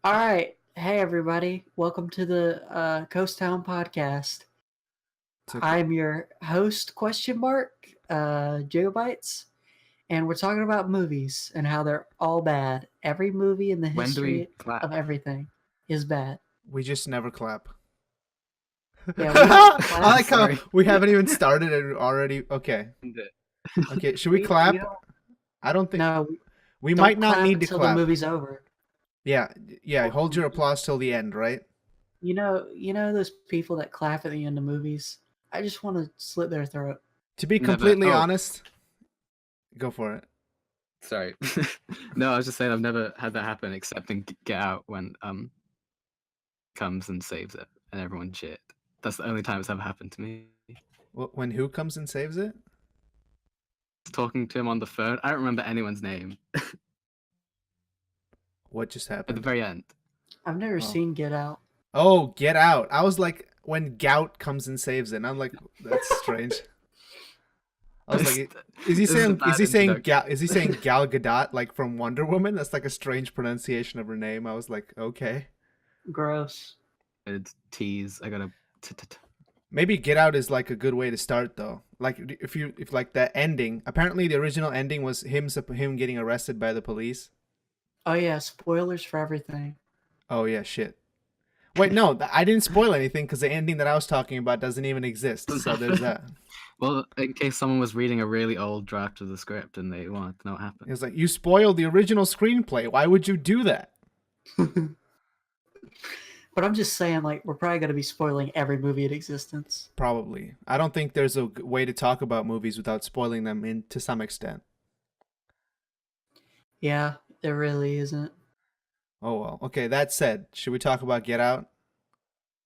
All right. Hey, everybody. Welcome to the Coast Town podcast. Okay. I'm your host, Gigabytes, and we're talking about movies and how they're all bad. Every movie in the When do we history of clap? everything is bad. We just never clap. Yeah, we don't I clap. like how Sorry. we haven't even started and already. Okay. Okay. Should we We clap? don't. I don't think No, we don't might not clap need to until the clap. movie's over. Yeah. Yeah. Hold your applause till the end, right? You know those people that clap at the end of movies. I just want to slit their throat. To be Never. completely Oh, honest, go for it. sorry. No, I was just saying I've never had that happen except in Get Out when comes and saves it and everyone shit. That's the only time it's ever happened to me. When who comes and saves it? Talking to him on the phone. I don't remember anyone's name What just at the happened? very end. I've never seen Get Out. Oh, Get Out. I was like, when Gout comes and saves it. And I'm like, that's strange. I was like, is he This is a saying bad is he saying Gal Gadot like from Wonder Woman? That's like a strange pronunciation of her name. I was like, okay. Gross. It's tease. I gotta. Maybe Get Out is like a good way to start though. Like if like the ending, apparently the original ending was him getting arrested by the police. Oh yeah, spoilers for everything. Oh yeah, shit. Wait, no, I didn't spoil anything because the ending that I was talking about doesn't even exist. So there's that. Well, in case someone was reading a really old draft of the script and they wanted to know what happened. It was like, you spoiled the original screenplay. Why would you do that? But I'm just saying, like, we're probably going to be spoiling every movie in existence. Probably. I don't think there's a way to talk about movies without spoiling them to some extent. Yeah, there really isn't. Oh well. Okay, that said, should we talk about Get Out?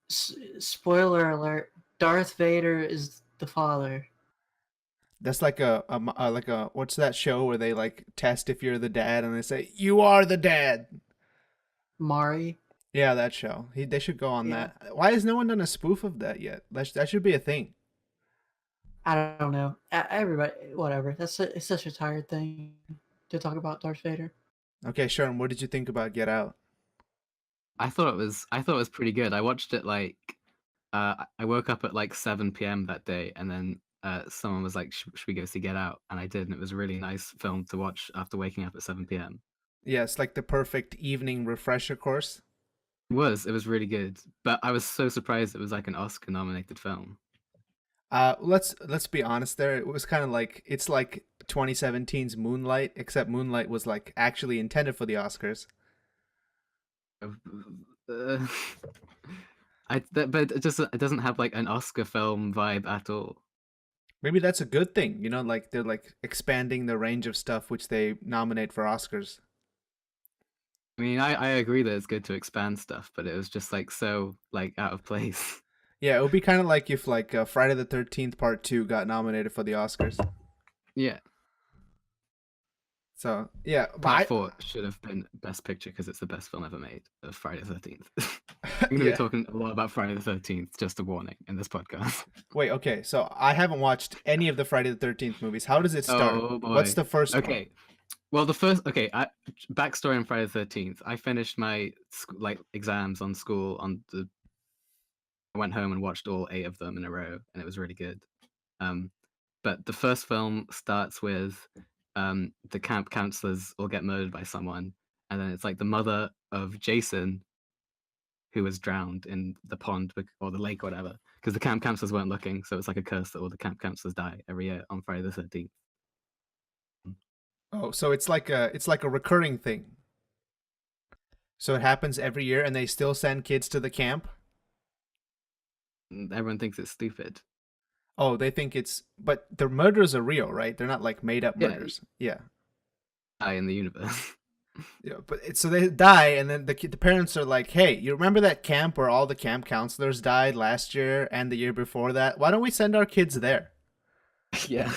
Spoiler alert: Darth Vader is the father. That's like a what's that show where they like test if you're the dad and they say you are the dad. Mari. Yeah, that show. They should go on Yeah. that. Why has no one done a spoof of that yet? That should be a thing. I don't know. Everybody, whatever. It's such a tired thing to talk about Darth Vader. Okay, Sherm, what did you think about Get Out? I thought it was pretty good. I watched it like I woke up at like 7 p.m. that day, and then someone was like, should we go see Get Out? And I did, and it was a really nice film to watch after waking up at 7 p.m. Yeah, it's like the perfect evening refresher course. It was really good, but I was so surprised it was like an Oscar-nominated film. Let's be honest. There, it was kind of like it's like 2017's Moonlight, except Moonlight was like actually intended for the Oscars. Uh, but it doesn't have like an Oscar film vibe at all. Maybe that's a good thing, you know, like they're like expanding the range of stuff which they nominate for Oscars. I mean, I agree that it's good to expand stuff, but it was just like so like out of place. Yeah, it would be kind of like if like Friday the 13th Part 2 got nominated for the Oscars. Yeah. So, yeah. Part 4 should have been Best Picture because it's the best film ever made of Friday the 13th. I'm going to be talking a lot about Friday the 13th, just a warning in this podcast. Wait, okay. So I haven't watched any of the Friday the 13th movies. How does it start? Oh, boy. What's the first one? Well, backstory on Friday the 13th. I finished my exams on school I went home and watched all 8 of them in a row, and it was really good. But the first film starts with the camp counselors all get murdered by someone, and then it's like the mother of Jason who was drowned in the pond or the lake or whatever, because the camp counselors weren't looking, so it's like a curse that all the camp counselors die every year on Friday the 13th. Oh, so it's like a recurring thing. So it happens every year, and they still send kids to the camp. Everyone thinks it's stupid. Oh, they think but the murders are real, right? They're not like made up murders. Yeah. Die in the universe. Yeah, but so they die, and then the parents are like, "Hey, you remember that camp where all the camp counselors died last year and the year before that? Why don't we send our kids there?" Yeah.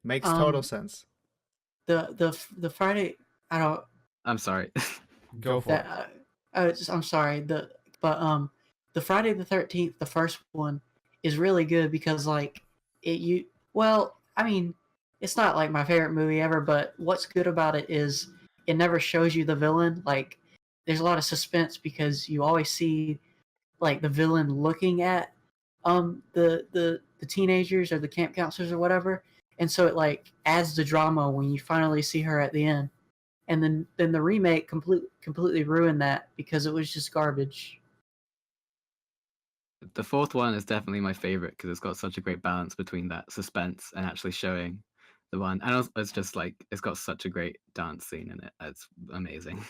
Makes total sense. The Friday, I don't. I'm sorry. Go for it. I'm sorry. The Friday the 13th, the first one, is really good because like I mean, it's not like my favorite movie ever, but what's good about it is it never shows you the villain. Like there's a lot of suspense because you always see like the villain looking at the teenagers or the camp counselors or whatever, and so it like adds the drama when you finally see her at the end. And then the remake completely ruined that because it was just garbage. The fourth one is definitely my favorite because it's got such a great balance between that suspense and actually showing the one. And also, it's just like it's got such a great dance scene in it. It's amazing.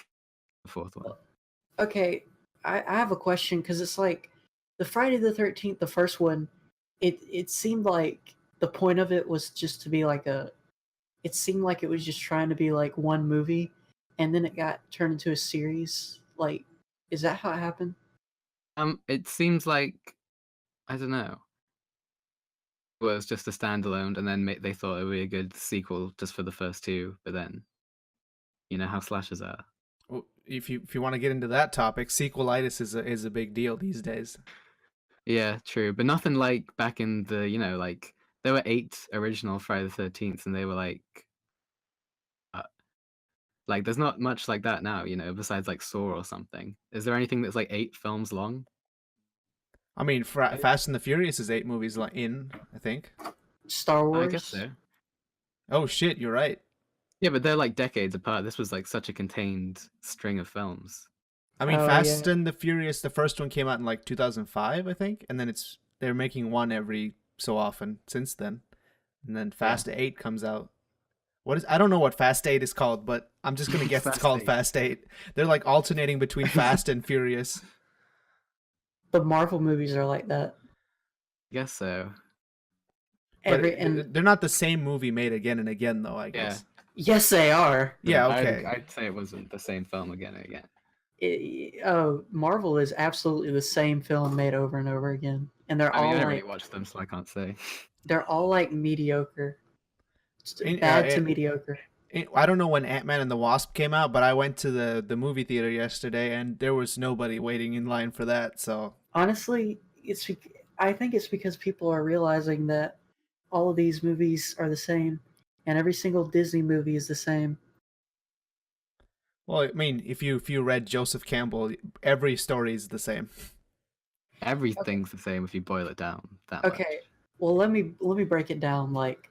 The fourth one. Okay, I have a question because it's like the Friday the 13th, the first one, it seemed like the point of it was just to be like a. It seemed like it was just trying to be like one movie, and then it got turned into a series. Like, is that how it happened? It seems like I don't know. It was just a standalone, and then they thought it would be a good sequel just for the first two. But then, you know how slashers are. Well, if you want to get into that topic, sequelitis is a big deal these days. Yeah, true, but nothing like back in the like there were 8 original Friday the 13th, and they were uh, like there's not much like that now, besides like Saw or something. Is there anything that's like 8 films long? I mean, Fast and the Furious is 8 movies in, I think. Star Wars. I guess so. Oh shit, you're right. Yeah, but they're like decades apart. This was like such a contained string of films. I mean, Oh, Fast yeah. and the Furious, the first one came out in like 2005, I think, and then they're making one every so often since then. And then Fast 8 comes out. I don't know what Fast 8 is called, but I'm just gonna guess it's Fast called 8. Fast 8. They're like alternating between Fast and Furious. The Marvel movies are like that. I guess so. But And they're not the same movie made again and again, though, I Yeah. guess. yes, they are. Yeah, okay. I'd say it wasn't the same film again and again. Marvel is absolutely the same film made over and over again, and they're I mean, all I don't like really watch them, so I can't say. they're all like mediocre, In- bad uh, to mediocre. I don't know when Ant-Man and the Wasp came out, but I went to the movie theater yesterday, and there was nobody waiting in line for that. So Honestly, I think it's because people are realizing that all of these movies are the same, and every single Disney movie is the same. well, I mean, if you read Joseph Campbell, every story is the same. Everything's the same if you boil it down that much. Okay, well let me break it down. Like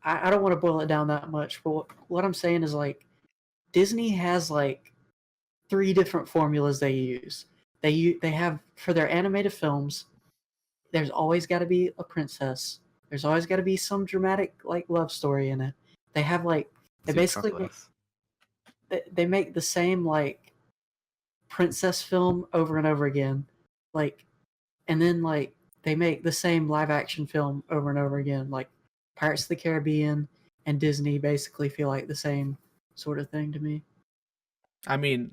I don't want to boil it down that much, but what I'm saying is like Disney has like 3 different formulas they use. They have for their animated films. There's always got to be a princess. There's always got to be some dramatic like love story in it. They have like they basically they make the same like princess film over and over again, like, and then like they make the same live action film over and over again. Like Pirates of the Caribbean and Disney basically feel like the same sort of thing to me. I mean,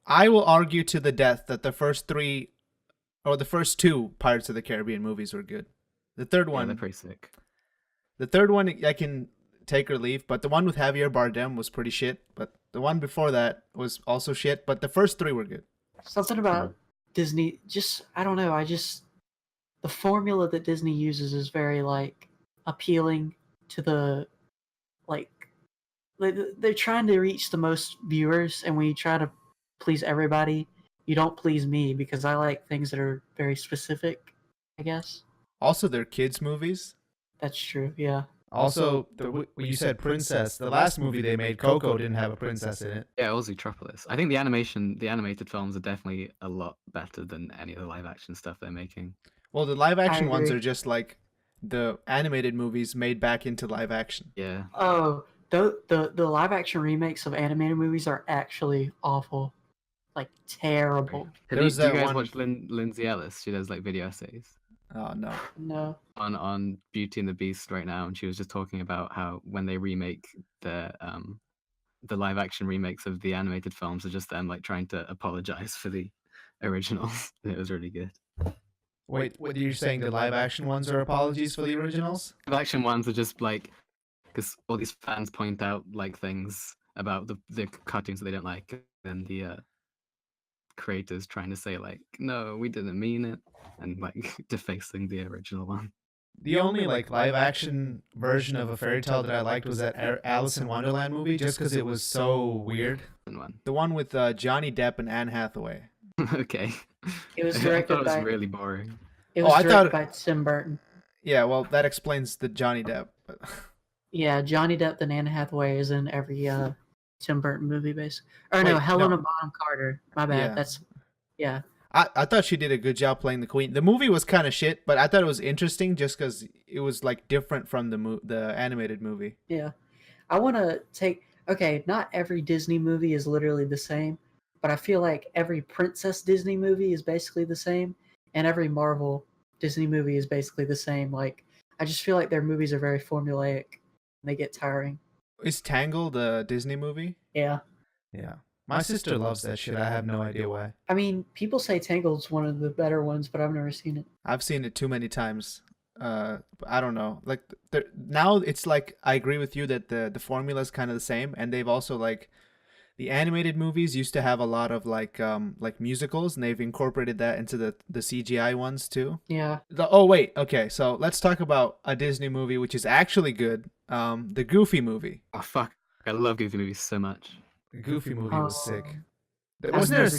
I will argue to the death that the first 3 or the first 2 Pirates of the Caribbean movies were good. The third Yeah, they're one, pretty sick. the third one I can take or leave, but the one with Javier Bardem was pretty shit. But the one before that was also shit. But the first 3 were good. Something about Disney, just I don't know. The formula that Disney uses is very like appealing to the like they're trying to reach the most viewers, and when you try to please everybody, you don't please me because I like things that are very specific, I guess. Also, they're kids' movies. That's true, yeah. Also, when you said princess, the last movie they made, Coco, didn't have a princess in it. Yeah, Ozzytropolis. I think the animated films are definitely a lot better than any of the live action stuff they're making. Well, the live action ones agree. are just like the animated movies made back into live action. Yeah. Oh, the live action remakes of animated movies are actually awful. Like terrible. Do There you was that guys one- watch Lindsay Ellis? She does like video essays Oh no. No. on Beauty and the Beast right now, and she was just talking about how when they remake the live action remakes of the animated films are just them like trying to apologize for the originals. It was really good. Wait, what are you saying? The live action ones are apologies for the originals? Live action ones are just like because all these fans point out like things about the cartoons that they don't like, and the creators trying to say like, no, we didn't mean it, and like defacing the original one. The only like live action version of a fairy tale that I liked was that Alice in Wonderland movie, just because it was so weird. The one with Johnny Depp and Anne Hathaway. Okay. It was I directed thought it was by. really boring. It was I directed thought- by Tim Burton. Yeah, well, that explains the Johnny Depp. But Yeah, Johnny Depp and Anne Hathaway is in every Tim Burton movie, Or no, Wait, Helena no. Bonham Carter. My bad. Yeah. That's yeah. I thought she did a good job playing the queen. The movie was kind of shit, but I thought it was interesting just because it was like different from the animated movie. Yeah. I want to take. Okay, not every Disney movie is literally the same, but I feel like every Princess Disney movie is basically the same, and every Marvel Disney movie is basically the same. Like, I just feel like their movies are very formulaic, and they get tiring. Is Tangled a Disney movie? Yeah. Yeah. My sister loves that shit. I have no idea why. I mean, people say Tangled's one of the better ones, but I've never seen it. I've seen it too many times. I don't know. Like now, it's like I agree with you that the formula is kind of the same, and they've also like the animated movies used to have a lot of like musicals, and they've incorporated that into the CGI ones too. Yeah. Oh wait, okay. So let's talk about a Disney movie which is actually good. The Goofy movie. Oh fuck! I love Goofy movies so much. The Goofy movie was sick. I've never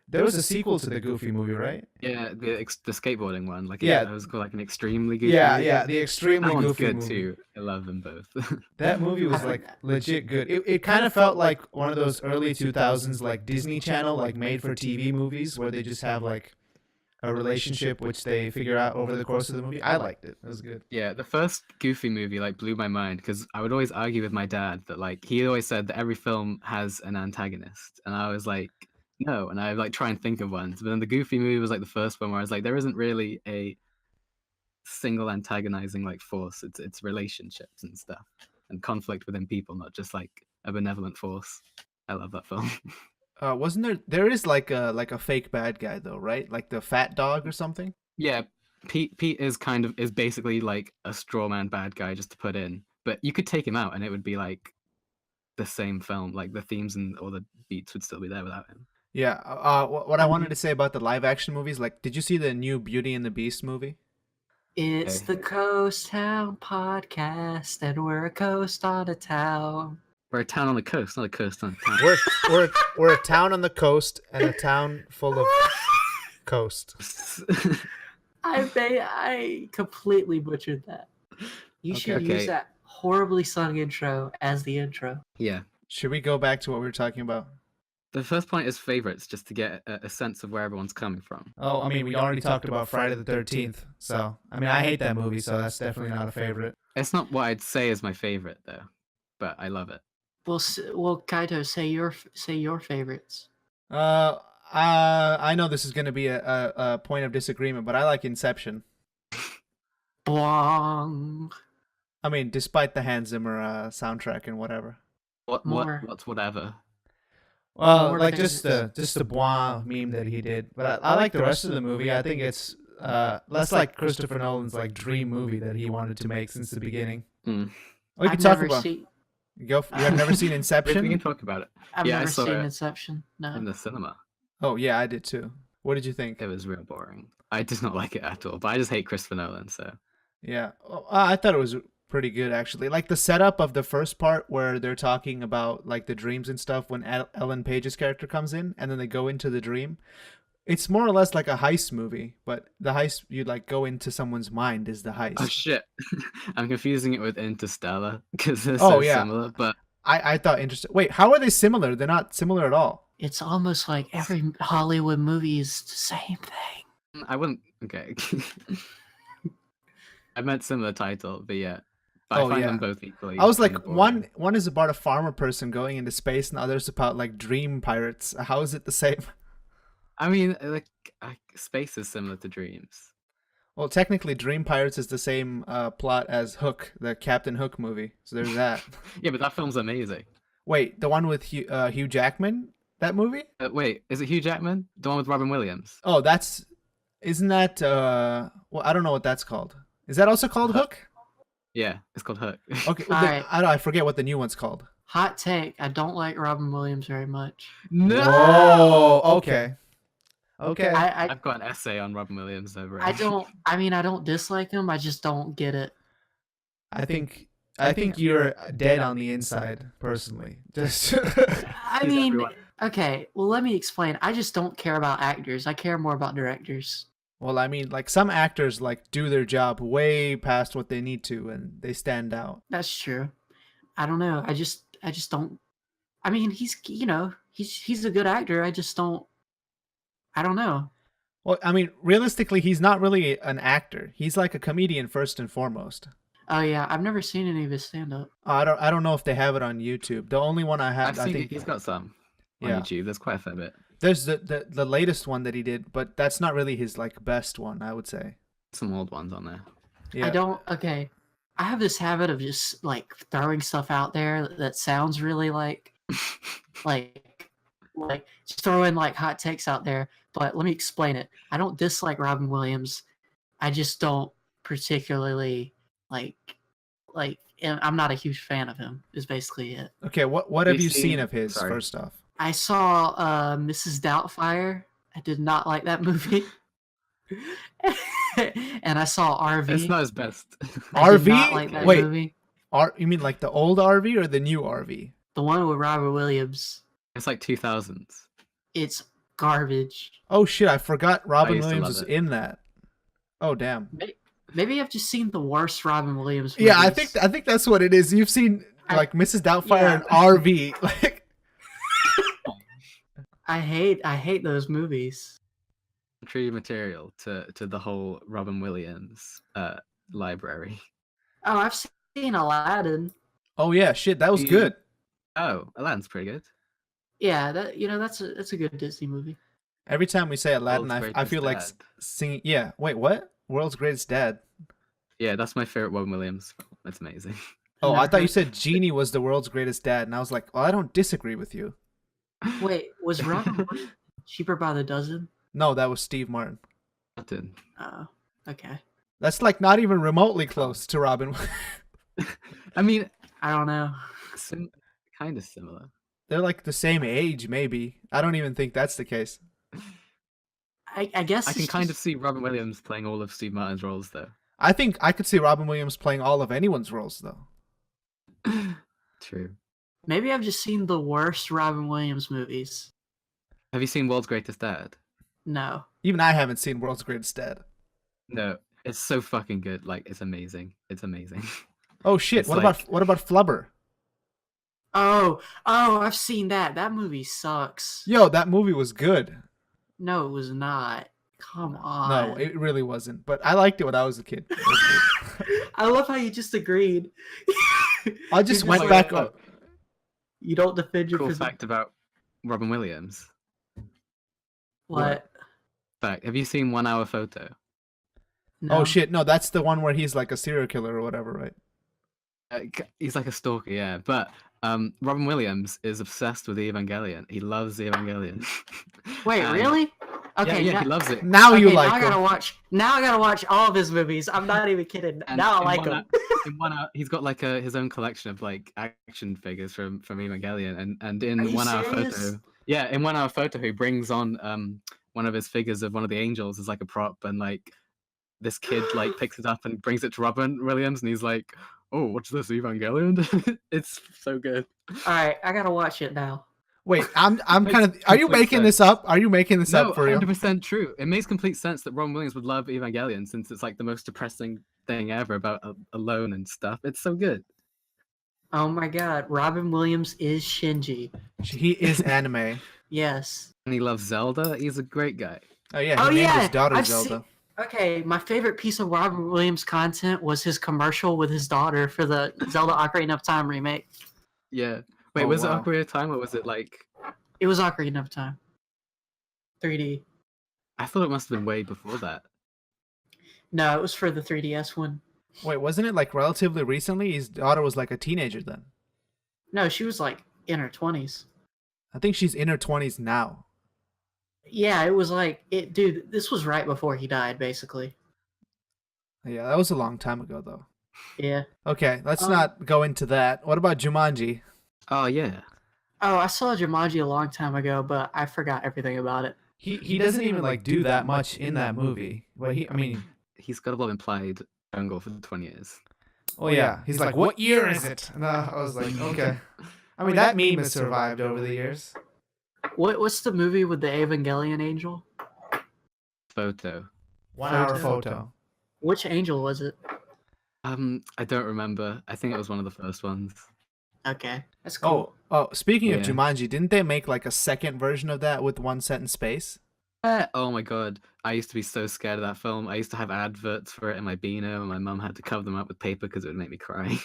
There was a sequel to the Goofy movie, right? Yeah, the skateboarding one. Like Yeah. it was called like an extremely Goofy. Yeah, movie. yeah, the extremely That one's Goofy good movie. too. I love them both. That movie was like legit good. It kind of felt like one of those early 2000s like Disney Channel like made for TV movies where they just have like a relationship which they figure out over the course of the movie. I liked it. It was good. Yeah, the first Goofy movie like blew my mind because I would always argue with my dad that like he always said that every film has an antagonist, and I was like, no, and I like try and think of ones, but then the Goofy movie was like the first one where I was like, there isn't really a single antagonizing like force. It's relationships and stuff and conflict within people, not just like a benevolent force. I love that film. Wasn't there is like a fake bad guy though, right? Like the fat dog or something? Yeah, Pete is basically like a straw man bad guy just to put in, but you could take him out and it would be like the same film. Like the themes and all the beats would still be there without him. Yeah. What I wanted to say about the live action movies, like, did you see the new Beauty and the Beast movie? It's Okay. the Coast Town podcast, and we're a coast on a town. We're a town on the coast, not a coast on a town. We're a town on the coast and a town full of coast. I completely butchered that. You Okay. should use that horribly sung intro as the intro. Yeah. Should we go back to what we were talking about? The first point is favorites, just to get a sense of where everyone's coming from. Oh, I mean, we already talked about Friday the 13th. So, I mean, I hate that movie, so that's definitely not a favorite. It's not what I'd say is my favorite though, but I love it. Well, Kaito, say your favorites. I know this is going to be a point of disagreement, but I like Inception. Bwong. I mean, despite the Hans Zimmer soundtrack and whatever. What's whatever? Well, More like things. just the bois meme that he did. But I like the rest of the movie. I think it's less like Christopher Nolan's like dream movie that he wanted to make since the beginning. Mm. We can I've talk never about. seen. You have never seen We Inception? can talk about it I've Yeah, I never saw seen it. Inception. No. in the cinema. Oh yeah, I did too. What did you think? It was real boring. I did not like it at all, but I just hate Christopher Nolan, so. Yeah, I thought it was pretty good actually. Like the setup of the first part where they're talking about like the dreams and stuff when Ellen Page's character comes in, and then they go into the dream. It's more or less like a heist movie, but the heist you like go into someone's mind is the heist. Oh shit! I'm confusing it with Interstellar because they're Oh, so yeah. similar. But I thought interesting. Wait, how are they similar? They're not similar at all. It's almost like every Hollywood movie is the same thing. I wouldn't. Okay. I meant similar title, but yeah. But Oh, I find yeah. them both equally. I was like, kinda boring. one is about a farmer person going into space, and the other's about like dream pirates. How is it the same? I mean, like, space is similar to dreams. Well, technically, Dream Pirates is the same plot as Hook, the Captain Hook movie. So there's that. Yeah, but that film's amazing. Wait, the one with Hugh Jackman? That movie? Wait, is it Hugh Jackman? The one with Robin Williams? Oh, isn't that? Well, I don't know what that's called. Is that also called Hook? Yeah, it's called Hook. Okay, Alright. I forget what the new one's called. Hot take: I don't like Robin Williams very much. No. Whoa, okay. Okay. I I've got an essay on Robin Williams over I it. don't. I mean, I don't dislike him. I just don't get it. I think you're dead on the inside, personally. Just I He's mean, everyone. okay. Well, let me explain. I just don't care about actors. I care more about directors. well, I mean, like some actors like do their job way past what they need to, and they stand out. That's true. I don't know. I just don't. I mean, he's a good actor. I just don't. I don't know. Well, I mean, realistically, he's not really an actor. He's like a comedian first and foremost. Oh yeah, I've never seen any of his stand up. I don't know if they have it on YouTube. The only one I have, I've I seen think, he's got some on yeah. YouTube. There's quite a fair bit. There's the latest one that he did, but that's not really his like best one, I would say. Some old ones on there. Yeah. I don't. Okay, I have this habit of just like throwing stuff out there that sounds really like just throwing like hot takes out there. But let me explain it. I don't dislike Robin Williams. I just don't particularly like and I'm not a huge fan of him. Is basically it. Okay, what have We've you seen seen- of his sorry. first off? I saw Mrs. Doubtfire. I did not like that movie. And I saw RV. It's not his best. I did RV? not like that Wait. movie. You mean like the old RV or the new RV? The one with Robert Williams. It's like 2000s. It's garbage. Oh shit, I forgot Robin used to Williams love was it. in that. Oh damn. Maybe I've just seen the worst Robin Williams movies. Yeah, I think that's what it is. You've seen like Mrs. Doubtfire yeah. and RV. Like I hate those movies. True material to the whole Robin Williams library. Oh, I've seen Aladdin. oh yeah, shit, that was You- good. Oh, Aladdin's pretty good. Yeah, that's a good Disney movie. Every time we say Aladdin, World's I Greatest feel like Dad. singing. Yeah, wait, what? World's Greatest Dad. Yeah, that's my favorite Robin Williams film. It's amazing. Oh, I Never thought you heard- said Genie was the world's greatest dad, and I was like, well, I don't disagree with you. Wait, was Robin Williams cheaper by the dozen? No, that was Steve Martin. Martin. Oh, okay. That's like not even remotely close to Robin. I mean, I don't know. kind of similar. They're like the same age, maybe. I don't even think that's the case. I guess I can it's kind of just- see Robin Williams playing all of Steve Martin's roles, though. I think I could see Robin Williams playing all of anyone's roles, though. True. maybe I've just seen the worst Robin Williams movies. Have you seen World's Greatest Dad? No. Even I haven't seen World's Greatest Dad. No, it's so fucking good. Like, it's amazing. It's amazing. Oh shit! It's What like- about Flubber? Oh, I've seen that. That movie sucks. Yo, that movie was good. No, it was not. Come on. No, it really wasn't. But I liked it when I was a kid. It was good. I love how you just agreed. I just You're went like, back oh, up. You don't defend your Cool position. fact about Robin Williams. What? Fact. Have you seen 1 Hour Photo? No. Oh shit! No, that's the one where he's like a serial killer or whatever, right? He's like a stalker, yeah. But Robin Williams is obsessed with the Evangelion. He loves the Evangelion. Wait, And- really? Okay, yeah, now, he loves it. Now okay, you now like I gotta him. watch. Now I gotta watch all of his movies. I'm not even kidding. And Now I in like one him. hour- in 1 hour, he's got like his own collection of like action figures from Evangelion, and Are in you 1 Hour serious? Photo, yeah, in 1 Hour Photo, he brings on one of his figures of one of the angels as like a prop, and like this kid like picks it up and brings it to Robin Williams, and he's like, "Oh, what's this Evangelion?" It's so good. All right, I gotta watch it now. Wait, I'm Makes kind of. Are you complete making this sense. up? Are you making this No, up for real? 100% true. It makes complete sense that Robin Williams would love Evangelion since it's like the most depressing thing ever about alone and stuff. It's so good. Oh my god, Robin Williams is Shinji. He is anime. Yes. And he loves Zelda. He's a great guy. Oh yeah, he Oh, named yeah, his daughter I've Zelda. seen- Okay, my favorite piece of Robin Williams content was his commercial with his daughter for the Zelda Ocarina of Time remake. Yeah. Wait, Oh, was wow. it Ocarina of Time or was it like? It was Ocarina of Time. 3D. I thought it must have been way before that. No, it was for the 3DS one. Wait, wasn't it like relatively recently? His daughter was like a teenager then. No, she was like in her 20s. I think she's in her 20s now. Yeah, it was like it, dude. This was right before he died, basically. Yeah, that was a long time ago though. Yeah. Okay, let's Um, not go into that. What about Jumanji? Oh yeah. Oh, I saw Jumanji a long time ago, but I forgot everything about it. he doesn't even like do that much in that movie. But He's got a lot of implied jungle for 20 years. oh yeah, he's like, what year is it? And I was like, okay. I mean, that meme has survived over the years. What's the movie with the Evangelion angel? Photo. 1 hour photo. Which angel was it? I don't remember. I think it was one of the first ones. Okay, that's cool. Oh, speaking of Yeah. Jumanji, didn't they make like a second version of that with one set in space? Oh my god. I used to be so scared of that film. I used to have adverts for it in my Beano, and my mum had to cover them up with paper because it would make me cry.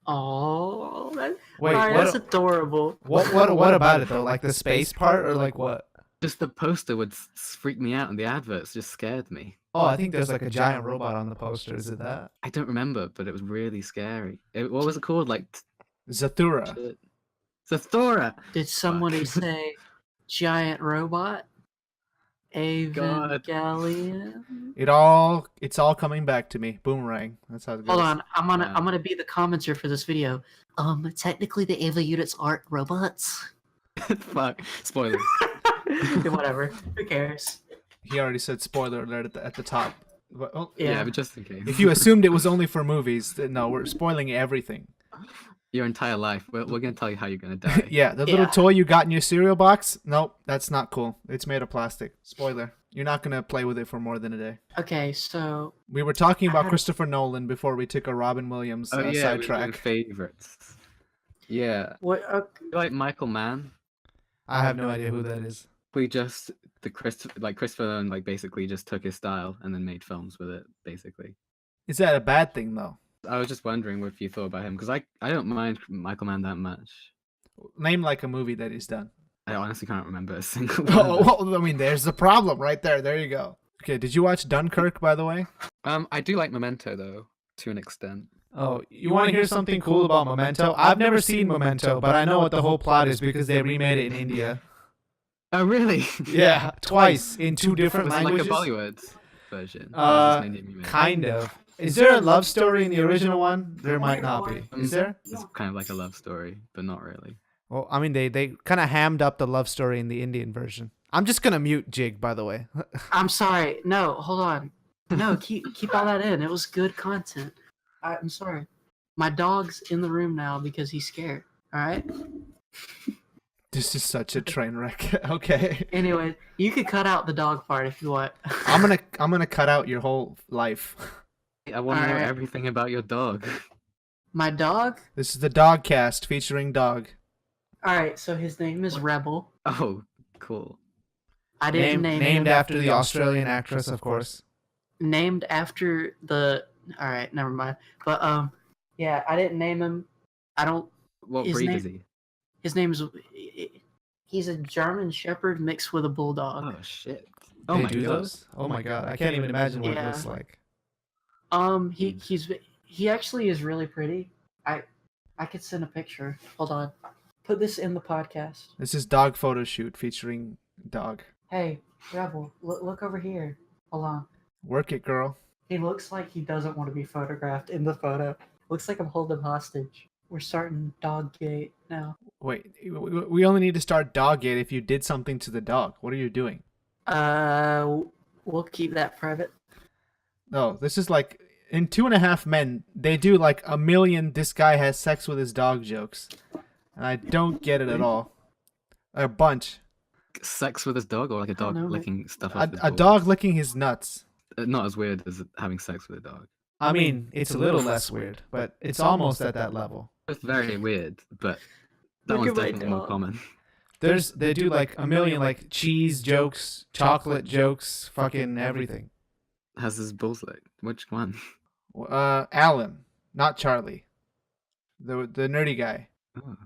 Oh, Wait, that's adorable. what about it though? Like the space part or like what? Just the poster would freak me out, and the adverts just scared me. Oh, I think there's like a giant robot on the poster. Is it that? I don't remember, but it was really scary. What was it called? Like Zathura. Zathura. Did somebody say giant robot? God. Evangelion. It's all coming back to me. Boomerang. That's how it goes. Hold on, I'm Yeah. gonna be the commenter for this video. Technically the Eva units aren't robots. Fuck. Spoilers. Whatever. Who cares? He already said spoiler alert at the top. But, oh, Yeah, but just in case. if you assumed it was only for movies, then no, we're spoiling everything. Your entire life, we're gonna tell you how you're gonna die. Yeah, the little toy you got in your cereal box. Nope, that's not cool. It's made of plastic. Spoiler. You're not gonna play with it for more than a day. Okay, so We were talking about Christopher Nolan before we took a Robin Williams Oh yeah, sidetrack. favorites. Yeah, what? you like Michael Mann. I have no idea who that is. We just Christopher Nolan basically just took his style and then made films with it. Basically, Is that a bad thing though? I was just wondering if you thought about him because I don't mind Michael Mann that much. Name like a movie that he's done. I honestly can't remember a single one. Oh, well, I mean, there's the problem right there. There you go. Okay, did you watch Dunkirk, by the way? I do like Memento though, to an extent. Oh, you want to hear something cool about Memento? I've never seen Memento, but I know what the whole plot is because they remade it in India. Oh really? Yeah, twice in 2 different Was it languages. like a Bollywood version? Or was it just an Indian remake? Kind of. Is there a love story in the original one? There might not be. Is there? It's kind of like a love story, but not really. Well, I mean, they kind of hammed up the love story in the Indian version. I'm just gonna mute Jig, by the way. I'm sorry. No, hold on. No, keep all that in. It was good content. I'm sorry. My dog's in the room now because he's scared. All right. This is such a train wreck. Okay. Anyway, you could cut out the dog part if you want. I'm gonna cut out your whole life. I want to know Alright. everything about your dog. My dog. This is the Dogcast featuring Dog. All right. So his name is Rebel. Oh, cool. I didn't name Named him. after the Australian actress, of course. Named after the. All right. Never mind. But yeah, I didn't name him. I don't. What His breed name- is he? His name's. He's a German Shepherd mixed with a bulldog. Oh shit. They Oh my do god. those? Oh my god, I can't even imagine what it Yeah. looks like. He actually is really pretty. I could send a picture. Hold on. Put this in the podcast. This is Dog photo shoot featuring Dog. Hey, Rebel, look over here. Hold on. Work it, girl. He looks like he doesn't want to be photographed in the photo. Looks like I'm holding him hostage. We're starting dog gate now. Wait, we only need to start Doggate if you did something to the dog. What are you doing? We'll keep that private. No, this is like in 2.5 Men. They do like a million "this guy has sex with his dog" jokes, and I don't get it at all. A bunch. Sex with his dog, or like a dog know, licking stuff off his A balls? dog licking his nuts. Not as weird as having sex with a dog. I mean, it's a little less weird, but it's almost at that level. It's very weird, but that Look one's at my definitely more dog. common. They do like a million like cheese jokes, chocolate jokes, fucking everything. Has his balls licked? Which one? Alan, not Charlie. The nerdy guy. Oh.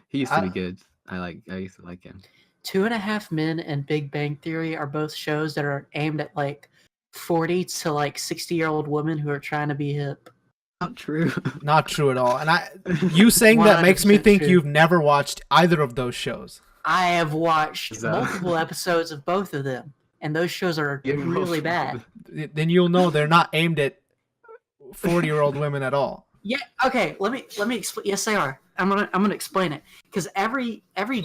He used to be good. I used to like him. 2.5 Men and Big Bang Theory are both shows that are aimed at like 40 to like 60-year-old women who are trying to be hip. Not true. Not true at all. And you saying that makes me 100% think true. you've never watched either of those shows. I have watched Is that- multiple episodes of both of them, and those shows are really bad. Then you'll know they're not aimed at 40-year-old women at all. Yeah. Okay. Let me explain. Yes, they are. I'm gonna explain it because every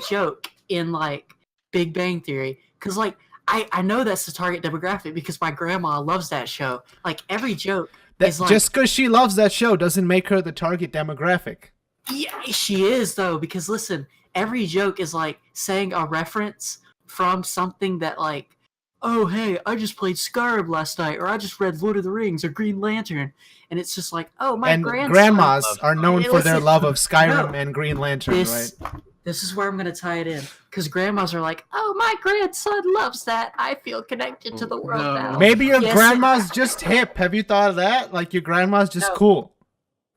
joke in like Big Bang Theory, because like I know that's the target demographic because my grandma loves that show. Like every joke is like, just because she loves that show doesn't make her the target demographic. yeah, she is though, because listen, every joke is like saying a reference from something that like, oh hey, I just played Skyrim last night, or I just read Lord of the Rings or Green Lantern, and it's just like, oh my And grandson. grandmas are known Hey, for their listen, love of Skyrim no, and Green Lantern, right? This is where I'm gonna tie it in, because grandmas are like, oh my grandson loves that. I feel connected to the world No. now. Maybe your Yes, grandma's just hip. Have you thought of that? Like your grandma's just cool.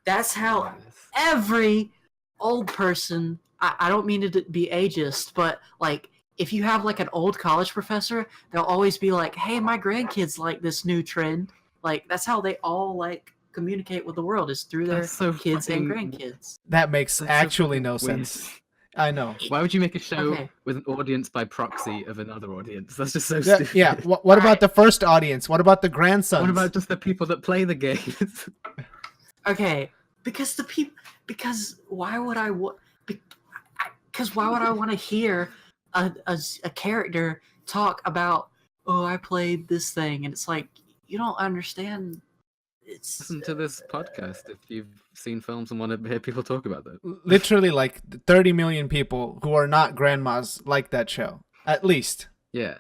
That's how every old person, I don't mean to be ageist, but like if you have like an old college professor, they'll always be like, hey, my grandkids like this new trend. Like that's how they all like communicate with the world, is through their That's so kids and fucking- grandkids. That makes That's so actually fucking no weird. sense. I know. Why would you make a show Okay. with an audience by proxy of another audience? That's just so Yeah, stupid. yeah. What about Alright. the first audience? What about the grandsons? What about just the people that play the games? Okay, because the people, because why would I because why would I want to hear a character talk about, oh, I played this thing, and it's like, you don't understand. It's Listen to this podcast if you've seen films and want to hear people talk about them. Literally like 30 million people who are not grandmas like that show. At least. Yeah.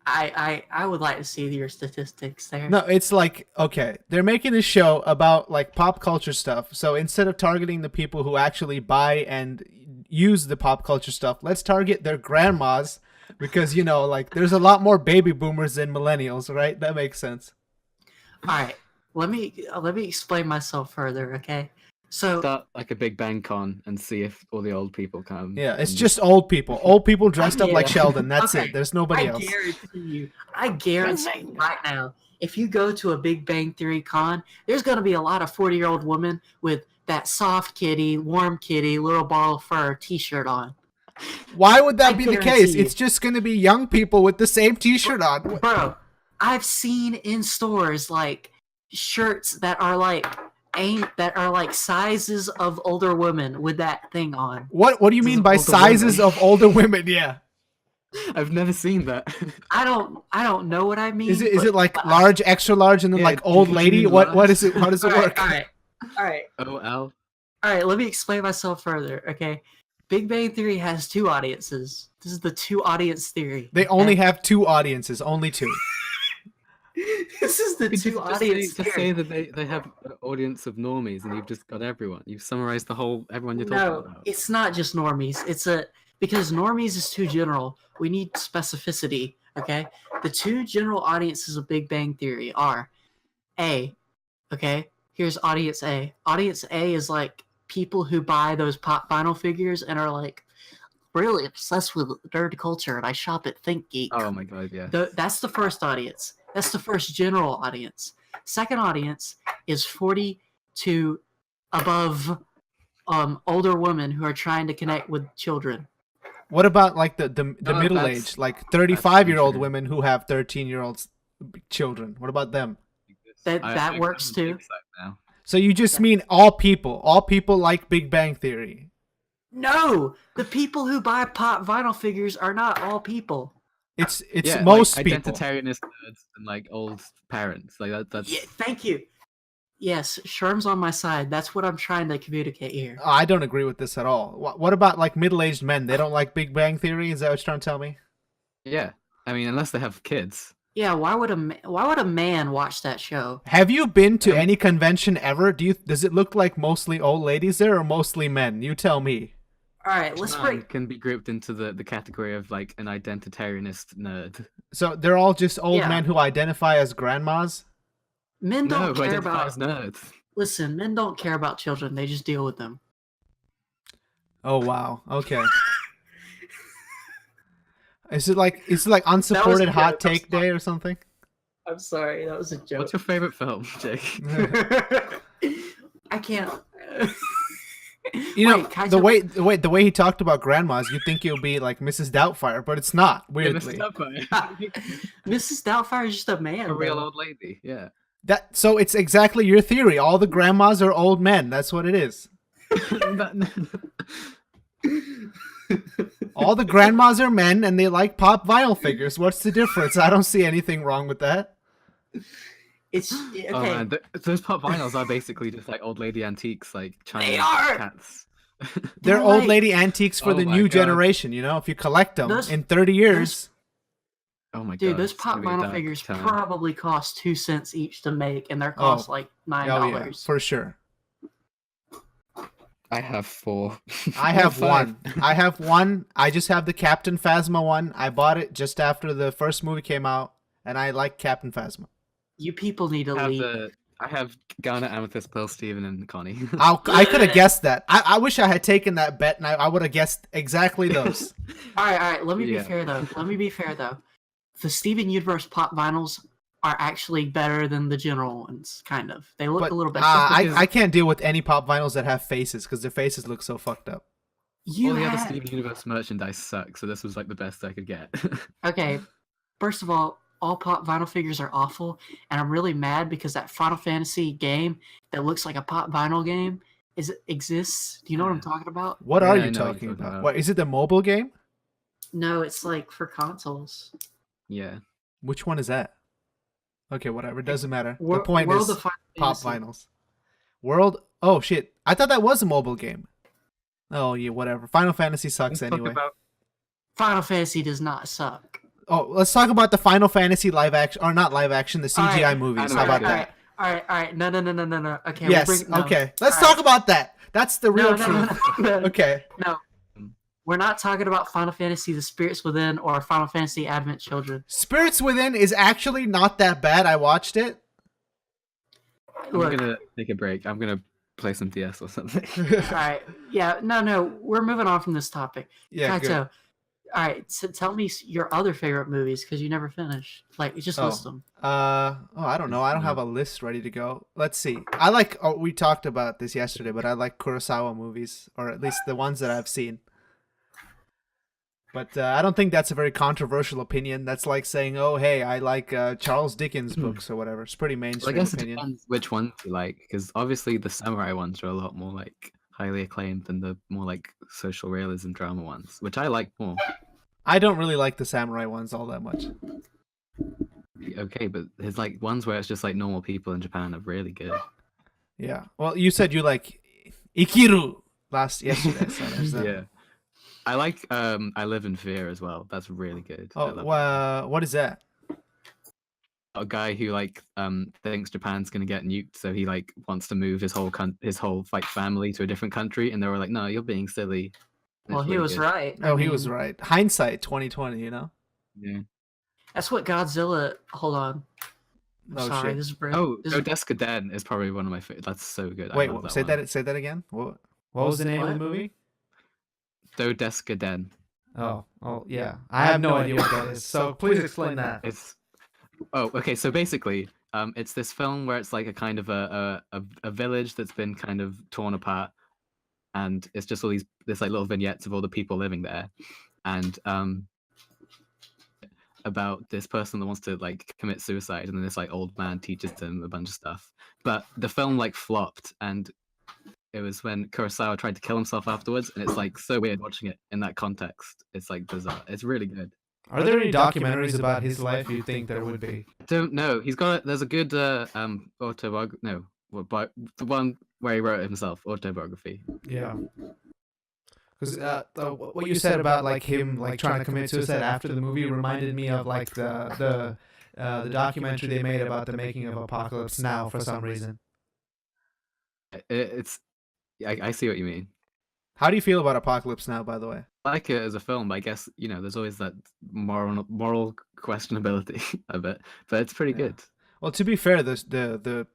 I would like to see your statistics there. No, it's like, okay, they're making a show about like pop culture stuff. So instead of targeting the people who actually buy and use the pop culture stuff, let's target their grandmas because, you know, like there's a lot more baby boomers than millennials, right? That makes sense. All right, let me explain myself further, okay? So Start like a Big Bang con and see if all the old people come. Yeah, it's and just old people. Old people dressed up like Yeah. Sheldon. That's Okay, it. There's nobody I else. guarantee you right now, if you go to a Big Bang Theory con, there's going to be a lot of 40-year-old women with that soft kitty, warm kitty, little ball of fur t-shirt on. Why would that I be the guarantee case? you. It's just going to be young people with the same t-shirt on. Bro, I've seen in stores like shirts that are like sizes of older women with that thing on. What do you mean by Older sizes women. of older women? Yeah. I've never seen that. I don't know what I mean. Is it but- like large, extra large, and then Yeah, like old you lady? mean What large? is it? How does it work? All right. OL. All right, let me explain myself further, okay? Big Bang Theory has two audiences. This is the two audience theory. They only okay? have two audiences, only two. This is the two audience Just say theory. that they have an audience of normies and you've just got everyone. You've summarized the whole everyone you're talking No, about. it's not just normies. Because normies is too general. We need specificity, okay? The two general audiences of Big Bang Theory are A, okay? Here's audience A. Audience A is like people who buy those pop vinyl figures and are like really obsessed with nerd culture, and I shop at Think Geek. Oh my god, yeah. That's the first audience. That's the first general audience. Second audience is 40 to above older women who are trying to connect with children. What about like the No, middle that's- age, like 35-year-old true. women who have 13-year-old children? What about them? That works I'm too. excited now. So you just mean all people. All people like Big Bang Theory. No, the people who buy pop vinyl figures are not all people. It's Yeah, most like people. identitarianist nerds and like old parents. Like that's Yeah, thank you. Yes, Sherm's on my side. That's what I'm trying to communicate here. I don't agree with this at all. What about like middle-aged men? They don't like Big Bang Theory? Is that what you're trying to tell me? yeah. I mean, unless they have kids. Yeah, why would a man watch that show? Have you been to any convention ever? Does it look like mostly old ladies there or mostly men? You tell me. All right, let's Man break. can be grouped into the category of like an identitarianist nerd. So they're all just old Yeah. men who identify as grandmas? Men No, don't who care identify about. as nerds. Listen, men don't care about children. They just deal with them. Oh wow. Okay. Is it like unsupported a hot joke, I'm take sorry. day or something? I'm sorry, that was a joke. What's your favorite film, Jake? I can't. You know, Wait, can I the way he talked about grandmas, you think it'll be like Mrs. Doubtfire, but it's not, Yeah, weirdly. Mrs. Doubtfire. Mrs. Doubtfire is just a man. A real though. old lady. Yeah. So it's exactly your theory. All the grandmas are old men. That's what it is. All the grandmas are men and they like pop vinyl figures. What's the difference? I don't see anything wrong with that. It's okay. Oh man, those pop vinyls are basically just like old lady antiques, like Chinese are! cats. They're They're old like- lady antiques for Oh the my new God. generation, you know? If you collect them Those- in 30 years. Oh my god, Dude, those it's gonna pop be a vinyl dark figures time. probably cost 2 cents each to make, and they're cost like $9. Oh, yeah, for sure. I have 4. I have 5. one. I have one. I just have the Captain Phasma one. I bought it just after the first movie came out, and I like Captain Phasma. You people need to leave. I have Garnet, Amethyst, Pearl, Steven, and Connie. I could have guessed that. I wish I had taken that bet, and I would have guessed exactly those. All right. Let me be Yeah. fair though. The Steven Universe pop vinyls are actually better than the general ones. Kind of. They look But a little better. I can't deal with any pop vinyls that have faces because their faces look so fucked up. You All the other had- Steven Universe merchandise sucks, so this was like the best I could get. Okay, first of all pop vinyl figures are awful, and I'm really mad because that Final Fantasy game that looks like a pop vinyl game exists. Do you know what I'm talking about? What Yeah, are I you know what you're talking talking about? about. What is it? The mobile game? No, it's like for consoles. Yeah. Which one is that? Okay, whatever. It doesn't matter. Wor- The point World is of Final pop Fantasy. vinyls. World. Oh shit! I thought that was a mobile game. Oh yeah, whatever. Final Fantasy sucks Let's talk anyway. about- Final Fantasy does not suck. Oh, let's talk about the Final Fantasy live action, or not live action, the CGI Alright, movies. I How know, about yeah. that? All right. No. Okay. Yes. we'll bring, no. Okay. Let's Alright. talk about that. That's the real truth. No. Okay. No. We're not talking about Final Fantasy: The Spirits Within or Final Fantasy Advent Children. Spirits Within is actually not that bad. I watched it. Look, I'm gonna take a break. I'm gonna play some DS or something. all right. Yeah. No. We're moving on from this topic. Yeah. Good. Kaito, all right. So tell me your other favorite movies because you never finished. Like, just Oh. list them. I don't know. I don't have a list ready to go. Let's see. I like. Oh, we talked about this yesterday, but I like Kurosawa movies, or at least the ones that I've seen. But I don't think that's a very controversial opinion. That's like saying, "Oh, hey, I like Charles Dickens books or whatever." It's pretty Well, I mainstream guess it opinion. depends which ones you like, because obviously the samurai ones are a lot more like highly acclaimed than the more like social realism drama ones, which I like more. I don't really like the samurai ones all that much. Okay, but there's like ones where it's just like normal people in Japan are really good. Yeah. Well, you said you like Ikiru yesterday. So there's that. Yeah. I like I Live in Fear as well. That's really good. I love Oh, what is that? a guy who like thinks Japan's gonna get nuked, so he like wants to move his whole like family to a different country, and they were like, "No, you're being silly." And Well, it's he really was good. right. Oh, he was right. Hindsight 2020. You know. Yeah. That's what Godzilla. Hold on. I'm Oh, sorry. shit. This is Oh, this is- Odeska Den is probably one of my favorite. That's so good. Wait, I love say one. that. Say that again. What? What was the name of What? the movie? Odeska Den. Oh, yeah. I have no idea what that is. So please explain that. It's okay. So basically, it's this film where it's like a kind of a village that's been kind of torn apart, and it's just all this like little vignettes of all the people living there, and about this person that wants to like commit suicide, and then this like old man teaches them a bunch of stuff. But the film like flopped, and it was when Kurosawa tried to kill himself afterwards, and it's like so weird watching it in that context. It's like bizarre. It's really good. Are there any documentaries about his life you think there would be? Don't know. There's a good autobiography. No, the one where he wrote it himself, autobiography. Yeah. Because what you said about like him like trying to commit suicide after the movie reminded me of like the documentary they made about the making of Apocalypse Now for some reason. I see what you mean. How do you feel about Apocalypse Now, by the way? I like it as a film, but I guess there's always that moral questionability of it, but it's pretty good. Well, to be fair, the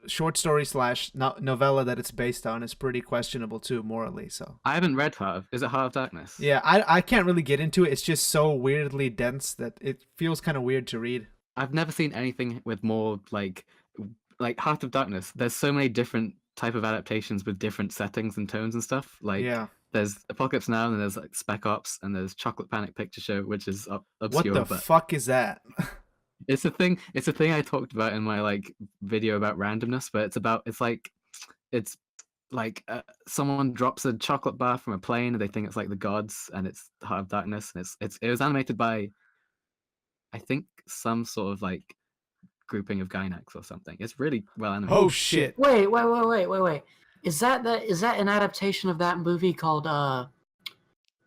short story / novella that it's based on is pretty questionable too, morally. So I haven't read Heart. Is it Heart of Darkness? yeah, I can't really get into it. It's just so weirdly dense that it feels kind of weird to read. I've never seen anything with more like Heart of Darkness. There's so many different type of adaptations with different settings and tones and stuff. Like Yeah. there's Apocalypse Now, and there's like Spec Ops, and there's Chocolate Panic Picture Show, which is What obscure. the but fuck is that? it's a thing. It's a thing I talked about in my like video about randomness, but it's like someone drops a chocolate bar from a plane and they think it's like the gods and it's Heart of Darkness, and it was animated by I think some sort of like grouping of Gainax or something. It's really well animated. Oh shit! Wait. Is that an adaptation of that movie called It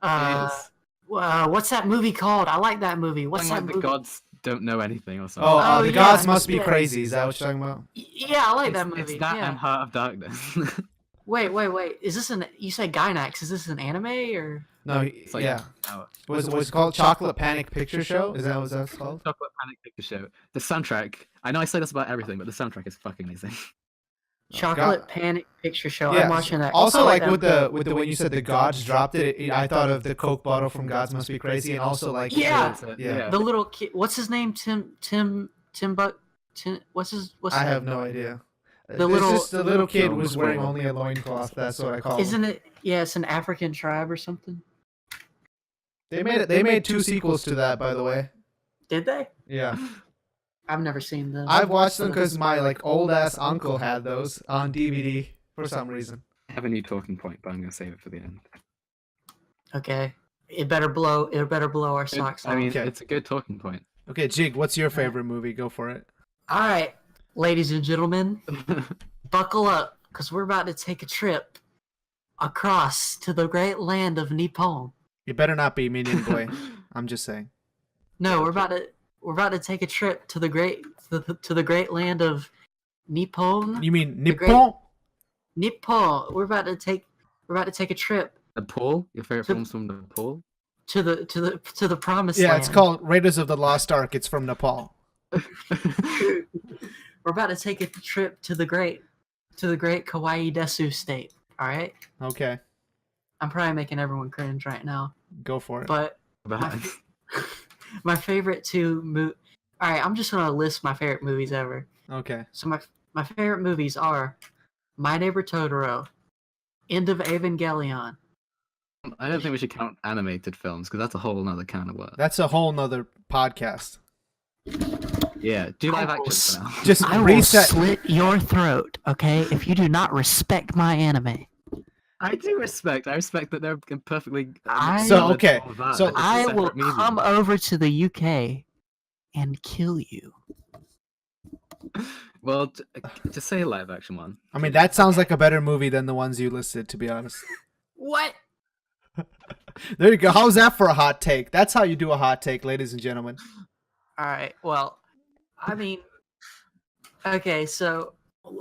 is. what's that movie called? I like that movie. What's Something that like movie? the gods don't know anything or something. Oh, the yeah, gods must be yeah. crazy. Is that what you're talking about? Yeah, I like that movie. It's that yeah. and Heart of Darkness. Wait. Is this you said Gainax? Is this an anime or? No, It's like, yeah. oh, What's it called? Chocolate Panic Picture Show? Is that what that's called? Chocolate Panic Picture Show. The soundtrack. I know I say this about everything, but the soundtrack is fucking amazing. Chocolate God. Panic Picture Show. Yeah. I'm watching that. Also, I like that with movie. the when you said the gods dropped it, I thought of the Coke bottle from Gods Must Be Crazy, and also like Yeah. yeah. The little kid. What's his name? Tim Buck. What's I have no idea. The little kid was wearing only a loincloth. That's what I call. Isn't it? Yeah, it's an African tribe or something. They made 2 sequels to that, by the way. Did they? Yeah. I've never seen them. I've watched them because my like old ass uncle had those on DVD for some reason. I have a new talking point, but I'm gonna save it for the end. Okay. It better blow our socks off. I mean, Okay. it's a good talking point. Okay, Jig, what's your favorite movie? Go for it. All right, ladies and gentlemen, buckle up, because we're about to take a trip across to the great land of Nippon. You better not be Minion Boy. I'm just saying. No, we're about to take a trip to the great land of Nippon. You mean The great- Nippon? Nippon. We're about to take a trip Nepal? Your favorite To- films from Nepal? to the promised Yeah, land. it's called Raiders of the Lost Ark. It's from Nepal. We're about to take a trip to the great Kawaii Desu state. All right. Okay, I'm probably making everyone cringe right now, go for it. but my favorite two All right, I'm just gonna list my favorite movies ever. Okay. So my favorite movies are My Neighbor Totoro, End of Evangelion. I don't think we should count animated films because that's a whole nother can of worms. That's a whole nother podcast. Yeah, do live I will action for now. Just I will reset. slit your throat, okay? If you do not respect my anime. I do respect. I respect that they're perfectly. So, okay, so I will come over to the UK and kill you. Well, just say a live action one. I mean, that sounds like a better movie than the ones you listed, to be honest. What? There you go. How's that for a hot take? That's how you do a hot take, ladies and gentlemen. All right. Well, I mean, okay. So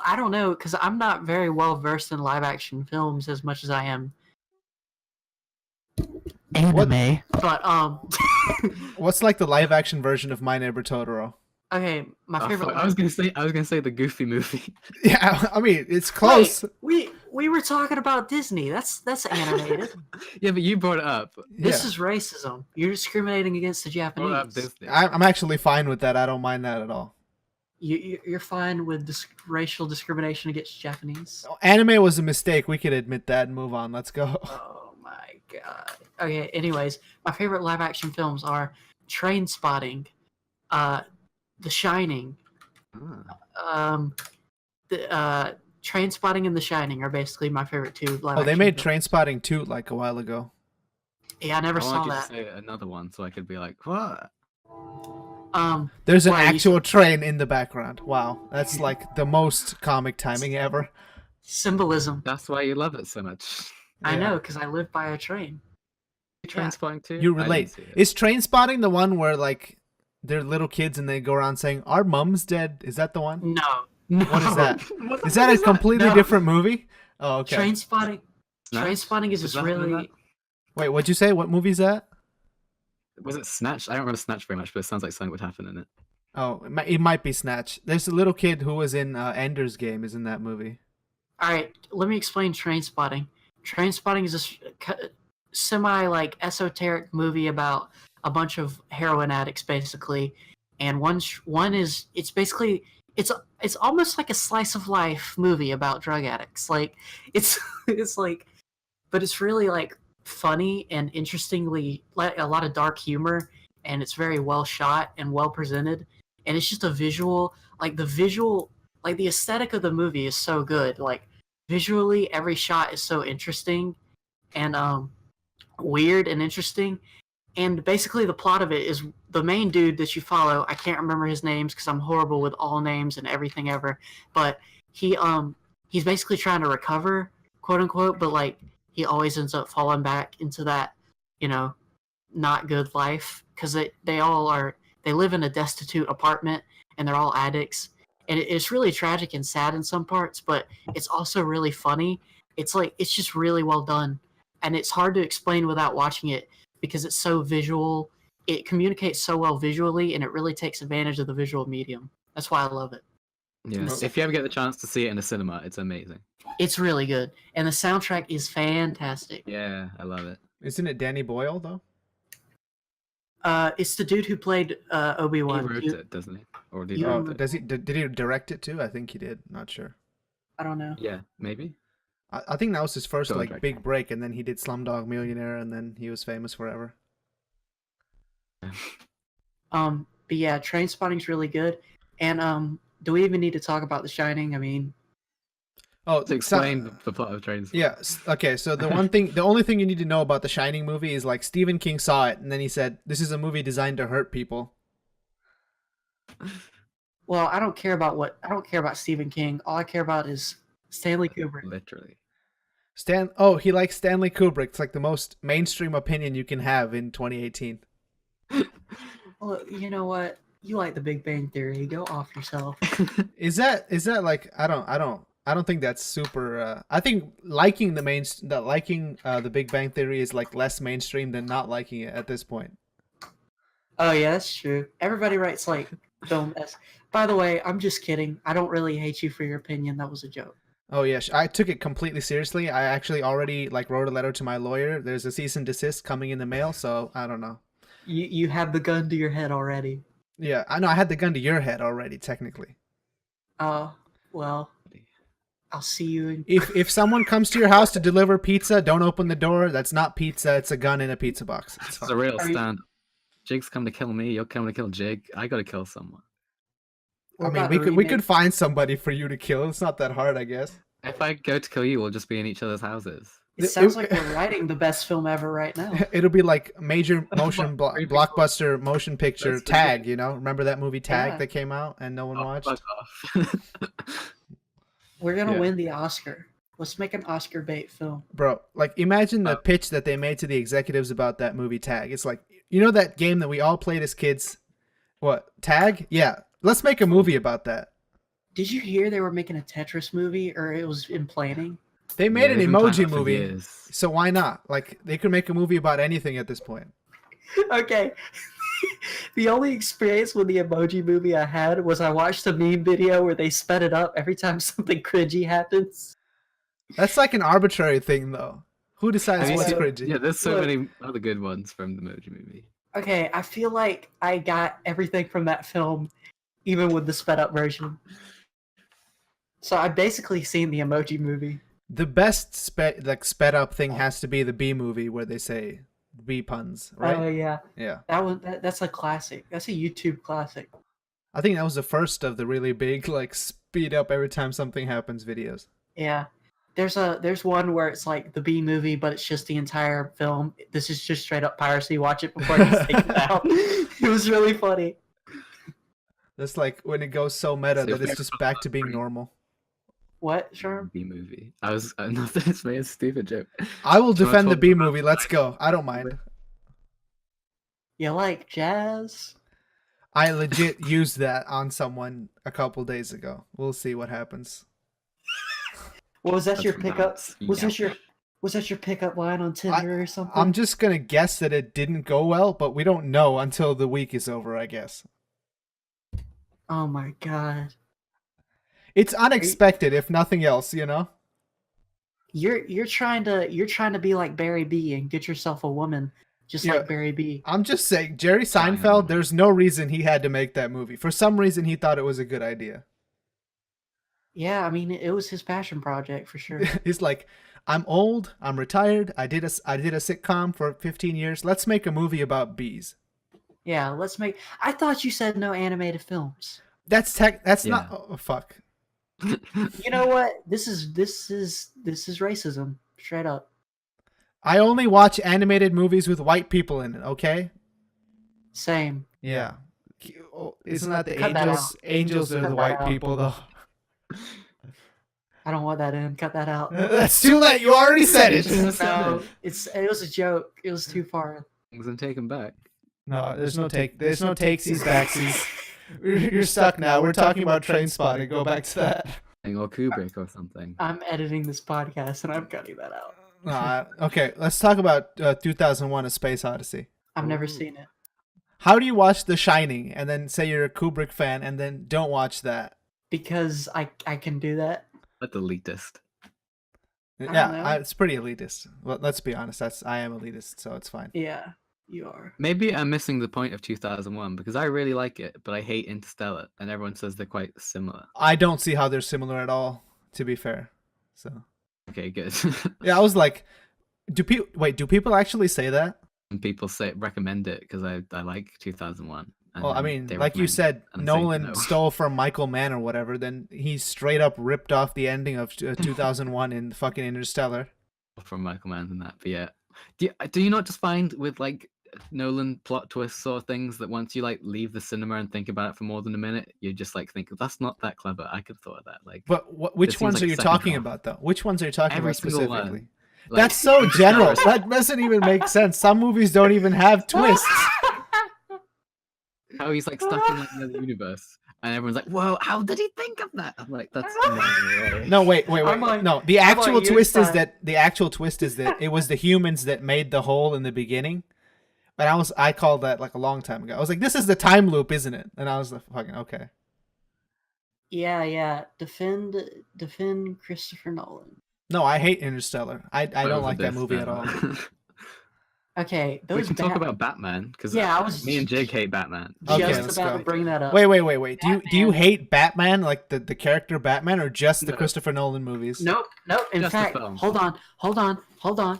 I don't know because I'm not very well versed in live action films as much as I am anime. But What's like the live action version of My Neighbor Totoro? okay, my Oh, favorite. fuck, I was gonna say the Goofy movie. Yeah, I mean, it's close. Wait, we were talking about Disney. That's animated. Yeah, but you brought it up. This Yeah. is racism. You're discriminating against the Brought up Japanese. Disney. I'm actually fine with that. I don't mind that at all. You're fine with racial discrimination against Japanese. Anime was a mistake. We could admit that and move on. Let's go. Oh my god. Okay. Anyways, my favorite live action films are Train Spotting, The Shining, Ah. the Train Spotting and The Shining are basically my favorite two live. Oh, they action made films. Trainspotting 2 like a while ago. Yeah, I never I saw wanted you that. to say another one so I could be like, what? There's an Why, you actual train in the background. Wow, that's like the most comic timing ever. Symbolism. That's why you love it so much. I Yeah. know, because I live by a train. Transpotting too. You I didn't relate. see it. Is Trainspotting the one where like they're little kids and they go around saying, "Our mom's dead"? Is that the one? No. What is that? What the Is that fuck a completely No. different movie? Oh, okay. Train Spotting. Snatch? Train Spotting is Was just that in really. Wait, what'd you say? What movie is that? Was it Snatch? I don't remember Snatch very much, but it sounds like something would happen in it. Oh, it might be Snatch. There's a little kid who was in Ender's Game. Is in that movie. All right, let me explain Train Spotting. Train Spotting is a semi like esoteric movie about a bunch of heroin addicts, basically, and one is it's basically it's almost like a slice of life movie about drug addicts. Like it's like, but it's really like funny and interestingly like a lot of dark humor, and it's very well shot and well presented, and it's just a visual like the aesthetic of the movie is so good. Like visually every shot is so interesting and weird and interesting. And basically the plot of it is the main dude that you follow, I can't remember his names because I'm horrible with all names and everything ever, but he's basically trying to recover, quote unquote, but like he always ends up falling back into that, you know, not good life because they live in a destitute apartment and they're all addicts, and it's really tragic and sad in some parts, but it's also really funny. It's just really well done, and it's hard to explain without watching it because it's so visual. It communicates so well visually, and it really takes advantage of the visual medium. That's why I love it. Yeah, if you ever get the chance to see it in a cinema, it's amazing. It's really good, and the soundtrack is fantastic. Yeah, I love it. Isn't it Danny Boyle though? It's the dude who played Obi-Wan. He wrote it, doesn't he? Or did he You- write it? Does he? Did he direct it too? I think he did. Not sure. I don't know. Yeah, maybe. I think that was his first Don't like direct big break, and then he did Slumdog Millionaire, and then he was famous forever. But yeah, Trainspotting's really good. And do we even need to talk about The Shining? I mean, Oh, To explain the plot of Trains. Yeah. Okay. So the only thing you need to know about the Shining movie is like Stephen King saw it, and then he said, "This is a movie designed to hurt people." well, I don't care about Stephen King. All I care about is Stanley Kubrick. Literally. He likes Stanley Kubrick. It's like the most mainstream opinion you can have in 2018. Well, you know what? You like The Big Bang Theory. Go off yourself. Is that like I don't think that's super. I think liking the Big Bang Theory is like less mainstream than not liking it at this point. Oh yeah, that's true. Everybody writes like film s. By the way, I'm just kidding. I don't really hate you for your opinion. That was a joke. Oh yeah, I took it completely seriously. I actually already like wrote a letter to my lawyer. There's a cease and desist coming in the mail, so I don't know. You had the gun to your head already. Yeah, I know. I had the gun to your head already, technically. Well, I'll see you in. If someone comes to your house to deliver pizza, don't open the door. That's not pizza. It's a gun in a pizza box. It's It's a real Are you- stand. Jig's come to kill me. You're coming to kill Jig. I gotta kill someone. What I mean, about we the could remake? find somebody for you to kill. It's not that hard, I guess. If I go to kill you, we'll just be in each other's houses. It sounds like we're writing the best film ever right now. It'll be like major motion Creepy. blockbuster motion picture That's Tag. You know, remember that movie Tag Yeah. that came out and no one Oh, watched? fuck off. We're gonna Yeah. win the Oscar. Let's make an Oscar bait film. Bro, like imagine the pitch that they made to the executives about that movie Tag. It's like, you know that game that we all played as kids? What, Tag? Yeah. Let's make a movie about that. Did you hear they were making a Tetris movie, or it was in planning? They made an they've been planning emoji it for movie. years. So why not? Like they could make a movie about anything at this point. Okay. The only experience with the emoji movie I had was I watched a meme video where they sped it up every time something cringy happens. That's like an arbitrary thing though. Who decides Have you what's seen- cringy? Yeah, there's so Look. many other good ones from the Emoji Movie. Okay, I feel like I got everything from that film, even with the sped up version. So I've basically seen the emoji movie. The best sped up thing has to be the B movie where they say B puns, right? Oh yeah, Yeah. that's a classic. That's a YouTube classic. I think that was the first of the really big like speed up every time something happens videos. Yeah. There's one where it's like the B movie, but it's just the entire film. This is just straight up piracy. Watch it before it gets taken down. It was really funny. That's like when it goes so meta So that if it's just back to being normal. What, Sherm? B movie. I was not this made a stupid joke. I will Do you wanna defend the talk B about- movie. Let's go. I don't mind. You like jazz? I legit used that on someone a couple days ago. We'll see what happens. What was that That's your from pickup? Bounce. Was Yeah. that your pickup line on Tinder or something? I'm just gonna guess that it didn't go well, but we don't know until the week is over, I guess. Oh my god. It's unexpected, if nothing else, you know? You're trying to be like Barry B and get yourself a woman just Yeah. like Barry B. I'm just saying, Jerry Fine. Seinfeld, there's no reason he had to make that movie. For some reason, he thought it was a good idea. Yeah, I mean it was his passion project for sure. He's like, I'm old, I'm retired, I did a sitcom for 15 years. Let's make a movie about bees. Yeah, let's make. I thought you said no animated films. That's Yeah. not. Oh, fuck. You know what? This is racism, straight up. I only watch animated movies with white people in it. Okay. Same. Yeah. Isn't that the Cut that angels? out. Angels are Cut the that white out. people, though. I don't want that in. Cut that out. That's too late. You already said it. No, it was a joke. It was too far. Things and take them back. No, there's no take. There's no takesies, backsies. You're stuck now. We're talking about Train Spotting. Go back to that. Or Kubrick or something. I'm editing this podcast and I'm cutting that out. Okay, let's talk about 2001: A Space Odyssey. I've never seen it. How do you watch The Shining and then say you're a Kubrick fan and then don't watch that? Because I can do that. But the elitist. don't Yeah, know. it's pretty elitist. Well, let's be honest. I am elitist, so it's fine. Yeah, you are. Maybe I'm missing the point of 2001 because I really like it, but I hate Interstellar, and everyone says they're quite similar. I don't see how they're similar at all, to be fair. So Okay, good. yeah, I was like, do people actually say that? And people recommend it because I like 2001. and Well, I then mean, they like you recommend said, it, and I'm saying Nolan no. stole from Michael Mann or whatever. Then he straight up ripped off the ending of 2001 in fucking Interstellar. From Michael Mann and that. But yeah, do you not just find with like Nolan plot twists or things that once you like leave the cinema and think about it for more than a minute, you just like think that's not that clever. I could have thought of that. Like, But which seems ones like are a you second talking half. about though? Which ones are you talking Every about single one. specifically? like, That's so general. That doesn't even make sense. Some movies don't even have twists. how he's like stuck in like another universe, and everyone's like, "Whoa, how did he think of that?" I'm like, "That's no way." No, wait. I'm on- No, the I'm on actual your twist is side. that it was the humans that made the hole in the beginning. But I called that like a long time ago. I was like, this is the time loop, isn't it? And I was like, fucking okay. Yeah. Defend Christopher Nolan. No, I hate Interstellar. I don't like that movie at all. Okay, We those can talk about Batman because Yeah, I was me and Jake hate Batman. Okay, just let's about go. to bring that up. Wait. Do you Batman- hate Batman, like the character Batman, or just the No. Christopher Nolan movies? Nope. In Just the fact, film. hold on.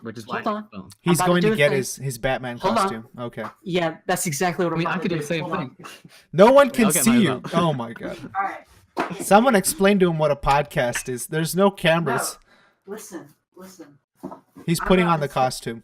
Which is why. Hold on. Film. He's I'm about going to to do a get thing. his Batman Hold on. costume. Okay. Yeah, that's exactly what I I'm mean, about I could to do the same Hold on. thing. No one can I'll get see mine you. up. Oh my god. All right. Someone explain to him what a podcast is. There's no cameras. Listen. He's I'm putting about on the to- costume.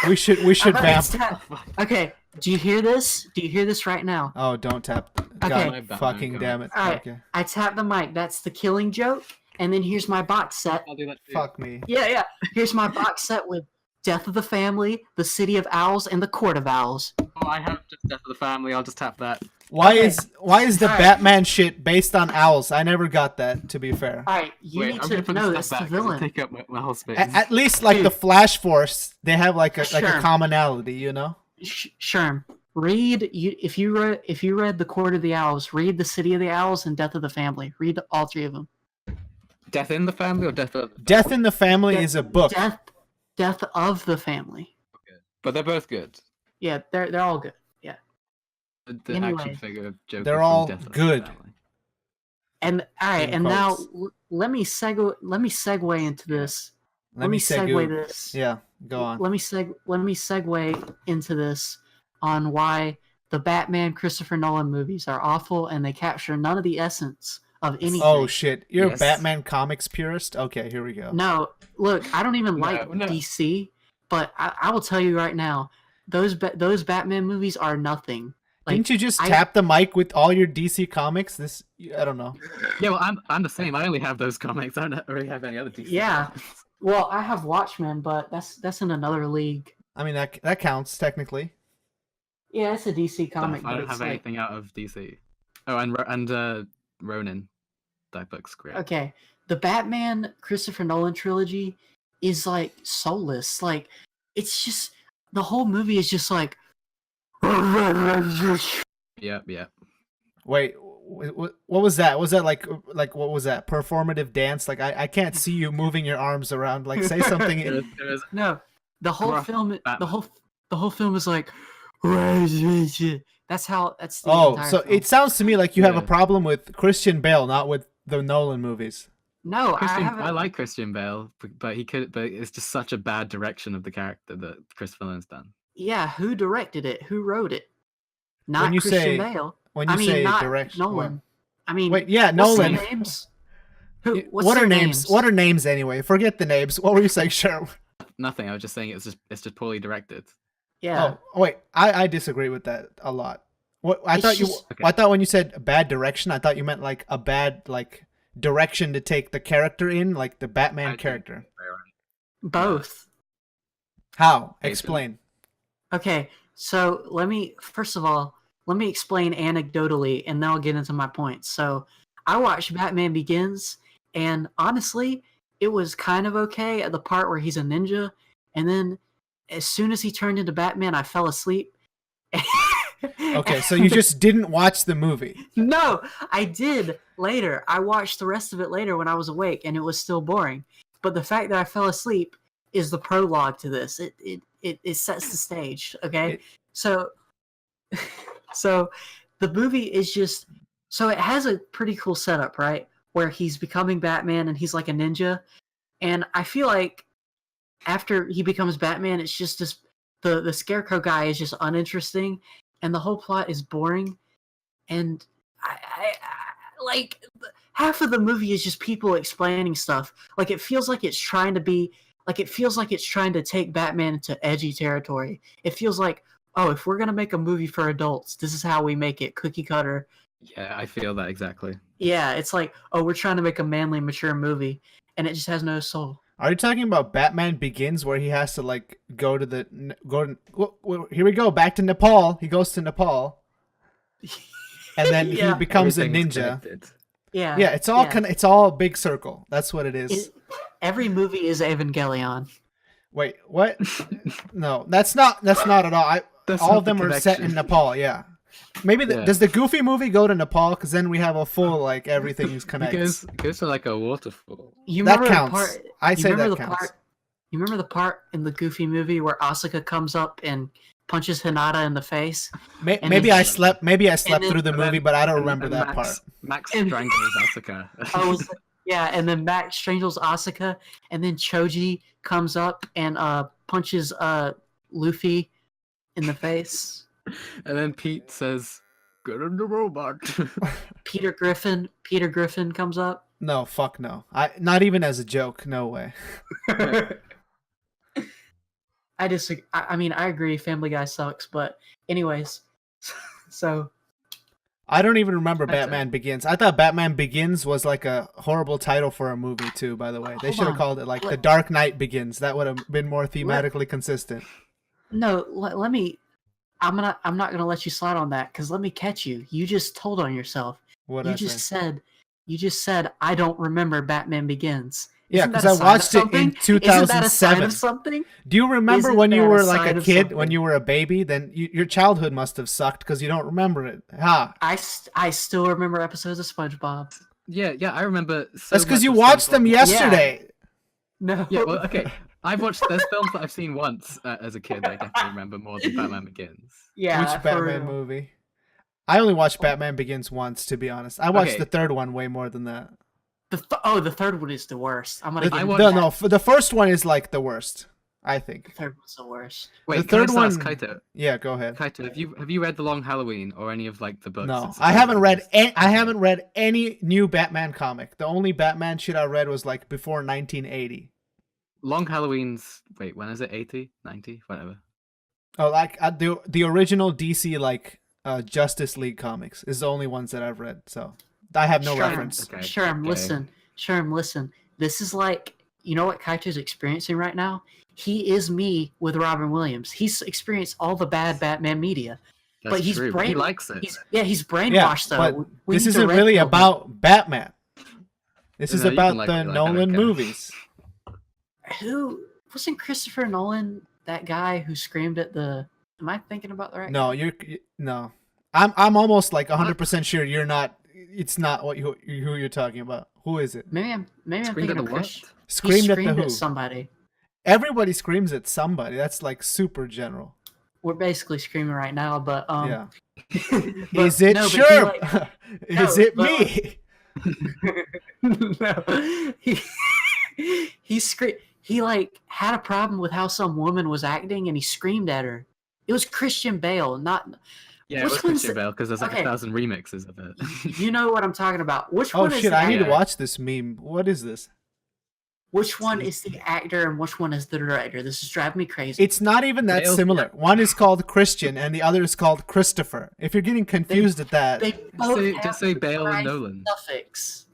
We should vamp. Okay, do you hear this? Do you hear this right now? Oh, don't tap. Okay. God My Batman fucking comic. damn it. All right. Okay. I tap the mic. That's the Killing Joke. And then here's my box set. I'll do that too. Fuck me. Yeah. Here's my box set with Death of the Family, The City of Owls, and The Court of Owls. Oh, I have just Death of the Family. I'll just tap that. Why Okay. is the Alright. Batman shit based on owls? I never got that, to be fair. All right, you Wait, need I'm gonna to put know this that's stuff the back 'cause it'll villain. take up my whole space. At least like the Dude. Flash Force, they have like a Sure. commonality, you know? Sherm, if you read The Court of the Owls, read The City of the Owls and Death of the Family. Read all three of them. Death in the Family or Death of? Death in the Family Death- is a book. Death of the Family. But they're both good. Yeah, they're all good. Yeah, The Anyway. action figure of Joker. They're from all Death of the good. Family. and all right, In and now quotes. let me segue into this. Let me say segue go. this. Yeah, go on. Let me segue into this on why the Batman Christopher Nolan movies are awful and they capture none of the essence of anything. Oh shit, you're Yes. a Batman comics purist? Okay, here we go. No, look, I don't even like no. DC, but I will tell you right now, those Batman movies are nothing. Like, Didn't you just I- tap the mic with all your DC comics? I don't know. Yeah, well, I'm the same. I only have those comics. I don't really have any other DC. Yeah. comics. Well, I have Watchmen, but that's in another league. I mean that counts technically. Yeah, it's a DC comic, I but don't it's have like, anything out of DC. Oh, and Ronin. That book's great. okay, the Batman Christopher Nolan trilogy is like soulless. Like, it's just the whole movie is just like. Yeah. Wait, what was that? Was that like what was that? Performative dance? Like I can't see you moving your arms around. Like say something. There is- No, the whole Rough film. The Batman. whole film is like. That's the Oh, entire so film. it sounds to me like you have a Yeah. problem with Christian Bale, not with the Nolan movies. No, I like Christian Bale, but it's just such a bad direction of the character that Christopher Nolan's done. Yeah, who directed it? Who wrote it? Not When you Christian say- Bale. When you I mean, say not direction, Nolan. I mean, Wait, yeah, what's Nolan. their names? Who? What's What are their names? What are names anyway? Forget the names. What were you saying, Sherm? Nothing. I was just saying it's just poorly directed. Yeah. Oh, wait. I disagree with that a lot. What I It's thought you just- I thought when you said bad direction, I thought you meant like a bad like direction to take the character in, like the Batman I character. Both. How? Jason. Explain. Okay, so first of all, let me explain anecdotally, and then I'll get into my points. So, I watched Batman Begins, and honestly, it was kind of okay at the part where he's a ninja, and then as soon as he turned into Batman, I fell asleep. Okay, so you just didn't watch the movie. No, I did later. I watched the rest of it later when I was awake, and it was still boring. But the fact that I fell asleep is the prologue to this. It sets the stage. Okay, so the movie is just so it has a pretty cool setup, right? Where he's becoming Batman and he's like a ninja, and I feel like after he becomes Batman, it's just this the Scarecrow guy is just uninteresting, and the whole plot is boring, and I like half of the movie is just people explaining stuff. Like it feels like it's trying to be like it feels like it's trying to take Batman into edgy territory. It feels like, oh, if we're gonna make a movie for adults, this is how we make it, cookie cutter. Yeah, I feel that exactly. Yeah, it's like, oh, we're trying to make a manly, mature movie, and it just has no soul. Are you talking about Batman Begins, where he has to like go to here we go back to Nepal. He goes to Nepal, and then he Yeah. becomes a Everything's ninja. connected. Yeah, Yeah, it's all yeah. it's all big circle. That's what it is. Every movie is Evangelion. Wait, what? No, that's not at all. That's All not of the them are set in connection. Nepal. Yeah, maybe Yeah. does the Goofy movie go to Nepal? Because then we have a full like everything is It connected. goes to like a waterfall. You That remember counts. the part? I you say remember that the counts. part? You remember the part in the Goofy movie where Asuka comes up and punches Hinata in the face? And Maybe then- I slept. Maybe I slept then- through the and then- movie, but I don't And- remember and that Max, part. Max And- strangles Asuka. Yeah, and then Max strangles Asuka, and then Choji comes up and punches Luffy in the face. And then Pete says, "Get in the robot." Peter Griffin comes up. No, fuck no. Not even as a joke. No way. I disagree. I mean, I agree. Family Guy sucks, but anyways, so I don't even remember That's Batman Begins. I thought Batman Begins was like a horrible title for a movie too. By the way, they Hold should have on. called it like The Let- Dark Knight Begins. That would have been more thematically consistent. no, let me. I'm not gonna let you slide on that because let me catch you. You just told on yourself. What You I just say? said I don't remember Batman Begins. Yeah, Isn't that because a I sign of watched it in something? Isn't that a sign 2007. of something? Do you remember Isn't when you that a were like sign a of kid, when something? you were a baby? Then your childhood must have sucked because you don't remember it. Ha! I still remember episodes of SpongeBob. yeah, I remember. So That's because much you of watched them SpongeBob. yesterday. No. Yeah, well, okay. I've watched. There's films that I've seen once as a kid that I definitely remember more than Batman Begins. Yeah. Which for Batman real. movie? I only watched Batman Begins once, to be honest. I watched Okay. the third one way more than that. The third one is the worst. I'm gonna The, get I into watched- no, that. no, the first one is like the worst, I think. The third one's the worst. Wait, The can I third just ask one- Kaito? Yeah, go ahead. Kaito, have you read The Long Halloween or any of like the books? No, since I it's haven't read. released? I Okay. haven't read any new Batman comic. The only Batman shit I read was like before 1980. Long Halloween's. Wait, when is it? 80, 90, whatever. Oh, like the original DC like Justice League comics is the only ones that I've read. So I have no Sherm, reference. Okay, Sherm, okay. listen. This is like, you know what Kaito's experiencing right now? He is me with Robin Williams. He's experienced all the bad Batman media. That's But he's true. brain- he likes it. He's brainwashed Yeah, though. but We this need to isn't red really pill him. about Batman. This is No, you can about like the what you like, I don't Nolan care. movies. Who wasn't Christopher Nolan that guy who screamed at the? Am I thinking about the right? No, guy? no. I'm almost like 100% sure you're not. It's not who you're talking about. Who is it? Maybe I'm Screamed thinking at of the what? Chris. He Screamed at the screamed who? at somebody. Everybody screams at somebody. That's like super general. We're basically screaming right now, but Yeah. but- Is it no, but he, sure? like- Is No, it but- me? no, he like had a problem with how some woman was acting, and he screamed at her. It was Christian Bale, not Yeah, Which it was one's Christian Bale because there's like okay. 1,000 remixes of it. You know what I'm talking about. Which Oh one is shit! the I need to actor? watch this meme. What is this? Which one is the actor and which one is the director? This is driving me crazy. It's not even that Bale's similar. the- One is called Christian and the other is called Christopher. If you're getting confused at that, They both say- have just say the Bale and Christ Nolan. suffix.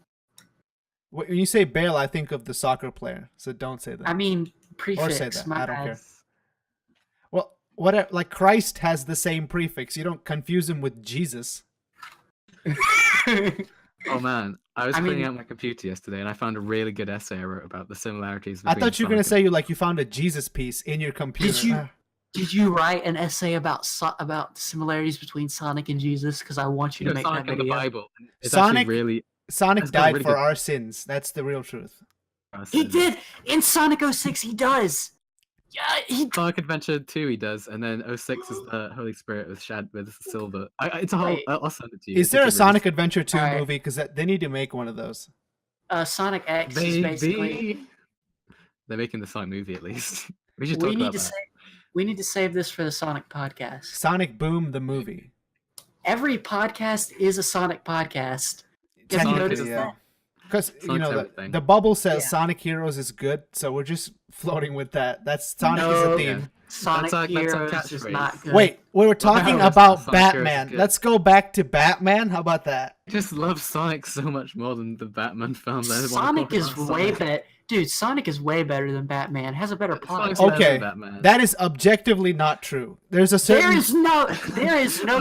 when you say Bale, I think of the soccer player. So don't say that. I mean prefix. Or say that. My I don't bad. care. Well, what? Like Christ has the same prefix. You don't confuse him with Jesus. Oh man, I was I cleaning mean- out my computer yesterday and I found a really good essay I wrote about the similarities. I between thought you were gonna Sonic say you found a Jesus piece in your computer. Did you? Did you write an essay about the similarities between Sonic and Jesus? Because I want you to and make Sonic that and the video. Bible. It's Sonic- actually really. Sonic That's got a died really for good- our sins. That's the real truth. He did in Sonic 06. He does. Yeah, he. Sonic Adventure 2 he does, and then 06 is the Holy Spirit with Silver. It's a whole. Wait. I'll send it to you. Is It's there a good Sonic Adventure 2 Alright. movie? Because they need to make one of those. Sonic X is read. basically. Baby. They're making the Sonic movie at least. We should We talk need about to that. save. We need to save this for the Sonic podcast. Sonic Boom the movie. Every podcast is a Sonic podcast. Have you Technically, noticed yeah. that? Because you Sonic's know everything. the bubble says Yeah. Sonic Heroes is good, so we're just floating with that. That's Sonic is No. a theme. Sonic That's our Heroes is catchphrase. not good. Wait, we were talking No, about Sonic Heroes is Batman. good. Let's go back to Batman. How about that? I just love Sonic so much more than the Batman films. I wanna Sonic talk is about way Sonic. better. Dude, Sonic is way better than Batman. Has a better plot. Sonic's better than Okay, Batman. that is objectively not true. There's a There certain. is no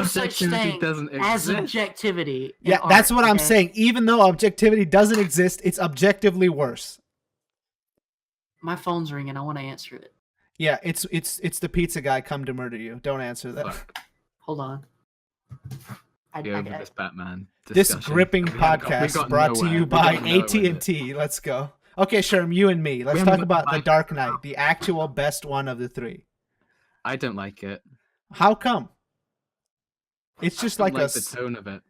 such Objectivity thing doesn't as exist. objectivity. in Yeah, that's art, what I'm okay? saying. Even though objectivity doesn't exist, it's objectively worse. My phone's ringing. I want to answer it. Yeah, it's the pizza guy come to murder you. Don't answer that. Fuck. Hold on. Get over this Batman. This discussion. gripping We haven't got- we podcast got brought to nowhere. you We by got nowhere with it. AT&T. Let's go. Okay, Sherm, you and me. Let's haven't talk got about The my- Dark Knight, the actual best one of the three. I don't like it. How come? It's just I like don't a. like the tone of it.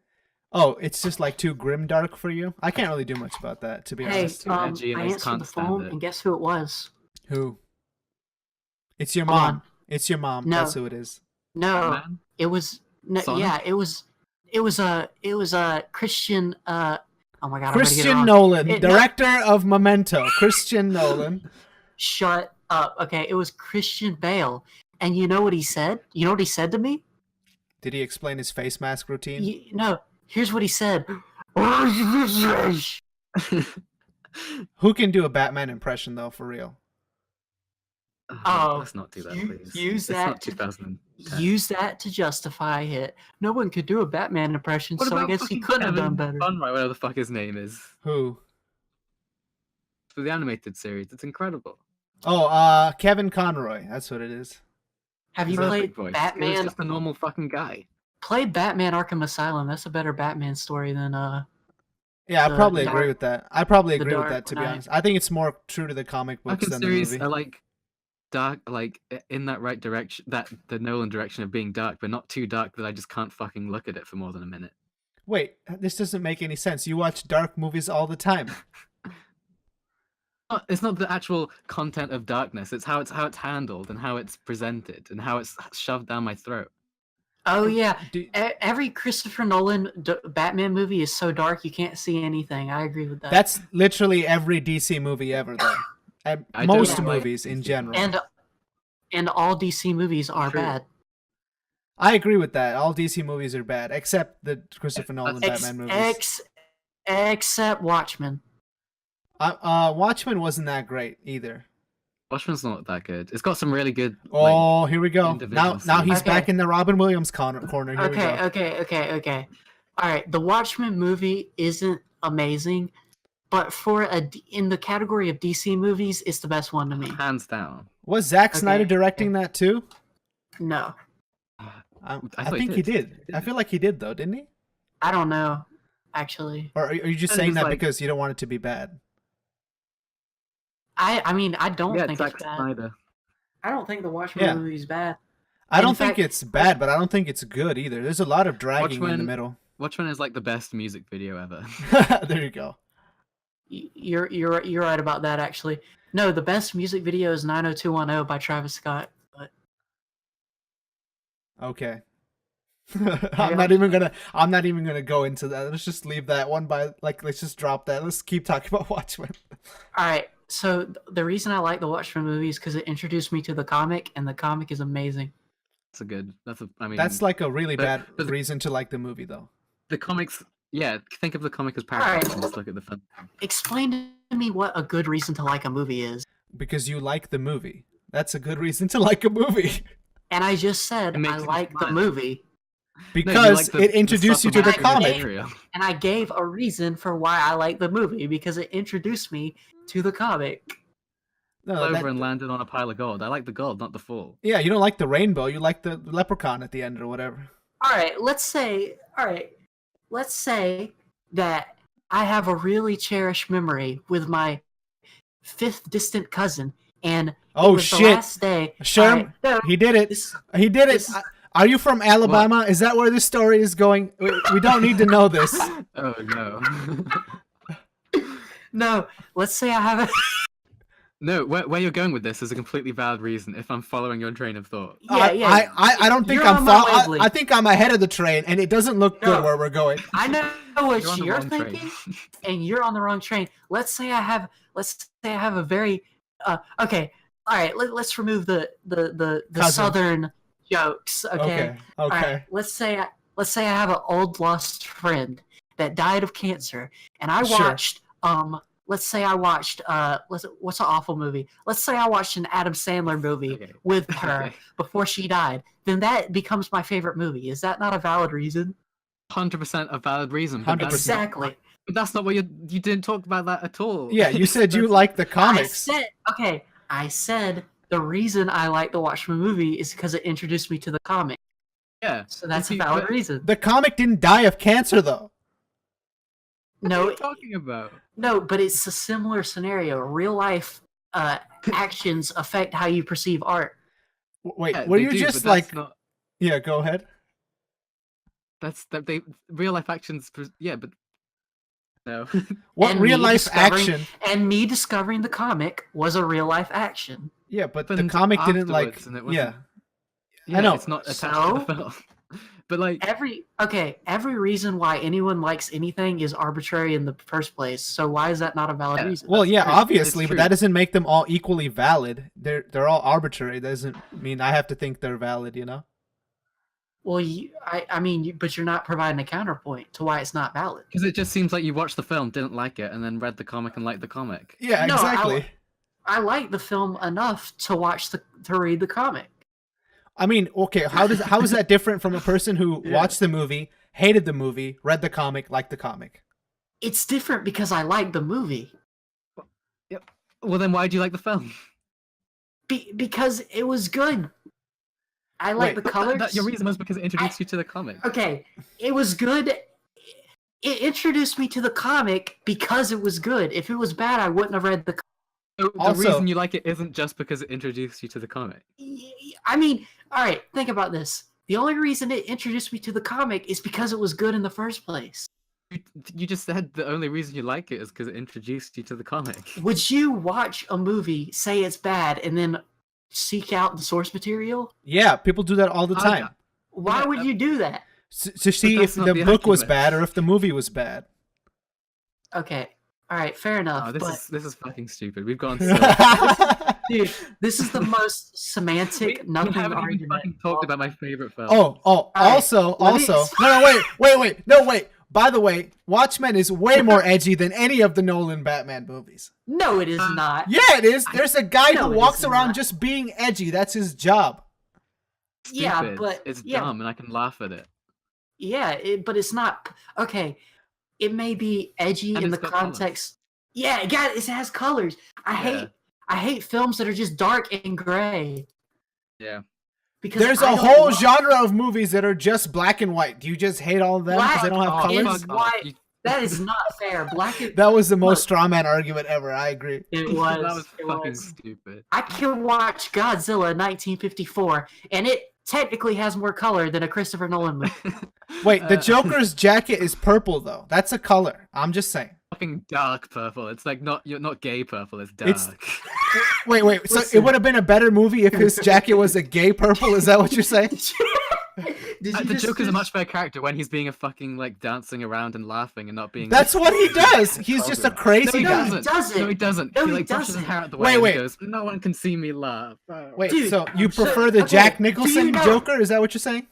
Oh, it's just like too grimdark for you. I can't really do much about that, to be Hey, honest. too edgy and I I just answered can't the stand phone, it. and guess who it was? Who? It's your Hold mom. on. It's your mom. No. That's who it is. No, Batman? it was. No, Sonic? yeah, it was a Christian. Oh my god, I'm gonna get it Christian wrong. Nolan, It- director of Memento. Christian Nolan. Shut up. Okay, it was Christian Bale, and you know what he said? You know what he said to me? Did he explain his face mask routine? No. Here's what he said. Who can do a Batman impression though, for real? Oh, let's not do that, you- please. use it's that not to- 2010. Use that to justify it. No one could do a Batman impression, What so I about guess he fucking couldn't have done Kevin better. Conroy, whatever the fuck his name is, Who? for the animated series? It's incredible. Oh, Kevin Conroy. That's what it is. Have you Perfect played voice. He was Batman? just a normal fucking guy. Play Batman Arkham Asylum. That's a better Batman story than Yeah, I The probably Dark- agree with that. I probably the agree with Dark that, to be Knight. honest. I think it's more true to the comic books Fucking than the series movie. are like dark, like in that right direction, that the Nolan direction of being dark, but not too dark that I just can't fucking look at it for more than a minute. Wait, this doesn't make any sense. You watch dark movies all the time. It's not the actual content of darkness. It's how it's handled and how it's presented and how it's shoved down my throat. Oh yeah, Do- every Christopher Nolan Batman movie is so dark you can't see anything. I agree with that. That's literally every DC movie ever, though. And I don't most like movies in DC general. and all DC movies are True. bad. I agree with that. All DC movies are bad, except the Christopher Nolan Ex- Batman movies. except Watchmen. Watchmen wasn't that great either. Watchmen's not that good. It's got some really good. Oh, here we go. individual Now he's scenes. back in the Robin Williams corner. Here we go. Okay. All right, the Watchmen movie isn't amazing, but in the category of DC movies, it's the best one to me. Hands down. Was Zack Okay, Snyder directing that too? No, I thought think he did. I feel like he did though, didn't he? I don't know, actually. Or are you just And saying he's that like- because you don't want it to be bad? I mean, I don't Yeah, think Zack it's bad. Snyder. I don't think the Watchmen Yeah. movie is bad. I In don't think fact- it's bad, but I don't think it's good either. There's a lot of dragging in the Watchmen- middle. Watchmen is like the best music video ever. There you go. You're right about that, actually. No, the best music video is 90210 by Travis Scott. But Okay. I'm not even gonna go into that. Let's just leave that one let's just drop that. Let's keep talking about Watchmen. All right. So the reason I like the Watchmen movie is because it introduced me to the comic, and the comic is amazing. That's like a really bad reason to like the movie, though. The comics, yeah. Think of the comic as paragraphs and just look at the film. Explain to me what a good reason to like a movie is. Because you like the movie. That's a good reason to like a movie. And I just said I like the movie. Because it introduced you to the comic. And I gave a reason for why I like the movie, because it introduced me to the comic. Over and landed on a pile of gold. I like the gold, not the fall. Yeah, you don't like the rainbow. You like the leprechaun at the end or whatever. All right, let's say that I have a really cherished memory with my 5th distant cousin, and it was the last day. Sherm, he did it. He did it. Are you from Alabama? What? Is that where this story is going? We don't need to know this. Oh, no. No, let's say I have a... No, where you're going with this is a completely valid reason if I'm following your train of thought. Yeah. I don't think I think I'm ahead of the train, and it doesn't look good where we're going. I know what you're thinking, and you're on the wrong train. Let's say I have a very... okay, all right, let's remove the southern... jokes. Okay. Right, let's say I have an old lost friend that died of cancer, and I watched let's say I watched what's an awful movie? Let's say I watched an Adam Sandler movie with her before she died. Then that becomes my favorite movie. Is that not a valid reason? 100% a valid reason. 100%. Exactly. But that's not what you didn't talk about that at all. Yeah, you said you like the comics. I said the reason I like the Watchmen movie is because it introduced me to the comic. Yeah. So that's a valid reason. The comic didn't die of cancer, though. No. What are you talking about? No, but it's a similar scenario. Real life actions affect how you perceive art. Wait, were you just like... Not... Yeah, go ahead. Real life actions... Yeah, but... No. What real life action? And me discovering the comic was a real life action. Yeah, but the comic didn't like... Yeah, I know. It's not attached to the film. But like... Every reason why anyone likes anything is arbitrary in the first place. So why is that not a valid reason? Well, obviously, but that doesn't make them all equally valid. They're all arbitrary. That doesn't mean I have to think they're valid, you know? Well, but you're not providing a counterpoint to why it's not valid. Because it just seems like you watched the film, didn't like it, and then read the comic and liked the comic. Yeah, exactly. I like the film enough to read the comic. I mean, okay, how is that different from a person who watched the movie, hated the movie, read the comic, liked the comic? It's different because I like the movie. Yep. Well, then why do you like the film? Because it was good. I like the colors. Your reason was because it introduced you to the comic. Okay, it was good. It introduced me to the comic because it was good. If it was bad, I wouldn't have read the comic. So the reason you like it isn't just because it introduced you to the comic. I mean, all right, think about this. The only reason it introduced me to the comic is because it was good in the first place. You just said the only reason you like it is because it introduced you to the comic. Would you watch a movie, say it's bad, and then seek out the source material? Yeah, people do that all the time. Why would you do that? To see if the book was bad or if the movie was bad. Okay. All right, fair enough. Oh, this is fucking stupid. We've gone Dude, this is the most semantic nothing argument. Even fucking talked about my favorite film. Also. No, wait. By the way, Watchmen is way more edgy than any of the Nolan Batman movies. No, it is not. Yeah, it is. There's a guy who walks around just being edgy. That's his job. Stupid. Yeah, but it's dumb, and I can laugh at it. Yeah, but it's not okay. It may be edgy in the context. Colors. Yeah, it has colors. I hate films that are just dark and gray. Yeah. Because there's a whole genre of movies that are just black and white. Do you just hate all of them because they don't have colors? White. That is not fair. That was the most straw man argument ever. I agree. It was. That was fucking stupid. I can watch Godzilla 1954, and it technically has more color than a Christopher Nolan movie. Wait, the Joker's jacket is purple though. That's a color. I'm just saying. Fucking dark purple. It's like you're not gay purple. It's dark. Wait. So it would have been a better movie if his jacket was a gay purple. Is that what you're saying? Did you The just- Joker's a much better character when he's being a fucking like dancing around and laughing and not being. That's what he does. He's just a crazy No, guy. he doesn't. No, he doesn't. No, he he like brushes his doesn't. hair out the way Wait. and goes, "No one can see me laugh." Oh. Wait, Dude, so you so- prefer the okay, Jack do Nicholson you know- Joker? Is that what you're saying?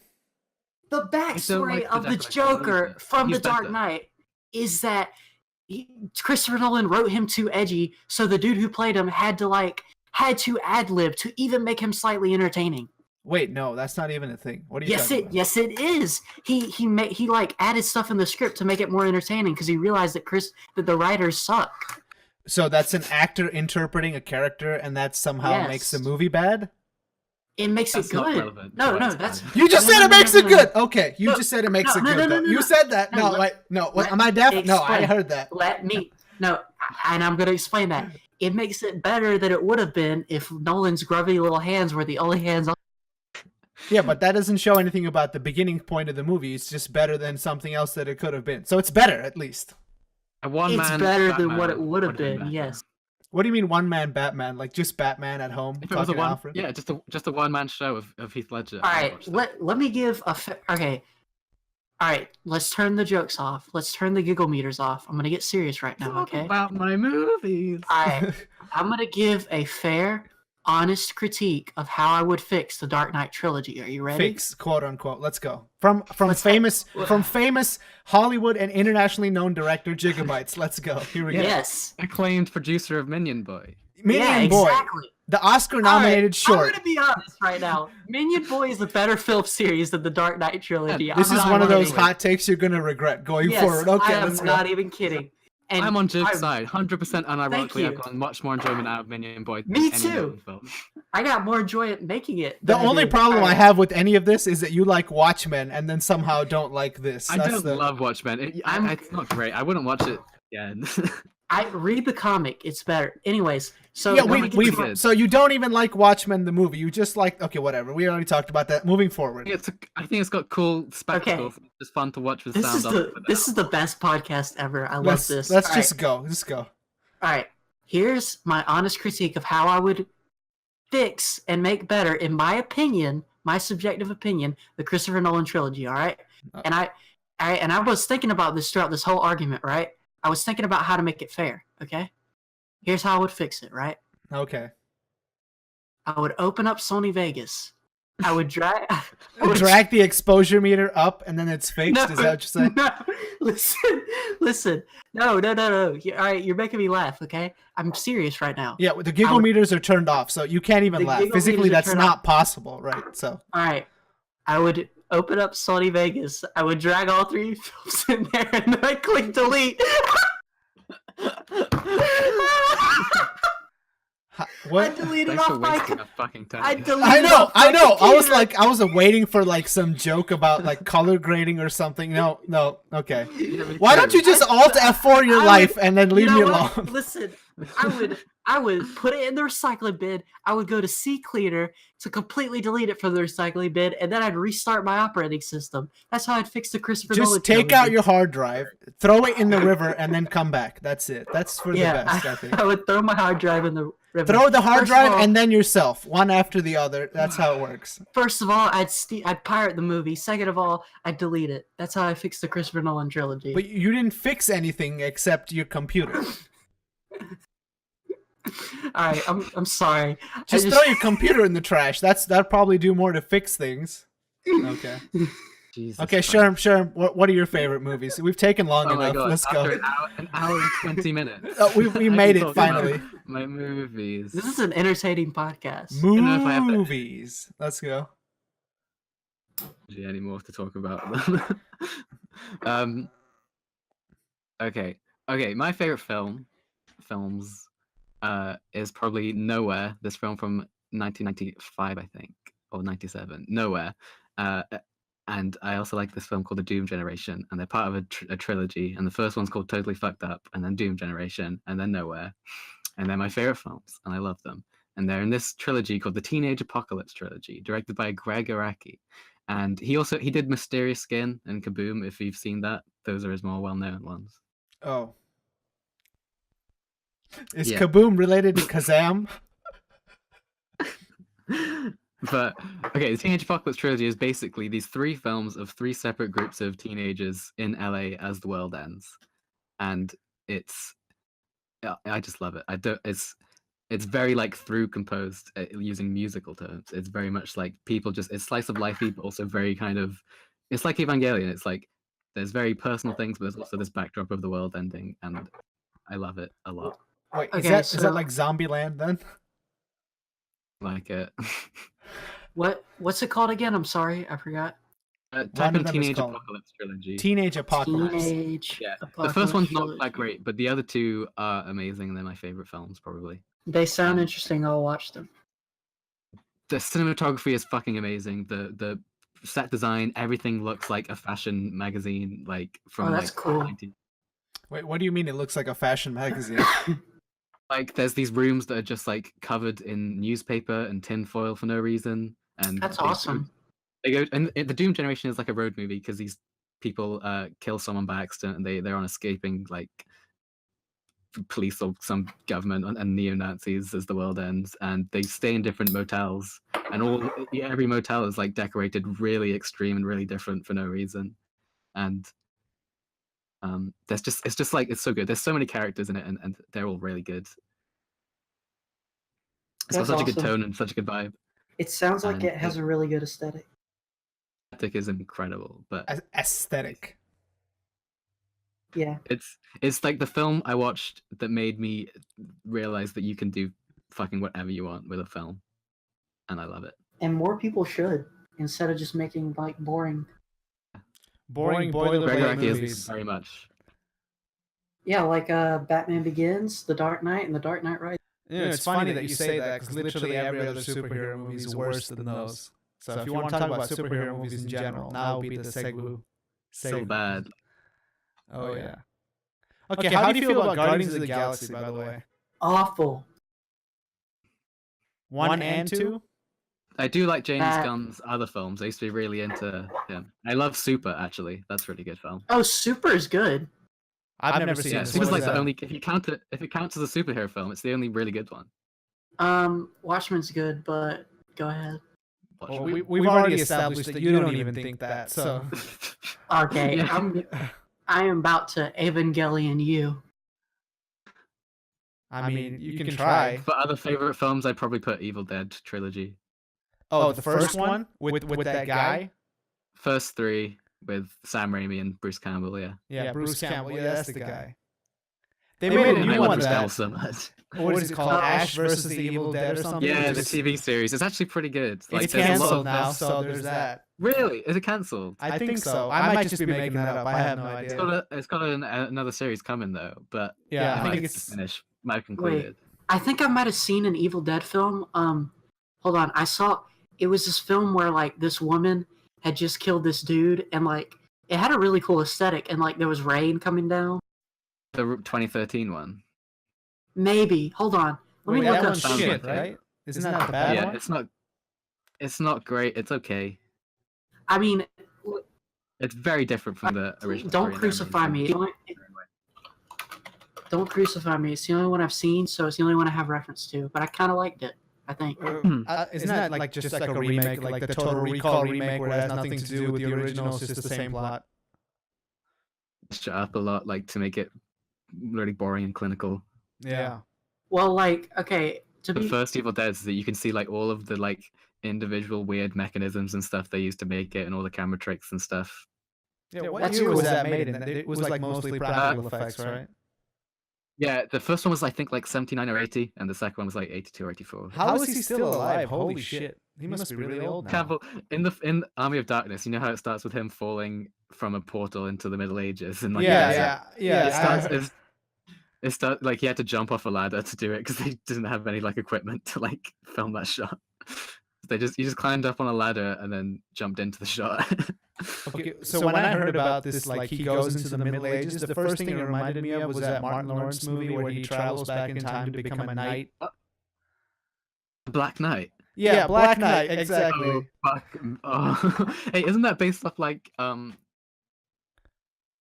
The backstory like the of the Dark Knight Joker Trilogy. from He's the Dark better. Knight is that Christopher Nolan wrote him too edgy, so the dude who played him had to ad lib to even make him slightly entertaining. Wait, no, that's not even a thing. What are you talking about? Yes, it is. He like added stuff in the script to make it more entertaining because he realized that the writers suck. So that's an actor interpreting a character, and that somehow Yes. makes the movie bad? It makes That's it not good. relevant to No, why no, it's that's bad. You just No, said no, it no, makes no, it no, good. no. Okay, you No, just said it makes it no, good. no, though. no, You no. said that. No, No, let- no. let Am I deaf? me No, I explain. heard that. Let me no, and I'm gonna explain that. It makes it better than it would have been if Nolan's grubby little hands were the only hands on. Yeah, but that doesn't show anything about the beginning point of the movie. It's just better than something else that it could have been. So it's better, at least. A one-man It's better than Batman what it would have would've been been. better. Yes. What do you mean one-man Batman? Like just Batman at home If it was a talking to one, Alfred? yeah, just a one-man show of Heath Ledger. All I'd right. watch that. Let me give a okay. All right. Let's turn the jokes off. Let's turn the giggle meters off. I'm gonna get serious right now. Talk Okay. about my movies. All right. I'm gonna give a fair, honest critique of how I would fix the Dark Knight trilogy. Are you ready? Fix, quote unquote. Let's go. From Let's- famous Hollywood and internationally known director Gigabytes. Let's go. Here we go. Yes. Acclaimed producer of Minion Boy. Minion yeah, Boy, exactly. the Oscar-nominated All right, short. I'm gonna be honest right now. Minion Boy is a better film series than the Dark Knight trilogy. Yeah, This I'm is not one of those kidding. hot takes you're gonna regret going Yes, forward. Okay, I am let's go. not even kidding. And I'm on Jig's I'm- side. 100% unironically, you. I've gotten much more enjoyment out of Minion Boy than Me any too. Nolan film. I got more joy at making it. The than I only did- problem I Alright. have with any of this is that you like Watchmen and then somehow don't like this. I That's don't the... love Watchmen. It's not great. I wouldn't watch it again. I read the comic. It's better. Anyways, so Yeah, let me get we to my- good. so you don't even like Watchmen the movie. You just like okay, whatever. We already talked about that. Moving forward. I think it's got cool spectacles. It's just fun to watch with This sound is on. the best podcast ever. I love Let's this. let's All just right. go. Just go. All right. Here's my honest critique of how I would fix and make better, in my opinion, my subjective opinion, the Christopher Nolan trilogy. All right. And I was thinking about this throughout this whole argument. Right. I was thinking about how to make it fair. Okay. Here's how I would fix it. Right. Okay. I would open up Sony Vegas. I would drag. Drag the exposure meter up and then it's fixed. Is that what you're saying? No, listen. No. All right, you're making me laugh. Okay, I'm serious right now. Yeah, the giggle would- meters are turned off, so you can't even The laugh. giggle Physically, meters are that's turned not off. possible, right? So All right, I would open up Sony Vegas. I would drag all three films in there, and then I click delete. I what? deleted Thanks for off my. wasting a fucking time. I deleted. I know. off my I was computer. I was waiting for like some joke about like color grading or something. No. Okay. Why don't you just Alt F4 your I life would- and then leave You me know what? alone? Listen, I would put it in the recycling bin. I would go to C Cleaner to completely delete it from the recycling bin, and then I'd restart my operating system. That's how I'd fix the Christopher Nolan Just take trilogy. out your hard drive, throw it in the river, and then come back. That's it. That's for the best, I think. I would throw my hard drive in the river. Throw the hard First of drive all- and then yourself, one after the other. That's how it works. First of all, I'd pirate the movie. Second of all, I'd delete it. That's how I fixed the Christopher Nolan trilogy. But you didn't fix anything except your computer. All right, I'm sorry. I Just throw your computer in the trash. That'll probably do more to fix things. Okay. Jesus Okay, Christ. Sherm. What are your favorite movies? We've taken long Oh my enough. god! Let's After go. an hour and 20 minutes. We I can made it talk about finally. My movies. This is an entertaining podcast. don't know if I have to- Movies. Let's go. Any more to talk about. Okay. My favorite films is probably Nowhere. This film from 1995, I think, or 97. Nowhere. And I also like this film called The Doom Generation, and they're part of a trilogy. And the first one's called Totally Fucked Up, and then Doom Generation, and then Nowhere. And they're my favorite films, and I love them. And they're in this trilogy called the Teenage Apocalypse Trilogy, directed by Greg Araki. And he did Mysterious Skin and Kaboom. If you've seen that, those are his more well-known ones. Oh. Is Yeah. Kaboom related to Kazam? But okay, the Teenage Apocalypse Trilogy is basically these 3 films of 3 separate groups of teenagers in LA as the world ends, and it's I just love it. I don't. It's very like through composed using musical terms. It's very much like people just it's slice of lifey, but also very kind of it's like Evangelion. It's like there's very personal things, but there's also this backdrop of the world ending, and I love it a lot. Wait, Okay, is that like Zombieland then? Like it. What's it called again? I'm sorry, I forgot. Type One in of them is Teenage called Apocalypse Trilogy. Teenage Apocalypse. Teenage. Yeah, the Apocalypse first one's not Trilogy. that great, but the other 2 are amazing. They're my favorite films, probably. They sound interesting. I'll watch them. The cinematography is fucking amazing. The set design, everything looks like a fashion magazine, like from that's like cool. 90s. Wait, what do you mean it looks like a fashion magazine? Like there's these rooms that are just like covered in newspaper and tinfoil for no reason, and That's awesome. They go and the Doom Generation is like a road movie because these people kill someone by accident and they're on escaping like police or some government and neo-Nazis as the world ends, and they stay in different motels, and every motel is like decorated really extreme and really different for no reason, and it's just like it's so good. There's so many characters in it, and they're all really good. It's got such a good tone and such a good vibe. It sounds like And it has a really good aesthetic. Aesthetic is incredible, but Aesthetic. Yeah. It's like the film I watched that made me realize that you can do fucking whatever you want with a film, and I love it. And more people should, instead of just making like boring Boring Greg boilerplate Araki is movies. very much. Yeah, like Batman Begins, The Dark Knight, and The Dark Knight Rises. You know, it's funny that you say that because literally every other superhero movie is worse than those. So if you want to talk about superhero movies in general, now would be the segue. So bad. Oh yeah. Okay, how do you feel about Guardians of the Galaxy, by the way? Awful. 1 and 2? I do like James Gunn's other films. I used to be really into him. I love Super, actually. That's a really good film. Oh, Super is good. I've never seen Yeah, it. Super's What like is the that? only if you count as a superhero film, it's the only really good one. Watchmen's good, but go ahead. Well, we've already established that you don't even think that, so... Okay, Yeah. I am about to Evangelion you. I mean, you can try. For other favorite films, I'd probably put Evil Dead trilogy. Oh, the first one? With that guy? First 3 with Sam Raimi and Bruce Campbell, yeah. Yeah, Bruce Campbell. Yeah, that's the guy. They I made a love new one Bruce of Campbell that. so much. What is it called? Ash versus the Evil Dead or something? Yeah, the It's TV series. It's actually pretty good. It's there's a lot canceled of- now, so there's that. Really? Is it cancelled? I think so. I might just be making that up. I have no It's idea. got another series coming though, but Yeah, it I might think it's... finish. Might have concluded. I think I might have seen an Evil Dead film. Hold on. I saw it was this film where like this woman had just killed this dude, and like it had a really cool aesthetic, and like there was rain coming down. The 2013 one. Maybe. Hold on. Let me Wait, look that up. one's Sounds shit, like it. right? Isn't that the bad Yeah, one? it's not great. It's okay. I mean, It's very different from the original. don't story and crucify everything. me. Don't crucify me. It's the only one I've seen, so it's the only one I have reference to. But I kind of liked it. I think. Isn't that like just like a remake, like the Total Recall remake, where it has nothing to do with the original, it's just the same plot? Shut up a lot, like to make it really boring and clinical. Yeah. Well, like, okay, to The be first Evil Dead is that you can see like all of the like individual weird mechanisms and stuff they used to make it, and all the camera tricks and stuff. Yeah, what That's year was cool. that made in? It was like mostly practical effects, right? Yeah, the first one was I think like 79 or 80, and the second one was like 82 or 84. How is he still alive? Holy shit. He must be really old now. Campbell in Army of Darkness, you know how it starts with him falling from a portal into the Middle Ages, and like it starts like he had to jump off a ladder to do it because he didn't have any like equipment to like film that shot. He just climbed up on a ladder and then jumped into the shot. Okay, so when I heard about this, like he goes into the Middle Ages, the first thing it reminded me of was that Martin Lawrence movie where he travels back in time to become a knight. Black Knight. Yeah, Black Knight, exactly. Oh, fuck. Oh. Hey, isn't that based off like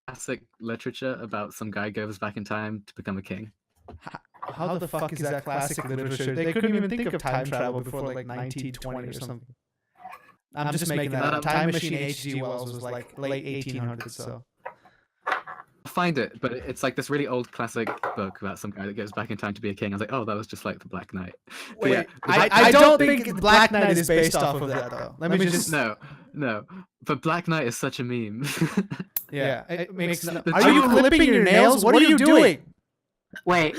classic literature about some guy goes back in time to become a king? how the fuck is that classic literature? They couldn't even think of time travel before like 1920 or something. I'm just making that up. Time Machine H.G. Wells was like late 1800s, so. Find it, but it's like this really old classic book about some guy that goes back in time to be a king. I was like, oh, that was just like the Black Knight. But Wait, I don't think Black Knight is based off of that though. Let me just no. But Black Knight is such a meme. Yeah, it makes no... Are you clipping your nails? What are you doing? Wait,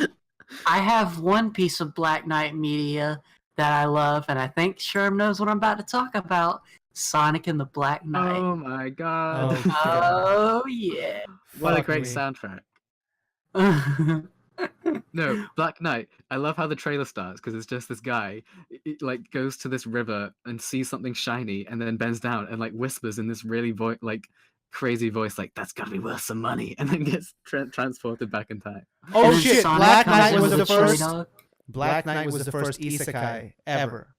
I have one piece of Black Knight media that I love, and I think Sherm knows what I'm about to talk about. Sonic and the Black Knight. Oh my god. Oh yeah. What a great soundtrack. No, Black Knight. I love how the trailer starts because it's just this guy like goes to this river and sees something shiny and then bends down and like whispers in this really crazy voice like that's gotta be worth some money and then gets transported back in time. Oh shit! Sonic Black Knight comes was with the a chili first. dog. Black Knight was the first isekai ever.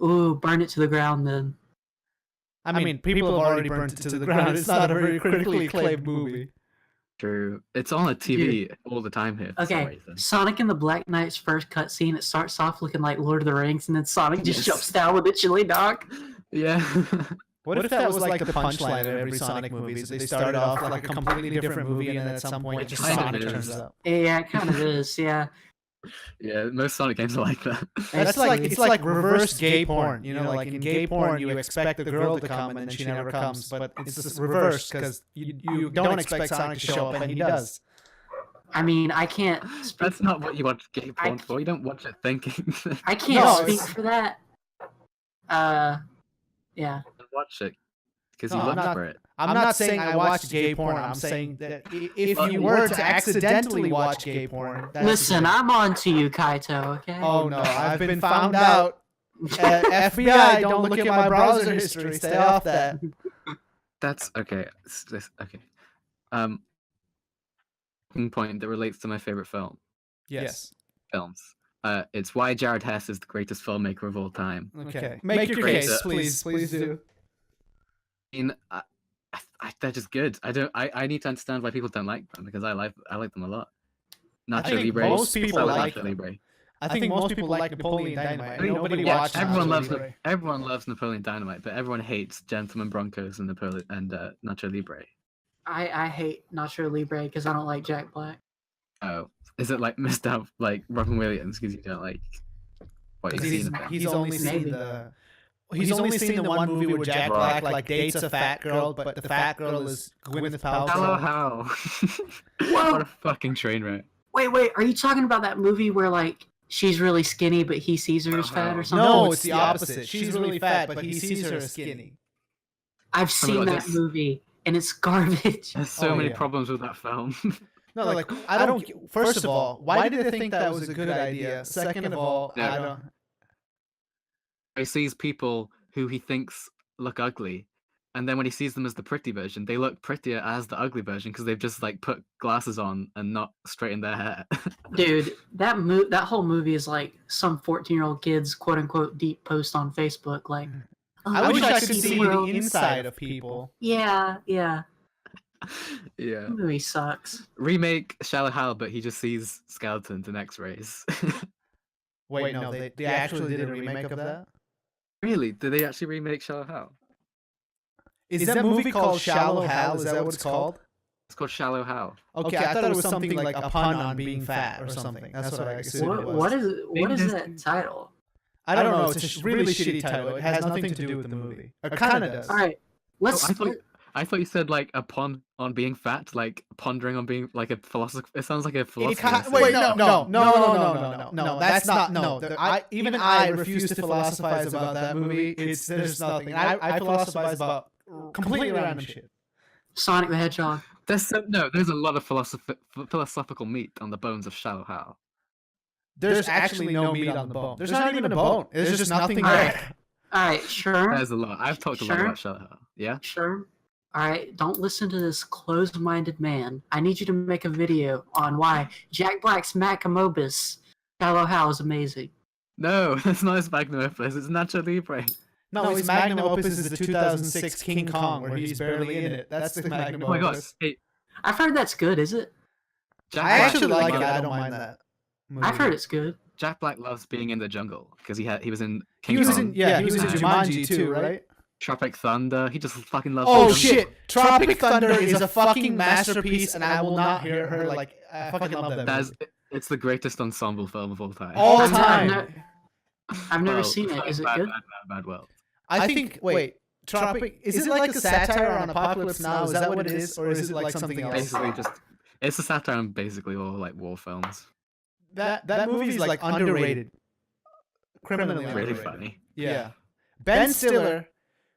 Ooh, burn it to the ground then. I mean, people have already burnt it to the ground. It's not a very critically acclaimed movie. True. It's on a TV all the time here. For some Okay, reason. Sonic and the Black Knight's first cutscene, it starts off looking like Lord of the Rings, and then Sonic just jumps down with a chili dog. Yeah. What if that was like the punchline of every Sonic movie? They started off like a completely different movie, and then at some point, just Sonic turns up. Yeah, it kind of is. Yeah. Yeah, most Sonic games are like that. That's like it's like reverse gay porn. You know, like in gay porn, you expect the girl to come and then she never comes, but it's just reversed because you don't expect Sonic to show up and he does. I mean, I can't. That's not what you watch gay porn for. You don't watch it thinking. I can't speak for that. Yeah. Watch it because you look for it. I'm not saying I watch gay porn. I'm saying that if you were to accidentally watch gay porn... Listen, I'm on to you, Kaito, okay? Oh no, I've been found out. FBI, don't look at my browser history. Stay off that. That's okay. Okay. Point that relates to my favorite film. Yes. Films. It's why Jared Hess is the greatest filmmaker of all time. Okay. Make your case, please. Please do. I mean, they're just good. I need to understand why people don't like them because I like them a lot. Nacho Libre. Most people like Nacho Libre. I think most people like Napoleon Dynamite. Nobody watches Everyone loves Napoleon Dynamite, but everyone hates Gentleman Broncos and Nacho Libre. I hate Nacho Libre because I don't like Jack Black. Oh, is it like missed out like Robin Williams because you don't like what you've seen? He's only seen the. He's only seen the one movie where Jack Black like dates a fat girl, but the fat girl is Gwyneth Paltrow. Hello, how? What a fucking train wreck. Wait, are you talking about that movie where like she's really skinny but he sees her as fat or something? No, it's the opposite. She's really fat, but he sees her as skinny. I've seen that movie and it's garbage. There's so many problems with that film. No, like I don't. First of all, why did they think that was a good idea? Second of all, I don't. He sees people who he thinks look ugly, and then when he sees them as the pretty version, they look prettier as the ugly version because they've just like put glasses on and not straightened their hair. Dude, that whole movie is like some 14-year-old kid's quote unquote deep post on Facebook. Like, I wish I could see the inside of people. Yeah. Yeah. The movie sucks. Remake Shallow Hal, but he just sees skeletons and X-rays. Wait, no, they actually did a remake of that? Really? Did they actually remake Shallow Hal? Is that movie called Shallow Hal? Is that what it's called? It's called Shallow Hal. Okay, I thought it was something like a pun on being fat or something. That's what I assumed it was. What is that title? I don't know. It's a really shitty title. It has nothing to do with the movie. It kind of does. All right, let's. I thought you said like a pun on being fat, like pondering on being like a philosopher. It sounds like a philosopher. Wait, no. That's not. No, even I refuse to philosophize about that movie. There's nothing. I philosophize about completely random shit. Sonic the Hedgehog. There's a lot of philosophical meat on the bones of Shallow Hal. There's actually no meat on the bone. There's not even a bone. There's just nothing there. All right, sure. There's a lot. I've talked a lot about Shallow Hal. Yeah. Sure. All right, don't listen to this closed-minded man. I need you to make a video on why Jack Black's Magnum Opus, Shallow Hal, is amazing. No, it's not his Magnum Opus. It's Nacho Libre. No, his Magnum Opus is the 2006 King Kong, where he's barely in it. That's the Magnum Opus. Oh my god! Hey, I've heard that's good. Is it? Jack I Black actually like it. loves- I don't mind that. Movie. I've heard it's good. Jack Black loves being in the jungle because he was in He King was Kong, in he was in Jumanji too, right? Tropic Thunder. He just fucking loves. Oh the jungle. shit! Tropic Thunder is a fucking masterpiece, and I will not hear her like. I fucking love that movie. It's the greatest ensemble film of all time. All I've time. I've never Well, seen it. Is it bad, good? Bad world. I think. Wait, Tropic. Is it like a satire on Apocalypse Now? Is that what it is, or is it like something else? Basically, it's a satire on basically all like war films. That movie is like underrated. Criminally Really underrated. funny. Yeah. Ben Stiller,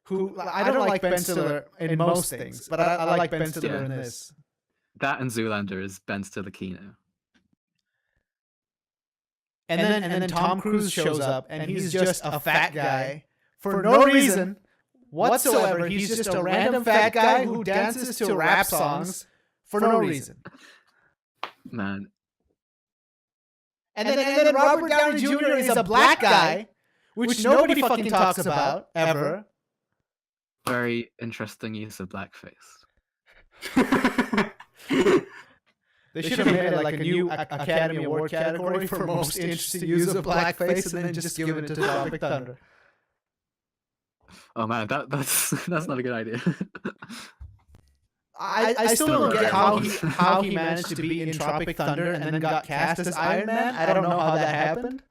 who I don't like Ben Stiller in most things, but I like Ben Stiller in this. That and Zoolander is Ben Stiller Kino. And then Tom Cruise shows up, and he's just a fat guy for no reason whatsoever. He's just a random fat guy who dances to rap songs for no reason. Man, And then Robert Downey Jr. is a black guy, which nobody fucking talks about ever. very interesting use of blackface. They should have made it like a new Academy Award category for most interesting use of blackface, and then just given it to Tropic Thunder. Oh man, that's not a good idea. I still don't get how he managed to be in Tropic Thunder and then got cast as Iron Man. I don't know how that happened.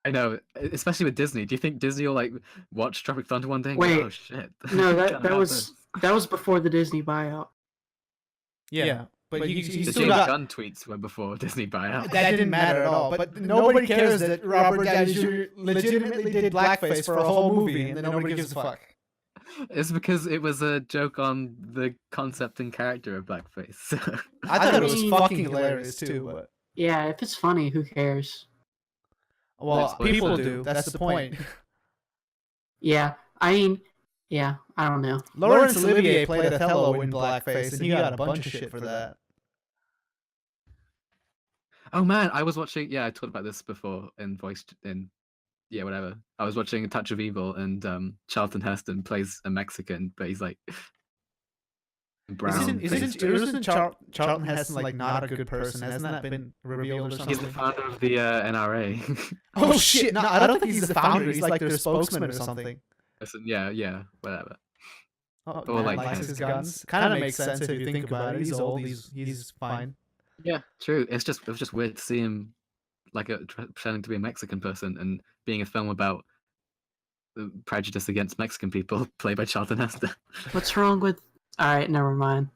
I know, especially with Disney. Do you think Disney will like watch Tropic Thunder one day? And Wait, go, oh shit! No, Can't that have was before the Disney buyout. Yeah, but he The still James got. Gunn tweets were before Disney buyout. That didn't matter at all. But nobody cares that Robert Downey Jr. legitimately did blackface for a whole movie, and then nobody gives a fuck. It's because it was a joke on the concept and character of blackface. I thought it was mean- fucking hilarious too. But Yeah, if it's funny, who cares? well, Let's people play do. That's the point. Yeah, I mean, yeah, I don't know. Laurence Olivier played Othello in blackface, and he got a bunch of shit for that. Oh man, I was watching. Yeah, I talked about this before in whatever. I was watching A Touch of Evil, and Charlton Heston plays a Mexican, but he's like brown. Isn't Charlton Heston like not a good person? Hasn't that been revealed or something? He's the founder of the NRA. Oh shit! No, I don't think he's the founder. He's like their spokesman or something. Listen, yeah, whatever. Oh, Or man like likes his guns. Kind of makes sense if you think about it. He's old. He's fine. Yeah, true. It was just weird to see him like pretending to be a Mexican person and being a film about the prejudice against Mexican people, played by Charlton Heston. What's wrong with? All right, never mind.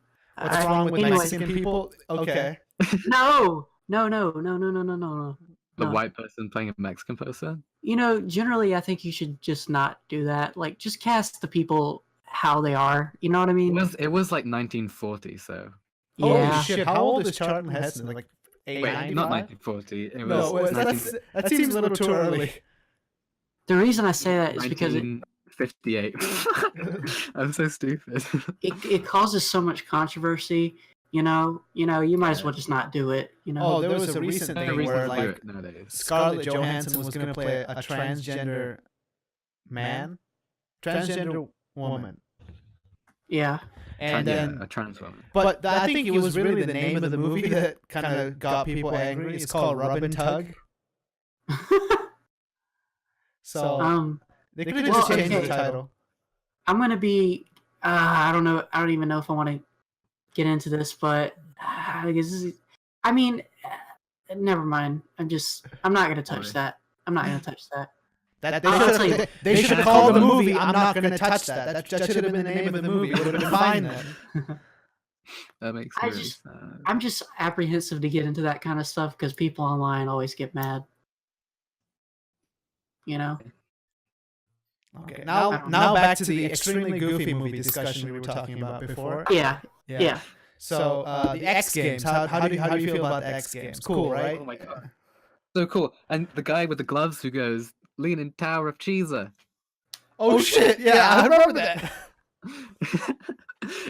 What's wrong with anyway. Mexican people? Okay. No. The No. white person playing a Mexican person. You know, generally, I think you should just not do that. Like, just cast the people how they are. You know what I mean? It was like 1940, so Yeah. Holy shit! How old is Charlton Heston? Like wait, 95? not 1940. It was No, that seems a little too early. The reason I say that is because 1958. I'm so stupid. it causes so much controversy. You might as well just not do it. Oh, there was a recent thing where like nowadays. Scarlett Johansson was going to play a transgender woman, Yeah. and then a trans woman. but I think it was really the name of the movie that kind of got people angry. It's called Rub and Tug. So they could have just changed the title. I'm gonna be. I don't know. I don't even know if I want to get into this, but I guess never mind. I'm not gonna touch that. I'm not gonna touch that. They should have called the movie "I'm Not Gonna Touch That." That should have been the name of the movie. It would have been fine then. That makes me really sad. I'm just apprehensive to get into that kind of stuff because people online always get mad. Okay, now back to the extremely goofy movie discussion we were talking about before. Yeah. So the X Games. How do you feel about the X Games? Cool, right? Oh my god, so cool! And the guy with the gloves who goes, "Leaning Tower of Cheeser." Oh shit! Yeah, I remember that.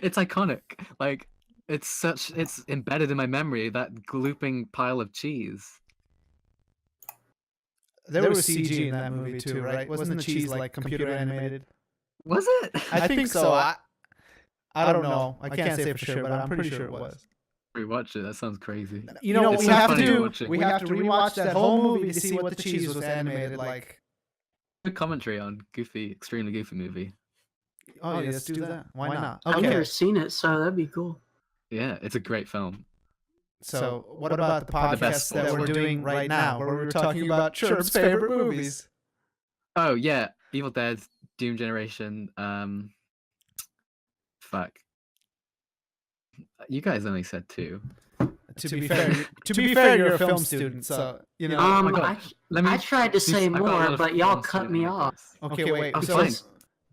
It's iconic. Like it's embedded in my memory. That glooping pile of cheese. There was CG in that movie too, right? Wasn't the cheese like computer animated? Was it? I think so. I don't know. I can't say for sure, but I'm pretty sure it was. Rewatch it. That sounds crazy. You know, It's we so have funny to watching. we have to rewatch that whole movie to see what the cheese was animated like. Good commentary on goofy, extremely goofy movie. Oh, yeah, let's do that. Why not? I've Okay. never seen it, so that'd be cool. Yeah, it's a great film. So, what about the podcast best that we're doing right now, where we were talking about Sherm's favorite movies? Oh yeah, Evil Dead, Doom Generation. Fuck. You guys only said 2. To be fair, you're a film student, so you know. Oh my God. I tried to say I've got a lot more, of but y'all film cut student me like off. this. Okay, wait. Oh, So fine.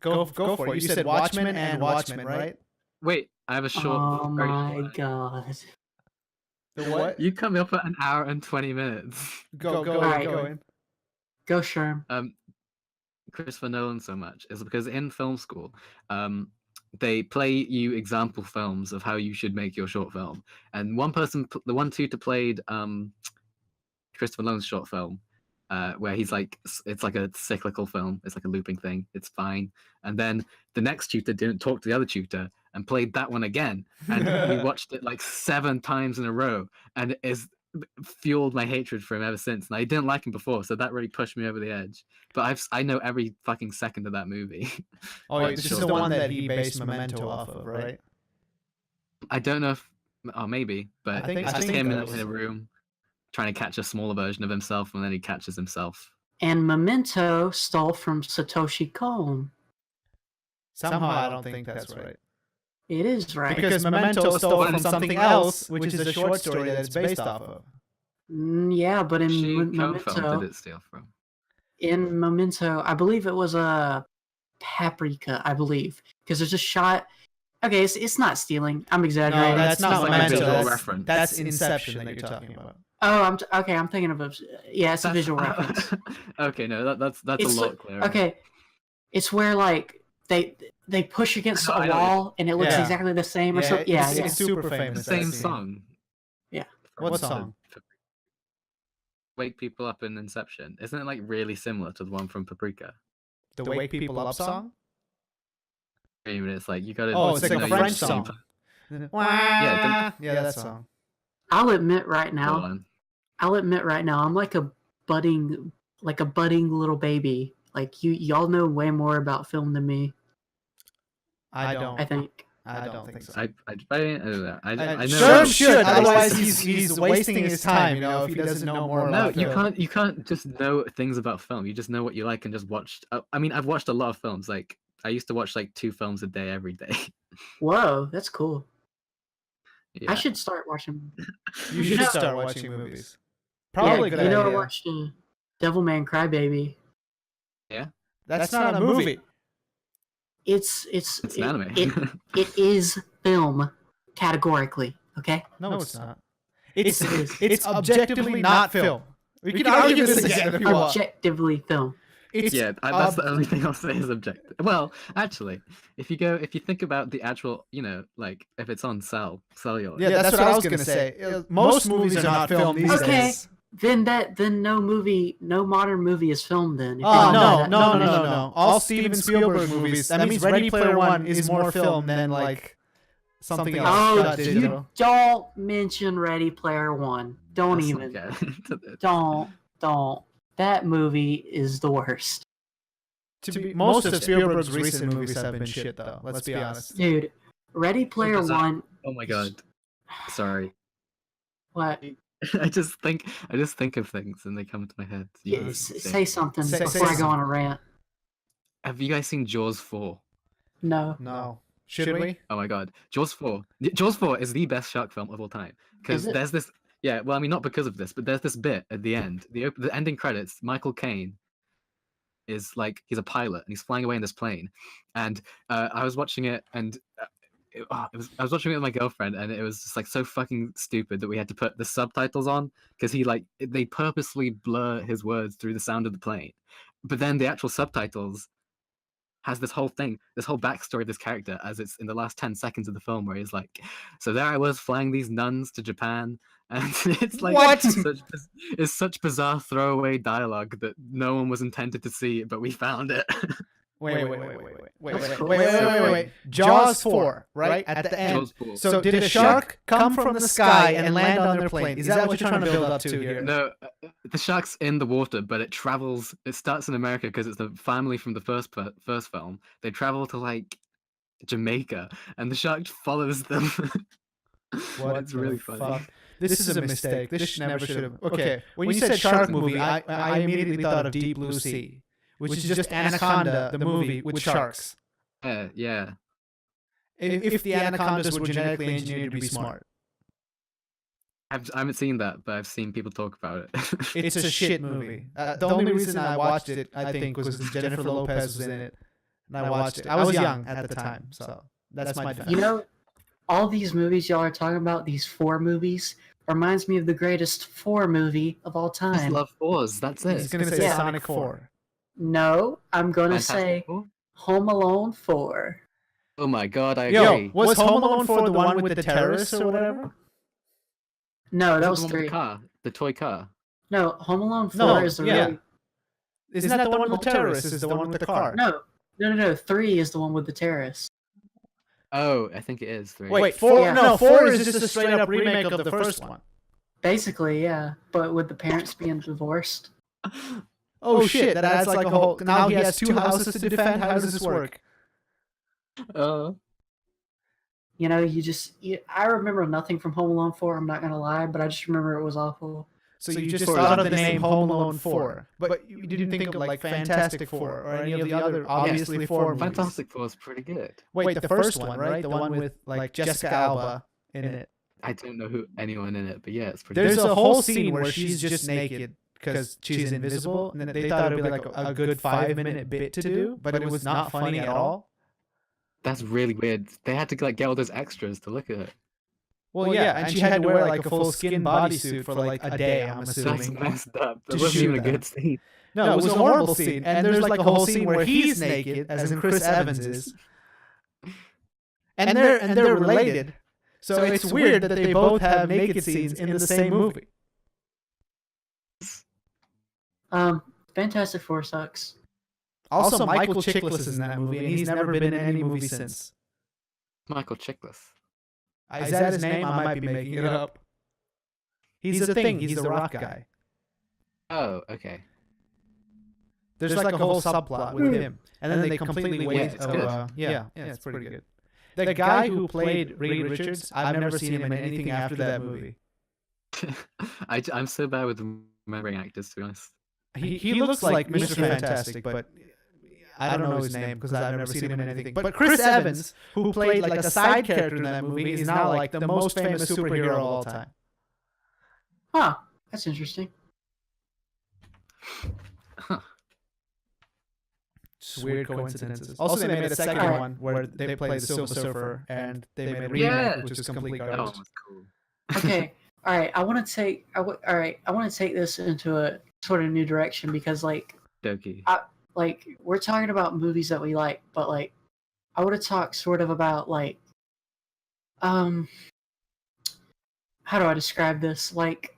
go for it. You said Watchmen and Watchmen, right? Wait, I have a short. Oh very my short- god. The what? You cut me off at 1 hour and 20 minutes. Go Alright. in. Go, Sherm. Christopher Nolan so much is because in film school, they play you example films of how you should make your short film. And the one tutor played Christopher Nolan's short film, where he's like, it's like a cyclical film. It's like a looping thing. It's fine. And then the next tutor didn't talk to the other tutor and played that one again. And we watched it like 7 times in a row, and it is fueled my hatred for him ever since. And I didn't like him before, so that really pushed me over the edge. But I know every fucking second of that movie. Oh, yeah, this is the one that he based Memento off of, right? I don't know if, maybe, but I it's just think him that in a room trying to catch a smaller version of himself, and then he catches himself. And Memento stole from Satoshi Kon. Somehow I don't think that's right. It is right. Because Memento stole from something else, which is a short story that it's based off of. Yeah, but in She Memento, film did it steal from? in Memento, I believe it was a Paprika. I believe because there's a shot. Okay, it's not stealing. I'm exaggerating. No, that's not like a Memento. visual That's, reference. that's Inception that you're talking about. Oh, okay. I'm thinking of a. Yeah, it's a visual reference. Okay, no, that's It's a lot clearer. Okay, it's where like they push against I a know. wall and it looks Yeah. exactly the same or Yeah, something. Yeah, it's super famous. Same that scene. song. Yeah. What song? Wake People Up in Inception. Isn't it like really similar to the one from Paprika? The Wake People Up song? I mean, it's like you gotta. Oh, it's like know a your French song. song. Yeah, Yeah, that song. I'll admit right Go now. on. I'm like a budding little baby. Like y'all know way more about film than me. I don't. I think. I don't think so. I don't know. I know. Sherm should, otherwise he's wasting his time. You know, if he doesn't know more No, about you film. can't just know things about film. You just know what you like and just watch. I mean, I've watched a lot of films. Like I used to watch like 2 films a day every day. Whoa, that's cool. Yeah. I should start watching. You should start watching movies. Yeah, Probably a good you know, idea. I watched Devilman Crybaby. That's not a movie. It's an anime. It is film categorically. Okay. No, it's not. Yes, it is. It's objectively not film. We can argue this again if you want. Objectively film. Yeah, that's the only thing I'll say is objective. Well, actually, if you think about the actual, like if it's on cellular. Yeah, that's what I was gonna say. Most movies are not filmed these Okay. days. Then no modern movie is filmed then. If you Oh, don't know no. that. All Steven Spielberg movies. That means Ready Player One is more film than like something else. Oh, shot you digital. don't mention Ready Player One. Don't Let's even. not get- Don't. That movie is the worst. Most of Spielberg's recent movies have been shit, though. Let's be honest. Dude, Ready Player Because One. Oh my god. Sorry. What? I just think of things and they come to my head. Yeah, say something Say before I go on a rant. Have you guys seen Jaws 4? No. No. Should we? Oh my god. Jaws 4. Jaws 4 is the best shark film of all time. Because Is it? there's this. Yeah, well, I mean, not because of this, but there's this bit at the end. The ending credits, Michael Caine is like, he's a pilot and he's flying away in this plane. And I was watching it and. I was watching it with my girlfriend and it was just like so fucking stupid that we had to put the subtitles on because they purposely blur his words through the sound of the plane, but then the actual subtitles has this whole backstory of this character as it's in the last 10 seconds of the film where he's like, so there I was flying these nuns to Japan, and it's like What? It's such bizarre throwaway dialogue that no one was intended to see, but we found it. Wait. Jaws 4, right? At the end. Jaws 4. So did a shark come from the sky and land on their plane? Is that what you're trying to build up to here? No, the shark's in the water, but it travels. It starts in America because it's the family from the first film. They travel to like Jamaica, and the shark follows them. It's really funny. This is a mistake. This never should have. Okay, when you said shark movie, I immediately thought of Deep Blue Sea, which is just Anaconda, the movie with sharks. Yeah. If the anacondas were genetically engineered to be smart. I haven't seen that, but I've seen people talk about it. It's a shit movie. The only reason I watched it, I think, was because Jennifer Lopez was in it, and I watched it. I was young at the time, so that's my defense. You know, all these movies y'all are talking about, these 4 movies, reminds me of the greatest 4 movie of all I just time. love 4s. That's it. He's gonna say Yeah. Sonic 4. No, I'm gonna Fantastic say Four? Home Alone 4. Oh my god, I Yo, agree. was Home Alone 4 the one with the terrorists or whatever? No, that was the one with 3. the car, the toy car. No, Home Alone 4 No, is the yeah. really... Isn't that the one with the terrorists? Is the one with the car? No. 3 is the one with the terrorists. Oh, I think it is 3. Wait, 4? Yeah. No, 4 is just a straight up remake of the first one. Basically, yeah. But with the parents being divorced. Oh shit, that adds like a whole... Now he has 2 houses to defend? How does this work? You know, I remember nothing from Home Alone 4, I'm not gonna lie, but I just remember it was awful. So you just thought of the name Home Alone 4, but you didn't think of like Fantastic Four or any of the other obviously 4 movies. Fantastic Four is pretty good. Wait, the first one, right? The one with like Jessica Alba in it. I don't know anyone in it, but yeah, it's pretty There's good. a whole scene where she's just naked because she's invisible, and they thought it'd be like a good 5-minute bit to do, but it was not funny at all. That's really weird. They had to like get all those extras to look at it. Well, yeah, and she had to wear like a full skin bodysuit for like a day, I'm That's assuming. messed up. That To wasn't shoot even a that. good scene. No, it was a horrible scene. And there's like a whole scene where he's naked, as in Chris Evans is. And they're related. So it's weird that they both have naked scenes in the same movie. Fantastic Four sucks. Also, Michael Chiklis is in that movie, and he's never been in any movie since. Michael Chiklis. Is that his name? I might be making it up. He's the thing. He's the rock guy. Oh, okay. There's like a whole subplot with him, and then they completely waste. it's good. Yeah, it's pretty good. The guy who played Reed Richards, I've never seen him in anything after that movie. I'm so bad with remembering actors, to be honest. He looks like Mr. Fantastic, but I don't know his name because I've never seen him in anything. But Chris Evans, who played like a side character in that movie, is now like the most famous superhero of all time. Huh. That's interesting. Just weird coincidences. Also, they made a second one where they played the Silver Surfer, and they made a remake, which is complete That one garbage. was cool. Okay. All right. I want to take this into a sort of new direction because Doki. like we're talking about movies that we like, but like I want to talk sort of about like how do I describe this? Like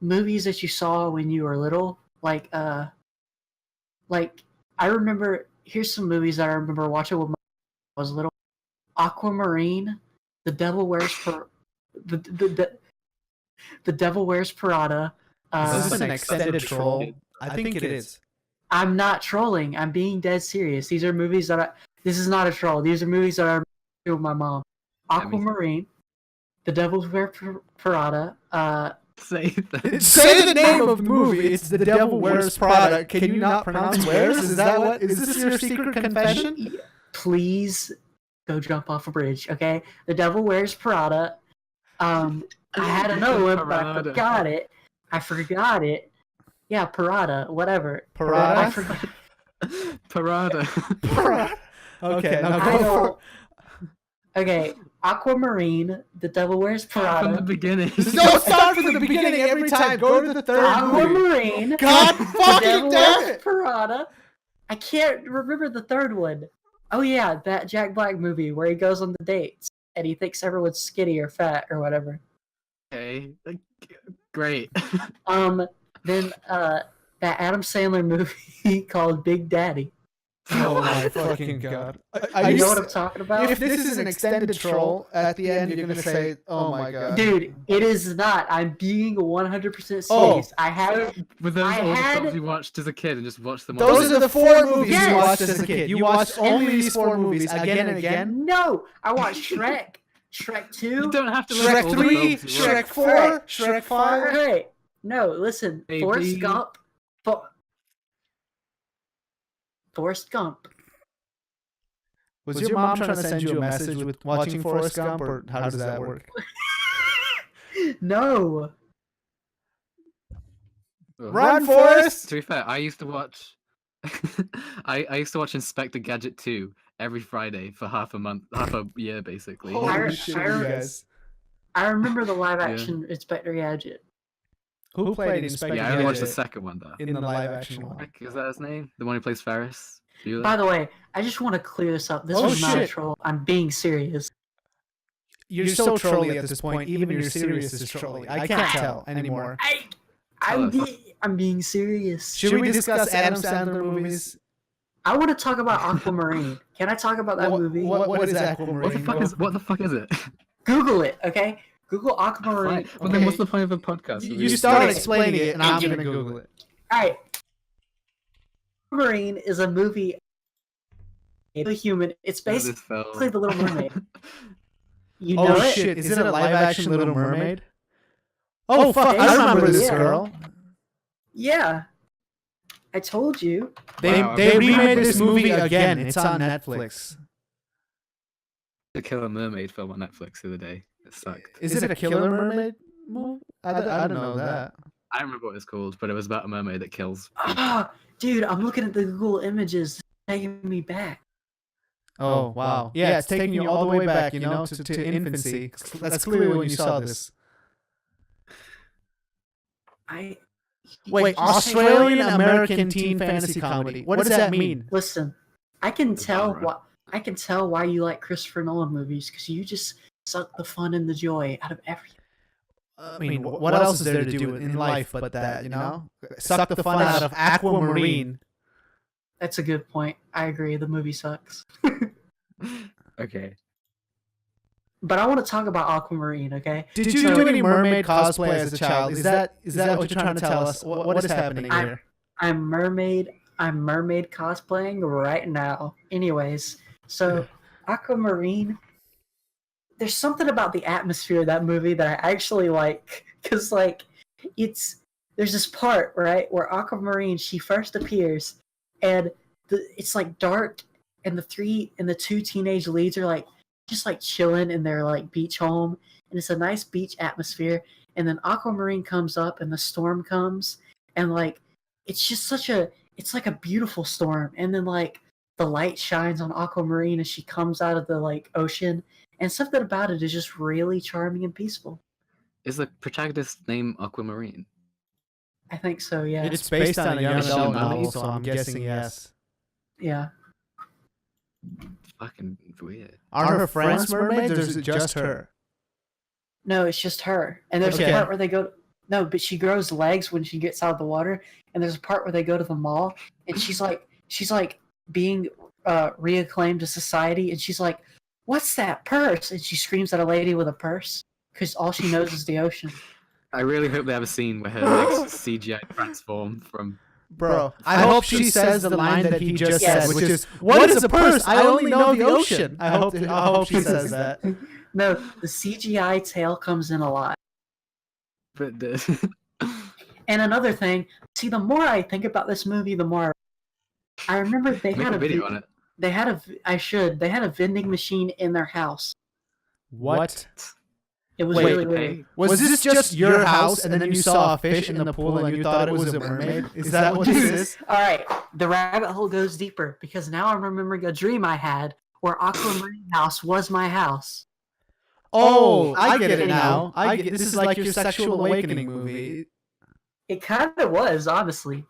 movies that you saw when you were little. Like I remember here's some movies that I remember watching when I was little. Aquamarine, The Devil Wears The Devil Wears Prada. Is this an extended troll? I think it is. I'm not trolling. I'm being dead serious. These are movies that this is not a troll. These are movies that I remember with my mom. Aquamarine, The Devil Wears Prada. Say Say the name of the movie. It's The Devil Wears Prada. Can you not pronounce wears? Is that what? Is this your secret confession? Please go jump off a bridge, okay? The Devil Wears Prada. I had another one, but I forgot it. Yeah, Parada, whatever. Parada? I forgot. Parada. Okay, now I go don't- Okay, Aquamarine, The Devil Wears From the Prada. beginning. No, start from the beginning every time. Go to the third movie. Aquamarine. God The fucking Devil damn Wears it! Prada. I can't remember the third one. Oh yeah, that Jack Black movie where he goes on the dates and he thinks everyone's skinny or fat or whatever. Okay. Great. Then that Adam Sandler movie called Big Daddy. Oh my fucking god! You know what I'm talking about? If this is an extended troll, at the end you're gonna say, "Oh my god, Dude, it is not. I'm being 100% serious. Oh. I had Were those I all the had- films you watched as a kid and just watched them all? Those are the 4 movies Yes. you watched as a kid. You watched only these 4 movies again and again. no. I watched Shrek, Shrek 2. You don't have to list Shrek all the 3, films you watched. Shrek 4, Shrek 5. Alright. No, listen. Baby. Forrest Gump. Was your mom trying to send you a message with watching Forrest Gump, or how does that work? No. Run, Forrest! To be fair, I used to watch. I used to watch Inspector Gadget 2 every Friday for half a year basically. Holy shit, I- you guys. I remember the live action Inspector Gadget. Who played Inspector Yeah, I only watched the Gadget second one though. in the live action one? Is that his name? The one who plays Ferris? Bueller? By the way, I just want to clear this up. This Oh, is not a shit. troll. I'm being serious. You're so trolly at this point. Even your serious is trolly. I can't tell anymore. I'm being serious. Should we discuss Adam Sandler movies? I want to talk about Aquamarine. Can I talk about that movie? What is Aquamarine? What the fuck is it? Google it, okay? Google Aquamarine. Fine. Well, then what's the point of a podcast? You started explaining it, and I'm gonna Google it. Alright. Aquamarine is a movie. The human. It's basically The Little Mermaid. You know Oh it? shit! Is it a live action Little Mermaid? Oh fuck! I remember this girl. Yeah. I told you. They Wow, they okay. remade this movie again. It's on Netflix. The Killer Mermaid film on Netflix the other day. It sucked. Is it a Killer Mermaid movie? I don't know that. I don't remember what it's called, but it was about a mermaid that kills. Ah, dude, I'm looking at the Google images. It's taking me back. Oh wow! Yeah, it's taking you all the way back, you know, to infancy. That's clearly when you saw this. Wait, Australian American teen fantasy comedy. What does that mean? Listen, I can tell genre. why you like Christopher Nolan movies because you just suck the fun and the joy out of everything. I mean, what else is there to do in life but that, you know? Suck the fun out of Aquamarine. That's a good point. I agree. The movie sucks. Okay. But I want to talk about Aquamarine, okay? Did you do any mermaid cosplay as a child? Is that what you're trying to tell us? What is happening here? I'm mermaid cosplaying right now. Anyways, so Aquamarine, there's something about the atmosphere of that movie that I actually like, because like there's this part, right, where Aquamarine, she first appears, and it's like dark, and the two teenage leads are like just like chilling in their like beach home, and it's a nice beach atmosphere, and then Aquamarine comes up and the storm comes, and like it's just it's like a beautiful storm, and then like the light shines on Aquamarine as she comes out of the like ocean, and something about it is just really charming and peaceful. Is the protagonist named Aquamarine? I think so, yeah. It's based on a young Is she adult a mermaid? novel, so I'm guessing yes. Yeah. Fucking weird. Are her friends mermaids, or is it just her? No, it's just her. And there's Okay. a part where they go. No, but she grows legs when she gets out of the water. And there's a part where they go to the mall, and she's like being reacclaimed to society, and she's like, "What's that purse?" And she screams at a lady with a purse because all she knows is the ocean. I really hope they have a scene where her legs CGI transform from. Bro, I hope she says the line that he just Yes. said, which is, "What is a purse? I only know the ocean." I hope she says that. No, the CGI tail comes in a lot. But And another thing, see, the more I think about this movie, the more I remember they make had a video on it. They had a vending machine in their house. What? It was Wait, really weird. Was this just your house, and then you saw a fish in the pool, and you thought it was a mermaid? Is that what this is? All right, the rabbit hole goes deeper because now I'm remembering a dream I had where Aquamarine house was my house. Oh, I get it now. This is like your sexual awakening movie. It kind of was, honestly.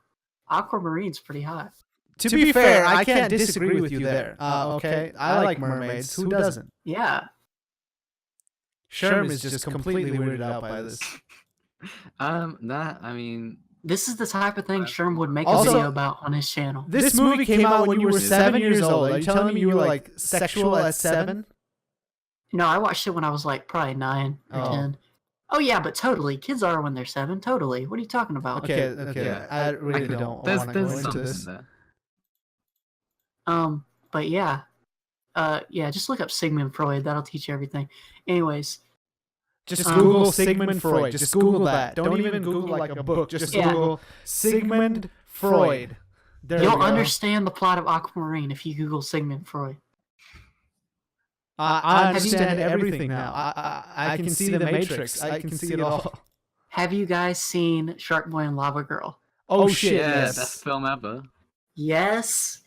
Aquamarine's pretty hot. To be fair, I can't disagree with you there. Okay, I like mermaids. Who doesn't? Yeah. Sherm is just completely weirded out by this. Nah, I mean, This is the type of thing Sherm would make Also- a video about on his channel. This movie came out when you were 7 years old. Are you telling me you were like sexual at 7? No, I watched it when I was like probably 9 or 10. Oh yeah, but totally. Kids are when they're 7. Totally. What are you talking about? Okay. Yeah. I really don't want to go There's into something this. there. But yeah. Just look up Sigmund Freud. That'll teach you everything. Anyways, Just Google Sigmund Freud. Just Google that. Don't even Google like a book. Just Yeah. Google Sigmund Freud. There you'll we go. understand the plot of Aquamarine if you Google Sigmund Freud. I Have you- understand everything now. I can see the Matrix. I can see it all. Have you guys seen Shark Boy and Lava Girl? Oh shit! Yeah, Yes. best film ever. Yes.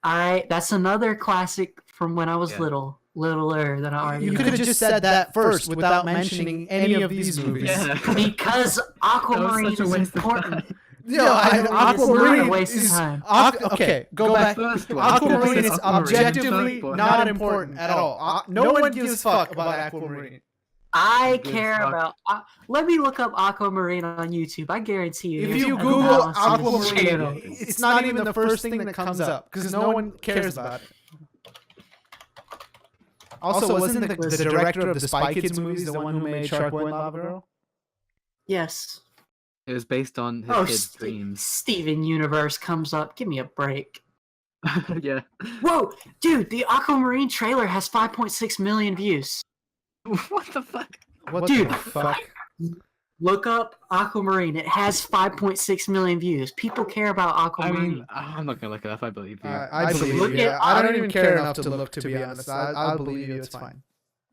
That's another classic from when I was Yeah. littler than I already You know. could have just said that first without mentioning any of these movies. Yeah. Because Aquamarine That was such a is waste of important. time. Yo, It's not a Aquamarine waste of is time. okay. Go back. First one. Aquamarine is Aquamarine. objectively First not one. important at all. No one gives a fuck about Aquamarine. I Good care fuck. about. Let me look up Aquamarine on YouTube. I guarantee you. If there's you an Google analysis Aquamarine, channel. it's not even the first thing that comes up because no one cares about it. Also, wasn't the director of the Spy Kids movies the one who made Shark Boy and Lava Girl? Yes. It was based on his Oh, kid's dreams. Steven Universe comes up. Give me a break. Yeah. Whoa, dude! The Aquamarine trailer has 5.6 million views. What the fuck? What Dude. the fuck? Look up Aquamarine. It has 5.6 million views. People care about I Aquamarine. mean, I'm not gonna look it up. I believe you. I Look believe you. at- I don't even care enough to look, to be honest. I'll believe you. It's fine.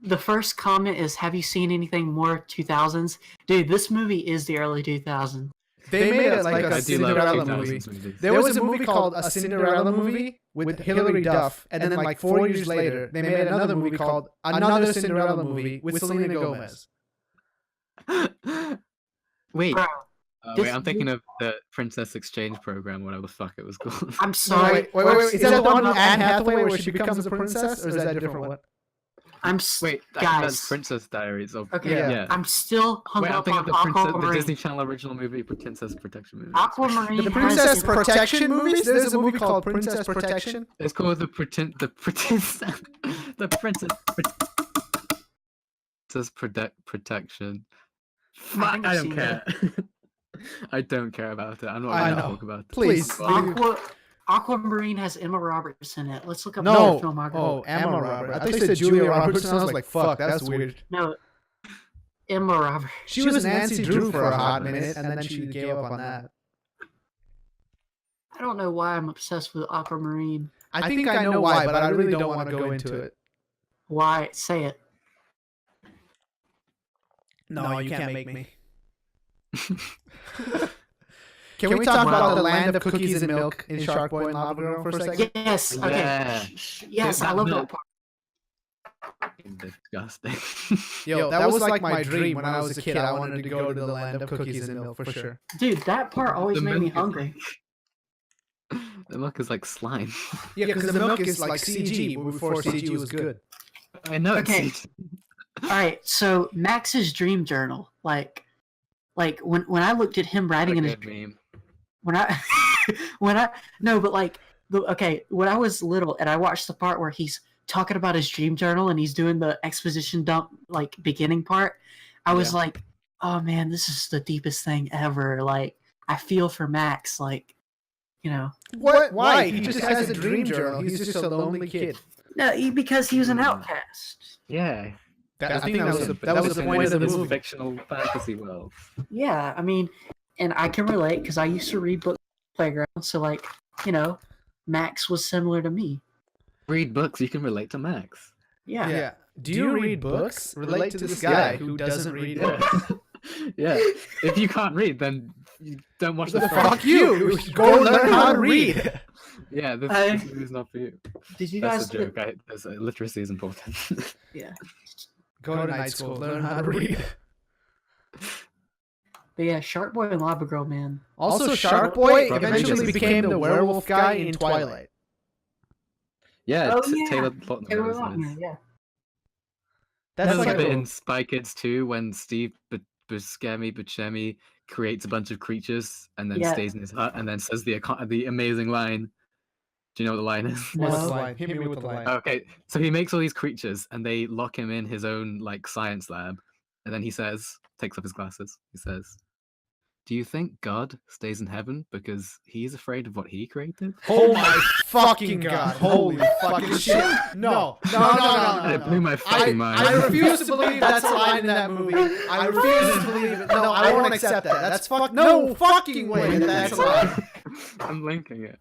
The first comment is, "Have you seen anything more 2000s?" Dude, this movie is the early 2000s. They made it like I a do love Cinderella 2000s movie. movies. There was a movie called A Cinderella Movie with Hilary Duff, and then like 4 years later, they made another movie called Another Cinderella Movie with Selena Gomez. Wait, Bro, wait, I'm thinking of the Princess Exchange Program, whatever the fuck it was called. I'm No, sorry. wait. Is that the one with Anne Hathaway where she becomes a princess, or is that a different one? Wait, I think guys. that's Princess Diaries. Okay, Yeah. I'm still hung Wait, I'm up thinking on of the Aquamarine. Disney Channel original movie, Princess Protection movie. Aquamarine The has Princess Protection movies? There's a movie called Princess Protection. It's called the Princess Protection. Fuck, think I I've don't seen care. I don't care about it. I'm not I going to know. talk about it. Please. Aquamarine has Emma Roberts in it. Let's look up No. her filmography. Oh, Emma Roberts. I thought you said Julia Roberts, and I was like, fuck, that's weird. No, Emma Roberts. She was Nancy Drew for a hot minute, and then she gave up on that. I don't know why I'm obsessed with Aquamarine. I think I know why, but I really don't want to go into it. Why? Say it. No, you can't make me. Can we talk about the land of cookies and milk in Shark Boy and Lava Girl for a second? Yes. Okay. Yeah. Yes, I love that part. Disgusting. Yo, that was like my dream when I was a kid. I wanted to go to the land of cookies and milk for sure. Dude, that part always The made me milk is hungry. The milk is like slime. Yeah, because the milk is like CG before CG was good. I know. Okay. It's All right, so Max's dream journal, like when I looked at him writing in his meme. when I when I was little and I watched the part where he's talking about his dream journal and he's doing the exposition dump like beginning part, I was like, oh man, this is the deepest thing ever. Like I feel for Max, like, you know. What? Why? He just has a dream journal. He's just a lonely kid. No, because he was an outcast. Yeah. I think that was the point of the movie. Fictional fantasy world. Yeah, I mean, and I can relate because I used to read books at Playground, so like, you know, Max was similar to me. Read books, you can relate to Max. Yeah. Do you read books? Relate to this guy who doesn't read books. Yeah. If you can't read, then you don't watch the Fuck you! Go learn how to read. Yeah, this movie is not for you. Did you That's guys a joke. Literacy is important. Yeah. Go to night school. Learn how to read. But yeah, Shark Boy and Lava Girl, man. Also, Shark Boy eventually became the werewolf guy in Twilight. Yeah, Oh, yeah. Taylor Lautner. Taylor isn't it? Lautner, yeah. That's There's like a bit a in Spy Kids 2 when Steve Buscemi creates a bunch of creatures and then Yeah. stays in his hut and then says the amazing line. Do you know what the line is? What's the No. line? Hit me with the line. Okay, so he makes all these creatures and they lock him in his own like science lab, and then he says, takes off his glasses. He says, "Do you think God stays in heaven because he's afraid of what he created?" Oh my fucking god! Holy fucking shit! No. It blew my fucking mind. I refuse to believe that's a line in that movie. I refuse to believe it. No, I won't accept that. That's no fucking way that that's a line. I'm linking it.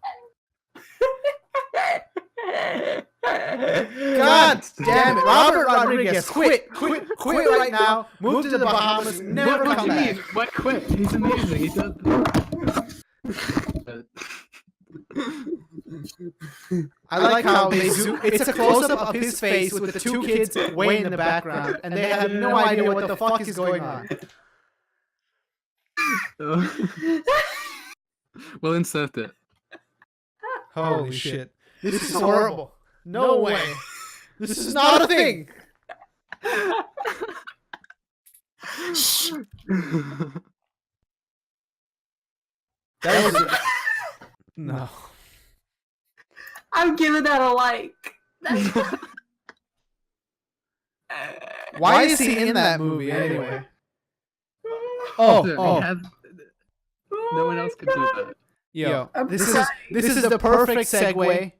God damn it, Robert Rodriguez, quit right now. Move to the Bahamas. Never What come do you back. mean? Why quit? He's amazing. He does. I like how they zoom. It's a close up of his face with the two kids way in the background, and they have no idea what the fuck is going on. We'll insert it. Holy shit. This is horrible. No way. This is not a thing. That was no. I'm giving that a like. Why is he in that movie anyway? Dude, Oh. No one else could do that. Yo, I'm this crying. is the perfect segue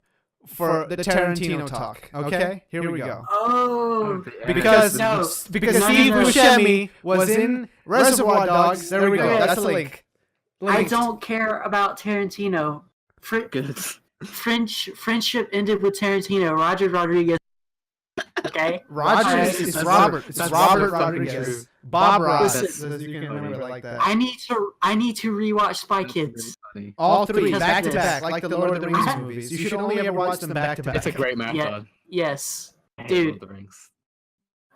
for the Tarantino talk. Okay, here we go. Oh. Because No. Steve No. Buscemi was in Reservoir Dogs. There we go. Okay. That's a link. I don't care about Tarantino. Good. Friendship ended with Tarantino. Roger Rodriguez. Okay. Rogers is That's Robert. true. It's That's Robert true. Rodriguez. Bob Ross. Listen. You can remember it like that. I need to rewatch Spy Kids. Really All three Because back to of this. back, like the Lord of the Rings movies. You should only ever watch them back to back. it's a great marathon. Yes. I hate Dude. Lord of the Rings.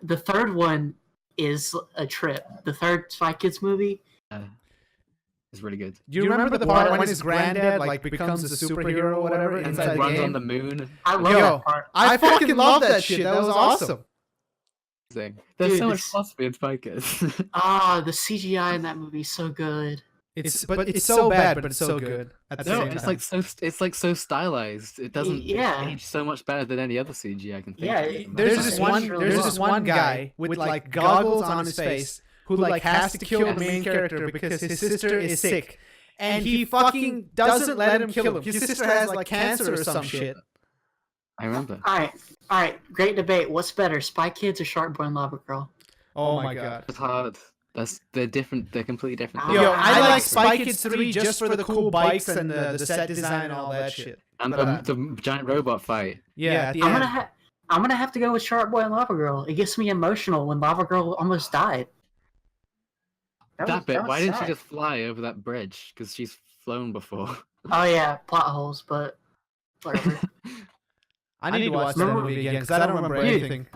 The third one is a trip. The third Spy Kids movie. It's really good. Do you remember the part when his granddad like becomes a superhero or whatever And inside the runs on game? the moon. I love Yo, that part. I fucking love that shit. That was awesome. There's Dude, so much this- philosophy in Spy Kids. The CGI in that movie is so good. It's so bad, but it's so good at the No, same it's time. like so stylized. It doesn't Yeah. age so much better than any other CG I can think Yeah, of. There's That's this really one. There's this one guy with like goggles on his face who like has to kill the main character because his sister is sick, and he fucking doesn't let him kill him. His sister has like cancer or some shit. I remember. All right. Great debate. What's better, Spy Kids or Shark Boy and Lava Girl? Oh my god. It's hard. They're different. They're completely different. Yo, things. Yo, I like Spy Spy Kids 3 just for the cool bikes and the set design and all that shit. And the giant robot fight. Yeah, at the I'm end. gonna have to go with Shark Boy and Lava Girl. It gets me emotional when Lava Girl almost died. That bit. was Why didn't she sad. just fly over that bridge? Because she's flown before. Oh yeah, plot holes, but whatever. I need to watch that movie again because I don't remember Dude. anything.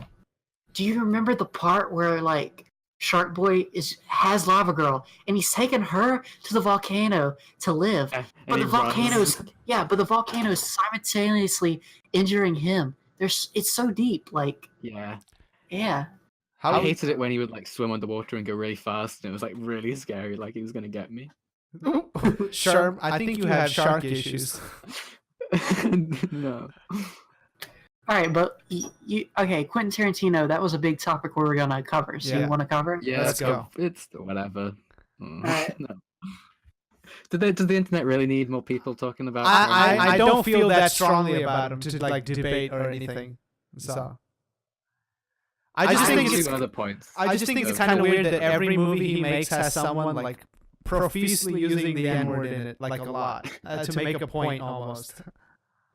Do you remember the part where like Shark Boy has Lava Girl and he's taking her to the volcano to live, but the volcano is simultaneously injuring him. It's so deep, like Yeah. yeah. I hated it when he would like swim underwater and go really fast, and it was like really scary, like he was gonna get me. Sherm, I think you have shark issues. No. All right, but you okay? Quentin Tarantino. That was a big topic we were gonna cover. So Yeah. you want to cover? it? Yeah, Let's go. It's whatever. Alright. No. Does the internet really need more people talking about? I don't feel that strongly about him to like debate or anything. So I just think two it's other points. I just think it's kind of weird that every movie he makes has someone like profusely using the N-word in it, like a lot, to make a point almost.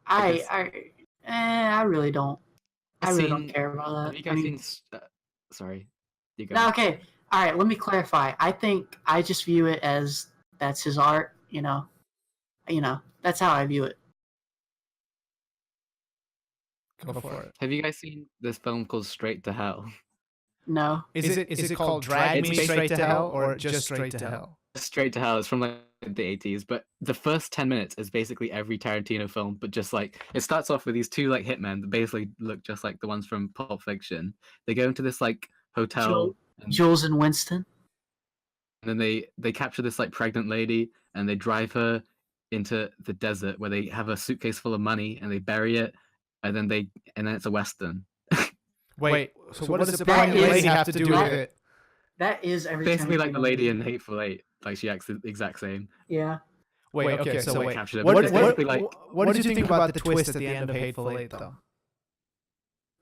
I really don't. I really don't care about that. Have you guys seen? Sorry, you go. No, okay. All right. Let me clarify. I think I just view it as that's his art. You know. That's how I view it. Go for it. Have you guys seen this film called Straight to Hell? No. Is it called Drag It's Me Straight to Hell or just Straight to Hell? Straight to Hell is from like the 80s, but the first 10 minutes is basically every Tarantino film, but just like it starts off with these two like hitmen that basically look just like the ones from Pulp Fiction. They go into this like hotel. Jules and Winston. and then they capture this like pregnant lady, and they drive her into the desert where they have a suitcase full of money and they bury it, and then it's a western. Wait, so what does the That pregnant is- lady have to do with that- it? That is every Basically, like the Tarantino lady movie. in Hateful Eight, like she acts the exact same. Yeah. Wait, okay, so they wait. captured it. What, But it's what, basically like what did you think about the twist at the end of Hateful Eight, though?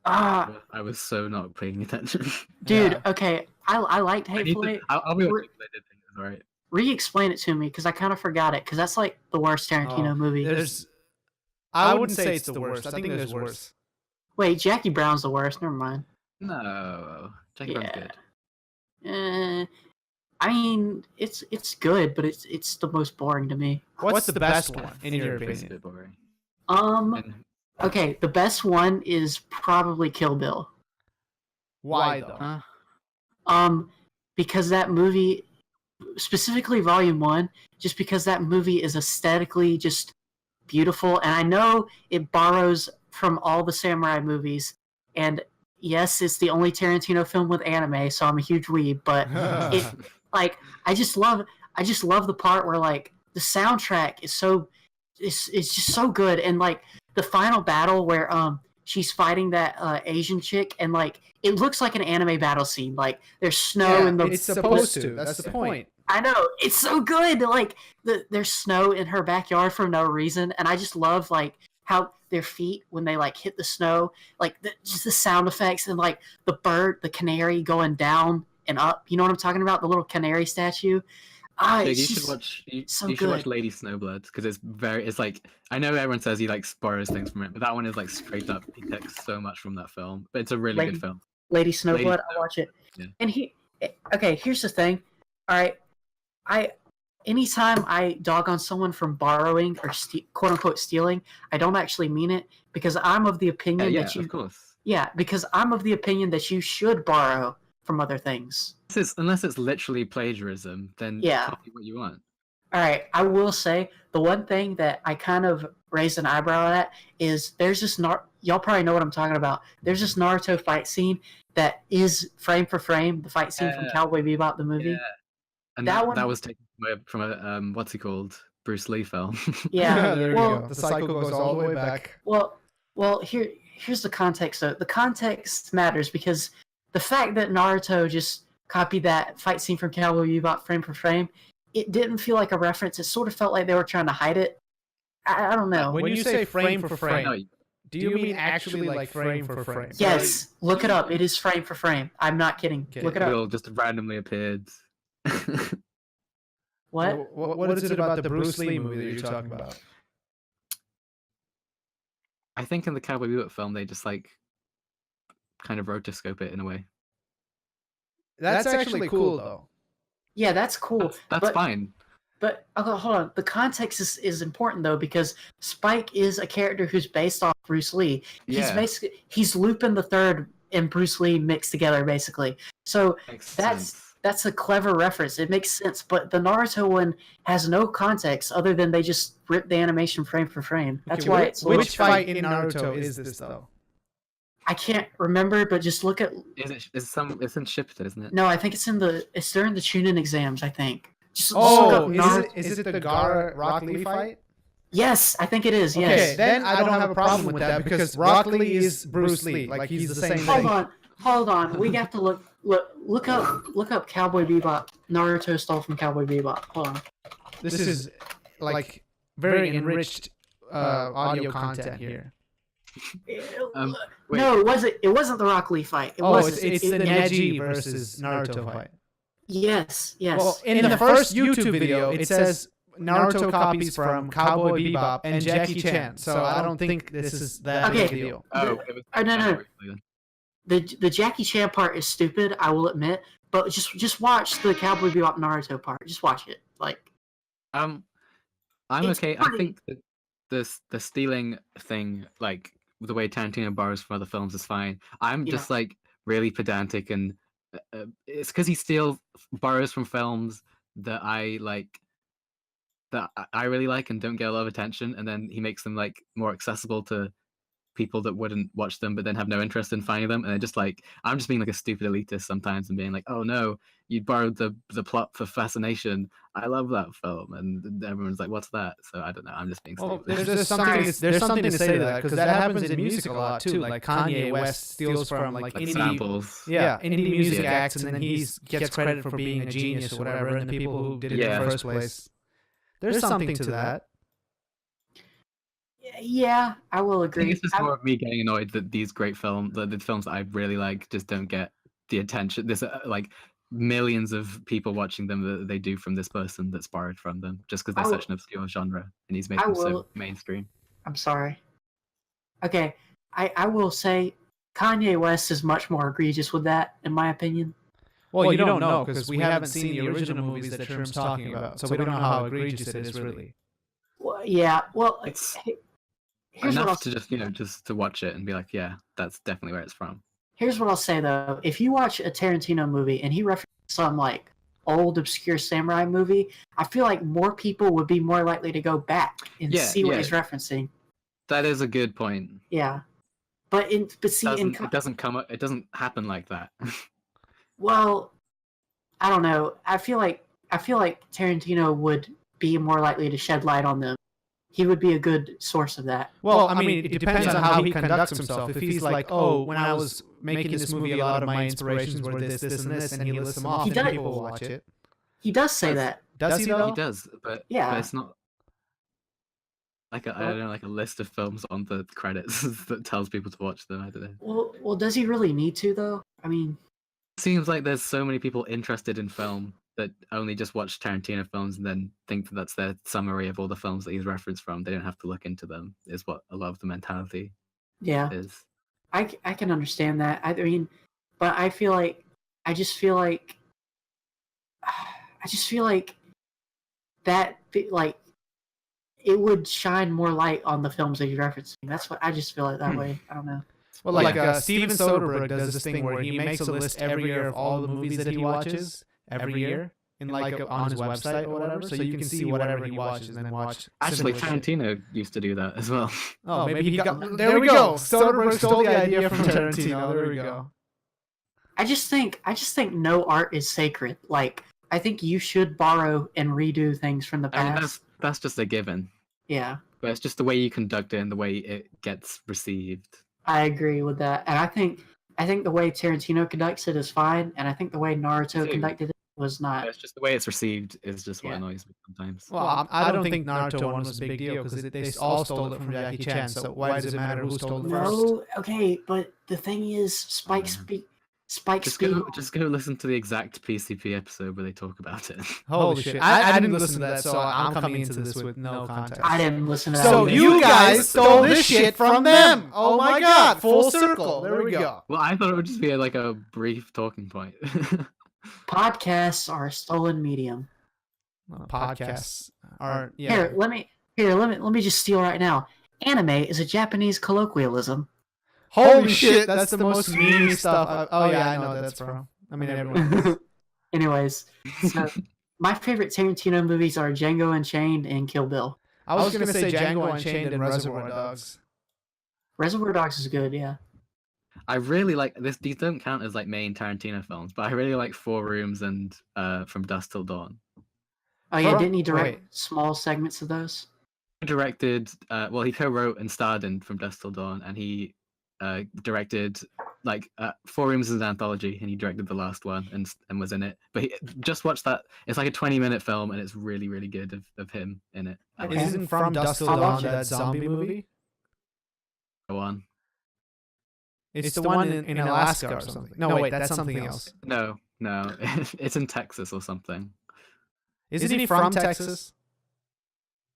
I was so not paying attention. Dude, Yeah. okay. I liked I need Hateful to, Eight. I'll be honest, I did think it was alright. Re-explain it to me because I kind of forgot it because that's like the worst Tarantino movie. I wouldn't say it's the worst. I think there's worse. Wait, Jackie Brown's the worst. Never mind. No, Jackie Brown's Yeah. good. I mean, it's good, but it's the most boring to me. What's the best one, in your It's a opinion? bit boring. And Okay, the best one is probably Kill Bill. Why, though? Because that movie, specifically Volume 1, just because that movie is aesthetically just beautiful, and I know it borrows from all the samurai movies, and yes, it's the only Tarantino film with anime, so I'm a huge weeb, but it, like, I just love the part where, like, the soundtrack is it's just so good, and, like, the final battle where she's fighting that Asian chick, and, like, it looks like an anime battle scene. Like, there's snow in the... It's supposed to. That's the point. I know. It's so good. Like, there's snow in her backyard for no reason, and I just love, like, how their feet, when they, like, hit the snow, like, just the sound effects, and, like, the bird, the canary going down and up. You know what I'm talking about? The little canary statue. you It's should just watch. You so should watch good. Lady Snowblood because it's like, I know everyone says he like borrows things from it, but that one is like straight up. He takes so much from that film, but it's a really good film. Lady Snowblood, Lady I'll watch it. Yeah. And okay, here's the thing. All right, anytime I dog on someone from borrowing or quote unquote stealing, I don't actually mean it because I'm of the opinion Yeah, that you. of course. Yeah, because I'm of the opinion that you should borrow from other things. Unless it's literally plagiarism, then Yeah. copy what you want. All right, I will say the one thing that I kind of raised an eyebrow at is there's this y'all probably know what I'm talking about. There's this Naruto fight scene that is frame for frame the fight scene from Cowboy Bebop the movie. Yeah. And That one- that was taken from a what's he called, Bruce Lee film. Yeah. There you well, go. The cycle goes all the way back. Well, here's the context though. The context matters because the fact that Naruto just copied that fight scene from Cowboy Bebop frame for frame, it didn't feel like a reference. It sort of felt like they were trying to hide it. I don't know. When you say frame for No, frame, do you mean actually like frame for frame? Yes, look it up. It is frame for frame. I'm not kidding. Okay. Look it it up. all just randomly appeared. What? What is it about the Bruce Lee movie that you're talking about? I think in the Cowboy Bebop film they just like kind of rotoscope it in a way. That's actually cool, though. Yeah, that's cool. That's fine. But hold on. The context is important though because Spike is a character who's based off Bruce Lee. He's Lupin the Third and Bruce Lee mixed together basically. So Makes that's sense. that's a clever reference. It makes sense. But the Naruto one has no context other than they just ripped the animation frame for frame. That's Okay, why it's a little which fight in Naruto is this though? I can't remember, but just look at. It's in Shippuden, isn't it? No, I think it's during the Chunin exams. I think. Just look Oh, up is Naruto. it the Gaara Rock Lee fight? Yes, I think it is. Okay, Yes. then I don't have a problem with that because Rock Lee is Bruce Lee. Like he's the same thing. Hold on. We have to look up Cowboy Bebop. Naruto stole from Cowboy Bebop. Hold on. This is like very enriched audio content here. Wait. No, it wasn't the Rock Lee fight. It's the Neji versus Naruto fight. Yes. Well, in the first YouTube video, it says Naruto copies from Cowboy Bebop and Jackie Chan. So I don't think this is that big a deal. Oh, no. The Jackie Chan part is stupid, I will admit, but just watch the Cowboy Bebop Naruto part. Just watch it. Like I'm It's okay. pretty- I think that the stealing thing, like the way Tarantino borrows from other films, is fine. I'm just like really pedantic, and it's because he borrows from films that I like, that I really like and don't get a lot of attention, and then he makes them like more accessible to people that wouldn't watch them, but then have no interest in finding them, and they're just like, I'm just being like a stupid elitist sometimes, and being like, oh no, you borrowed the plot for Fascination. I love that film, and everyone's like, what's that? So I don't know. I'm just being Well, stupid. there's something to say to that, because that happens in music a lot too. Like Kanye West steals from like indie, samples. indie music acts, and then he gets credit for being a genius or whatever, and the people who did it in the first place. There's something to that. Yeah, I will I agree. think it's just more of me getting annoyed that these great films, the films that I really like, just don't get the attention. There's like millions of people watching them that they do from this person that's borrowed from them, just because they're such an obscure genre, and he's made them so mainstream. I'm sorry. Okay, I will say Kanye West is much more egregious with that, in my opinion. Well, you don't know, because we haven't seen the original movies that Sherm's talking about, so we don't know how egregious it is really. Well, yeah, well, It's here's what I'll enough to just to watch it and be like, yeah, that's definitely where it's from. Here's what I'll say though: if you watch a Tarantino movie and he references some like old obscure samurai movie, I feel like more people would be more likely to go back and see what he's referencing. That is a good point. Yeah, but it doesn't happen like that. Well, I don't know. I feel like Tarantino would be more likely to shed light on them. He would be a good source of that. Well, I mean, it depends on how he conducts himself. If he's like, oh, when I was making this movie, a lot of my inspirations were this, this, and this, and he lists them off, and people will watch it. He does say that. Does he though? He does, but it's not like I don't know, like a list of films on the credits that tells people to watch them. I don't know. Well, does he really need to though? I mean, it seems like there's so many people interested in film that only just watch Tarantino films and then think that that's their summary of all the films that he's referenced from. They don't have to look into them, is what a lot of the mentality is. I can understand that. I mean, but I just feel like that, like, it would shine more light on the films that he's referencing. That's what I just feel like that way. I don't know. Well, like Steven Soderbergh does this thing where he makes a list every year of all the movies that he watches every year, in like on his website or whatever, so you can see whatever he watches and then watch. Actually, Tarantino used to do that as well. Oh, maybe he got. There we go. Soderbergh stole the idea from Tarantino. There we go. I just think no art is sacred. Like, I think you should borrow and redo things from the past. I mean, that's just a given. Yeah. But it's just the way you conduct it and the way it gets received. I agree with that, and I think the way Tarantino conducts it is fine, and I think the way Naruto conducted it was not. It's just the way it's received is just what annoys me sometimes. Well, I don't think Naruto one was a big deal because they all stole it from Jackie Chan. So why does it matter who stole it first? No, okay, but the thing is, Spike Spiegel. Just go listen to the exact PCP episode where they talk about it. Holy shit! I didn't listen to that, so I'm coming into this with no context. I didn't listen to that. So you guys stole this shit from them. Oh my god! Full circle. There we go. Well, I thought it would just be like a brief talking point. Podcasts are a stolen medium. Podcasts are Here, let me just steal right now. Anime is a Japanese colloquialism. Holy shit, that's the most meme stuff. Oh yeah, I know that's from. I mean, everyone. Anyways, so my favorite Tarantino movies are Django Unchained and Kill Bill. I was gonna say Django Unchained and Reservoir Dogs. Reservoir Dogs is good, yeah. I really like this. These don't count as like main Tarantino films, but I really like Four Rooms and From Dusk Till Dawn. Oh yeah, didn't he direct small segments of those? He directed. Well, he co-wrote and starred in From Dusk Till Dawn, and he directed like Four Rooms is an anthology, and he directed the last one and was in it. But just watch that. It's like a 20-minute film, and it's really, really good of him in it. Okay. Isn't From Dusk Till Dawn that zombie movie? Go on. It's the one in Alaska or something. No, wait, that's something else. No, it's in Texas or something. Isn't he from Texas?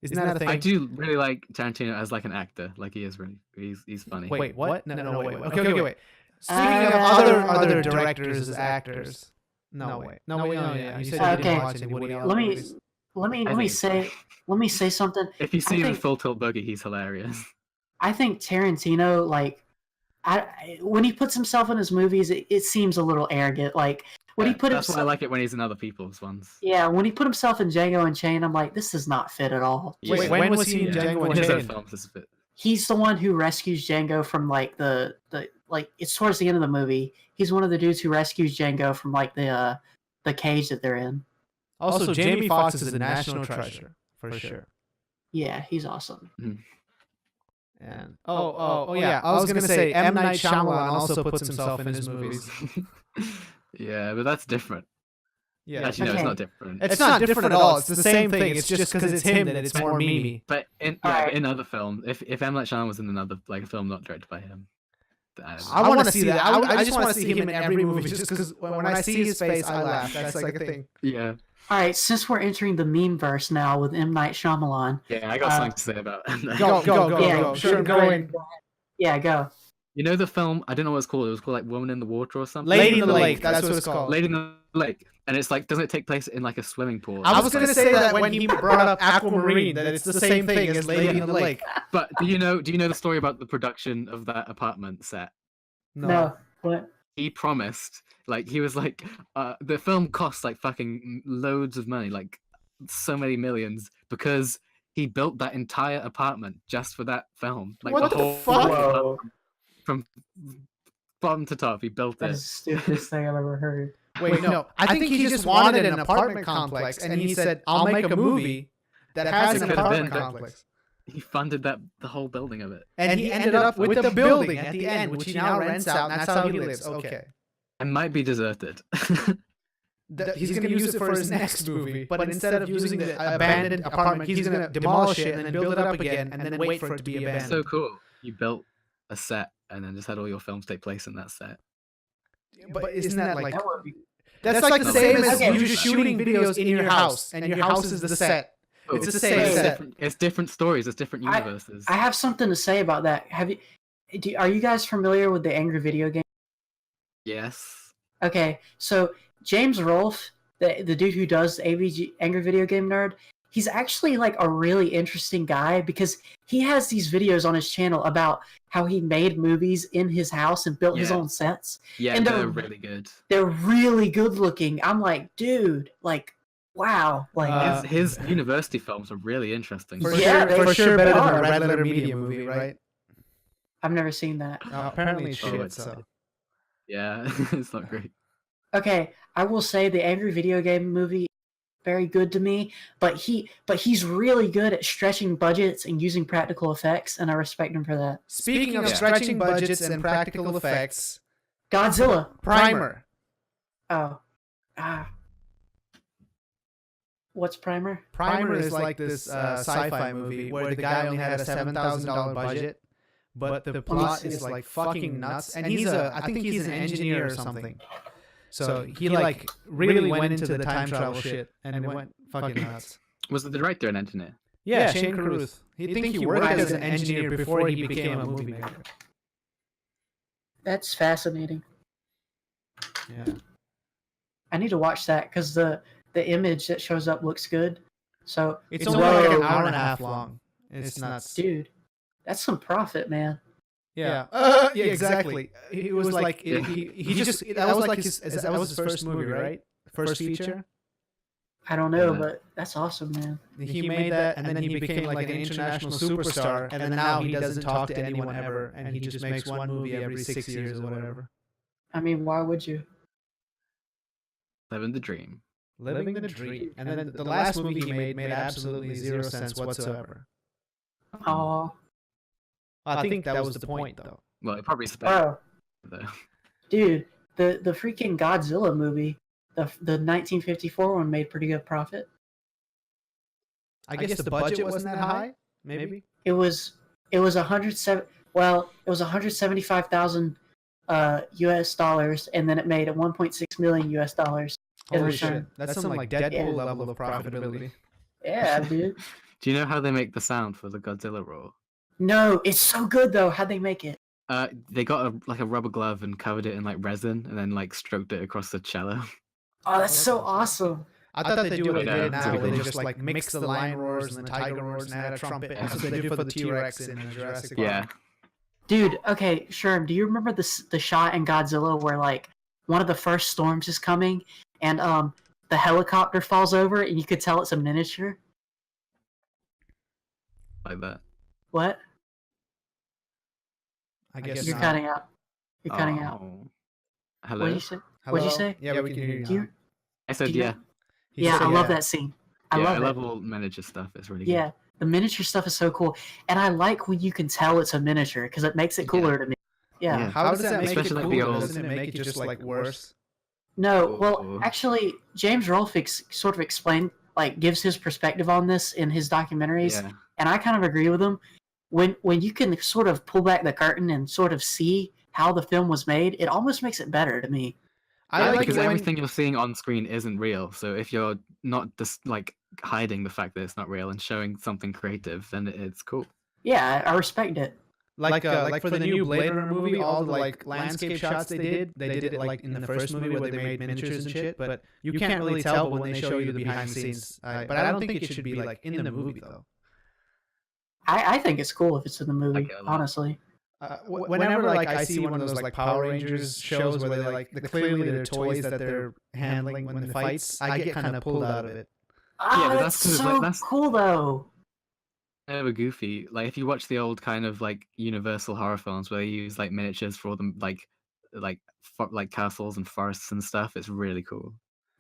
Isn't that a thing? I do really like Tarantino as like an actor. Like he is really, he's funny. Wait, what? No, wait. Okay, wait. Speaking of other directors as actors. No, yeah. You said you didn't watch any Woody Allen movies. Let me say something. If you see him in Full Tilt Boogie, he's hilarious. I think Tarantino, like, when he puts himself in his movies, it seems a little arrogant. Like when he put that's himself, why I like it when he's in other people's ones. Yeah, when he put himself in Django Unchained, I'm like, this does not fit at all. Wait, when was he in Django Unchained? Films, this fit. he's the one who rescues Django from like the like it's towards the end of the movie. He's one of the dudes who rescues Django from like the cage that they're in. Also, Jamie Foxx is a national treasure for sure. Yeah, he's awesome. And yeah, I was gonna say M. Night Shyamalan also puts himself in his movies. Yeah, but that's different. Yeah, Actually, no, Okay. it's not different. it's not different at all. It's the same thing. It's just because it's him that it's more memey. But in Alright. in other films, if M. Night Shyamalan was in another like film not directed by him, I want to see that. I just want to see him in every movie, just because when I see his face, I laugh. That's like a thing. yeah, All right, since we're entering the meme verse now with M. Night Shyamalan. I got something to say about. Go. Sure, go in. Yeah, go. You know the film? I don't know what it's called. It was called like Woman in the Water or something. Lady in the Lake. That's what it's called. Lady in the Lake, and it's like, doesn't it take place in like a swimming pool? I was gonna say that when he brought up Aquamarine, that it's the same thing as Lady in the Lake. But do you know the story about the production of that apartment set? No. What? He promised, like, he was like, the film cost like fucking loads of money, like so many millions, because he built that entire apartment just for that film. Like What the the whole fuck? Whoa. from bottom to top, he built That's it. the stupidest thing I've ever heard. Wait, no. I think he just wanted an apartment complex, and he said, "I'll make a movie that has It an could have apartment been. complex." He funded the whole building of it. And he ended up with the building at the end, which he now rents out, and that's how he lives. Okay. It might be deserted. He's going to use it for his next movie, but instead of using the abandoned apartment, he's going to demolish it and then build it up again, and then wait for it to be abandoned. So cool. You built a set and then just had all your films take place in that set. But isn't that like... That would be That's like the same as Okay. you just shooting videos in your house, and your house is the set. It's the same set. It's different stories. It's different universes. I have something to say about that. Are you guys familiar with the Angry Video Game? Yes. Okay, so James Rolfe, the dude who does AVG, Angry Video Game Nerd, he's actually like a really interesting guy because he has these videos on his channel about how he made movies in his house and built his Yeah. own sets. Yeah, And they're really good. They're really good looking. I'm like, dude, like, wow. Like, His university films are really interesting. For Yeah, sure, for sure better than are. a Red Letter Media movie, right? I've never seen that. Apparently it's Oh, shit, it's- so... Yeah, it's not great. Okay, I will say the Angry Video Game movie very good to me, but he's really good at stretching budgets and using practical effects, and I respect him for that. Speaking of Yeah. stretching budgets and practical effects, Godzilla. Primer. Oh. What's Primer? Primer is like this sci-fi movie where the guy only had a $7,000 budget, but the plot is like fucking nuts. And I think he's an engineer or something. So he like really went into the time travel shit and it went fucking nuts. Was the director an engineer? Yeah, Shane Carruth. I think he worked as an engineer before he became a movie maker. That's fascinating. Yeah. I need to watch that because the image that shows up looks good. So It's It's only well- like an hour and a half long. It's nuts. dude, that's some profit, man. Yeah. Yeah, exactly. It was like he just that was like that was his first movie, right? First feature. I don't know, Yeah. but that's awesome, man. He made that, and then he became like an international superstar, and then now he doesn't talk to anyone ever, and he just makes one movie every 6 years or whatever. I mean, why would you? Living the dream. Living the dream. And then the last movie he made absolutely zero sense whatsoever. Oh, I think that was the point, though. Well, it probably spent bro, though. dude, the freaking Godzilla movie, the 1954 one made pretty good profit. I guess the budget wasn't that high. Maybe. It was 107. Well, it was 175,000 US dollars, and then it made a 1.6 million US dollars. in Holy return. shit! That's some like Deadpool level of profitability. Yeah, dude. Do you know how they make the sound for the Godzilla roar? No, it's so good though. How'd they make it? They got a rubber glove and covered it in like resin, and then like stroked it across the cello. Oh, that's so awesome. I thought they do what they Yeah, did it's now, really where they cool. just like mix the lion roars and the tiger roars and add a trumpet. That's what they do for the T-Rex in Jurassic Park. Yeah. Dude, okay, Sherm, do you remember the shot in Godzilla where like one of the first storms is coming and the helicopter falls over and you could tell it's a miniature? Like that. What? I guess You're not. cutting out. You're cutting out. Oh. Hello. What did you say? Hello? What'd you say? Yeah, we can hear you Do you, now. I said do you yeah. know- He Yeah, said I love yeah. that scene. I Yeah, love I it. love all miniature stuff. It's really good. Yeah, the miniature stuff is so cool, and I like when you can tell it's a miniature because it makes it cooler to me. Yeah. Yeah. How does that make it Especially like the cooler? old- Doesn't it make it just like worse? No, well, Oh. actually, James Rolfe sort of explained, like, gives his perspective on this in his documentaries, Yeah. and I kind of agree with him. When you can sort of pull back the curtain and sort of see how the film was made, it almost makes it better to me. I like because it when everything you're seeing on screen isn't real. So if you're not just like hiding the fact that it's not real and showing something creative, then it's cool. Yeah, I respect it. like for the new Blade Runner movie, all the like landscape shots they did it like in the first movie where they made miniatures and shit. But you can't really tell when they show you the behind the scenes. But I don't think it should be like in the movie though. I think it's cool if it's in the movie, get that. honestly. Whenever like I see one of those like Power Rangers shows where they like clearly they're toys that they're handling when the fights, I get kind of pulled out of it. Ah, but that's 'cause, so like, that's- cool, though. Never goofy. Like if you watch the old kind of like Universal horror films where they use like miniatures for all them like castles and forests and stuff, it's really cool.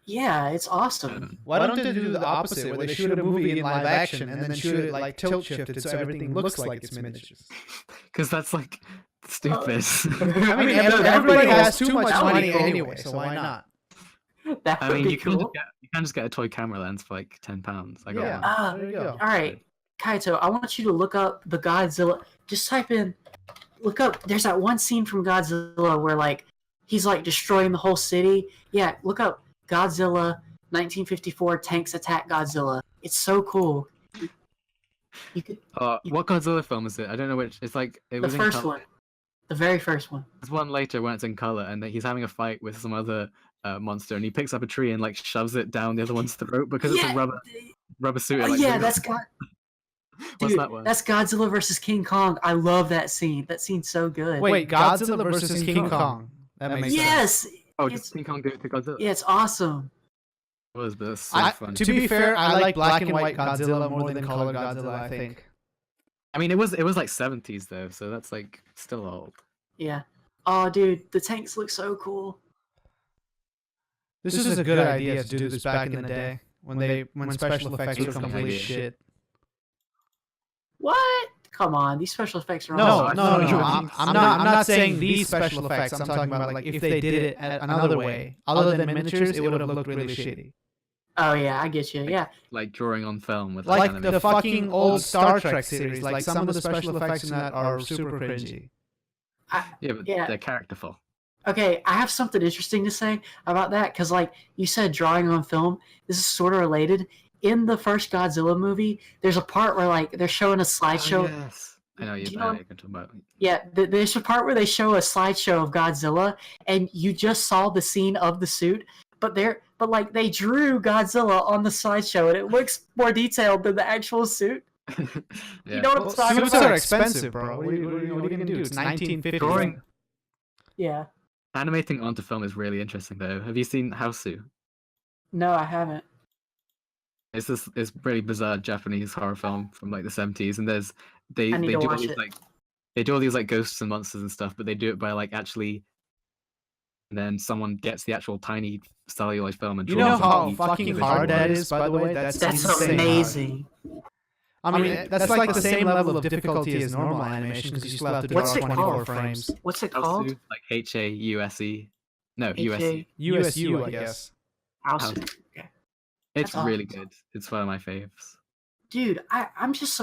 Yeah, it's awesome. Why don't they do the opposite, where they shoot a movie in live action and then shoot it like tilt shifted so everything looks like it's miniatures? Because that's like stupid. I mean, Yeah, that'd be everybody cool. has too much That would be money cool. anyway, so why not? That I would mean, be you can cool. just get a toy camera lens for like £10. I got Yeah. one. Ah, There you go. all right, Kaito, I want you to look up the Godzilla. Just type in, look up. There's that one scene from Godzilla where like he's like destroying the whole city. Yeah, look up Godzilla 1954 tanks attack Godzilla. It's so cool. You could What Godzilla film is it? I don't know which. It's like it the was in first color. one, the very first one. There's one later when it's in color, and he's having a fight with some other monster, and he picks up a tree and like shoves it down the other one's throat because it's a rubber suit. It, like, yeah, moves. that's God. What's Dude, that one? that's Godzilla versus King Kong. I love that scene. That scene's so good. Wait, Godzilla versus King Kong. That makes sense. Yes. Oh, it's- did King Kong do it to Godzilla? Yeah, it's awesome. It was, but it's so fun. To be fair, I like black and white Godzilla more than color Godzilla, I think. I mean, it was like 70s though, so that's like still old. Yeah. Oh, dude, the tanks look so cool. This is a good idea to do this back in the day when special effects were Interesting complete idea. shit. What? Come on, these special effects are No, awesome. I'm not saying these special effects. I'm talking about like if they did it another way, other than miniatures, it would have looked really shitty. Oh yeah, I get you. Yeah. Like drawing on film with Like animation. the fucking old Star Trek series, like some of the special effects in that are super cringy. Yeah, but Yeah. they're characterful. Okay, I have something interesting to say about that because, like you said, drawing on film. This is sort of related. In the first Godzilla movie, there's a part where like they're showing a slideshow. Oh, yes. I know Do you you know know- what you're talking about. Yeah, there's a part where they show a slideshow of Godzilla, and you just saw the scene of the suit, but like they drew Godzilla on the slideshow, and it looks more detailed than the actual suit. Yeah. You know what I'm Well, talking suits about? are expensive, bro. What are you gonna do? It's 1950. Drawing- Yeah. Animating onto film is really interesting though. Have you seen Houseu? No, I haven't. It's this really bizarre Japanese horror film from like the 70s, and they I need do to all watch these it. like they do all these like ghosts and monsters and stuff, but they do it by like actually, and then someone gets the actual tiny celluloid film and You draws know on how each fucking individual hard that one. is, by the way? That's insane amazing. hard. I mean, that's like the same level of difficulty as normal animation because you still have to draw What's it 24 called? frames. What's it called? Houseu, like HAUSE. No, USE. USU, I guess. House. It's That's really awesome. good. It's one of my faves. Dude, I'm just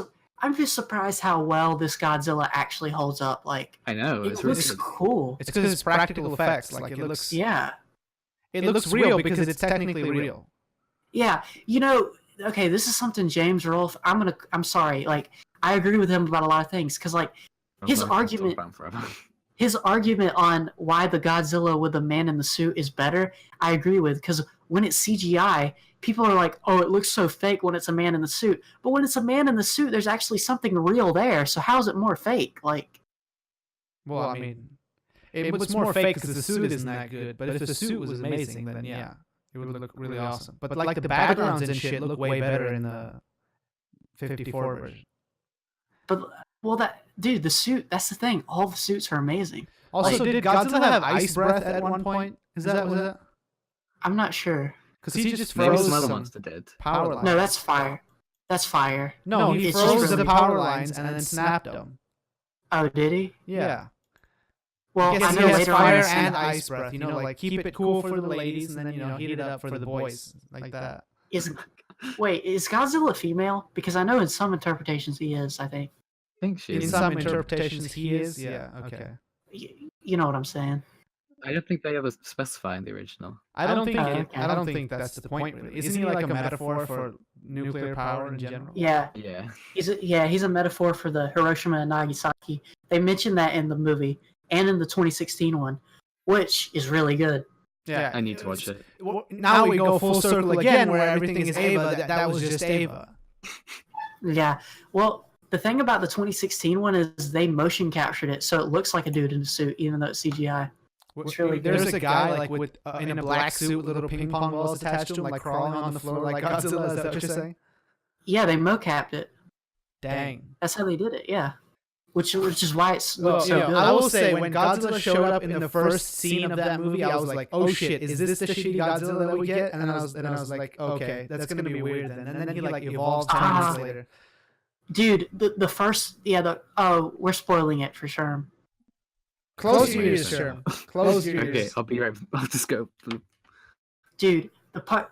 surprised how well this Godzilla actually holds up. Like, I know. it It's really looks good. cool. It's because it's practical effects. Like it looks, Yeah. it looks real because it's technically real. Yeah, you know, okay, this is something James Rolfe. I'm sorry, like I agree with him about a lot of things because like his I'll talk argument- about him forever. his argument on why the Godzilla with the man in the suit is better, I agree with because when it's CGI, people are like, "Oh, it looks so fake when it's a man in the suit." But when it's a man in the suit, there's actually something real there. So how is it more fake? Like, Well, I mean, it was more fake because the suit isn't that good. But if the suit was amazing, then yeah, it would look really awesome. But like the backgrounds and shit look way better in the 54 version. but well, dude, the suit. That's the thing. All the suits are amazing. Also, did Godzilla have ice breath at one point? Was that? I'm not sure. Because he just Maybe froze some other some monster did. power lines. No, that's fire. That's fire. No, he it's froze just the really- power lines and then snapped them. Oh, did he? Yeah. Well, I I he know has later on. fire I see- and ice breath. You know, like keep it cool for the ladies and then heat it up for the boys, like that. Wait, is Godzilla female? Because I know in some interpretations he is. I think. I think she In is. some interpretations, he is. Yeah. Okay. You know what I'm saying? I don't think they ever specify in the original. I don't think. okay. I don't think that's the point. Really. Isn't he like a metaphor for nuclear power in general? Yeah. Yeah. He's a metaphor for the Hiroshima and Nagasaki. They mentioned that in the movie and in the 2016 one, which is really good. Yeah. I need to watch it. Well, now we go full circle again, where everything is Ava. That was just Ava. Yeah. Well, the thing about the 2016 one is they motion captured it, so it looks like a dude in a suit, even though it's CGI. It's really good. There's a guy like with in a black suit with little ping pong balls attached to him, like crawling on the floor like Godzilla. Is that what you're saying? Yeah, they mocapped it. Dang. That's how they did it. Yeah. Which is why it's Well, so good. I will say when Godzilla showed up in the first scene of that movie, I was like, "Oh shit, is this the shitty Godzilla that we get?" And then I was like, "Okay, that's gonna be weird then." And then he like evolves 10 minutes later. Dude, the first we're spoiling it for Sherm. Close your ears, Sherm. Close your ears. Okay, I'll be right. I'll just go. Dude, but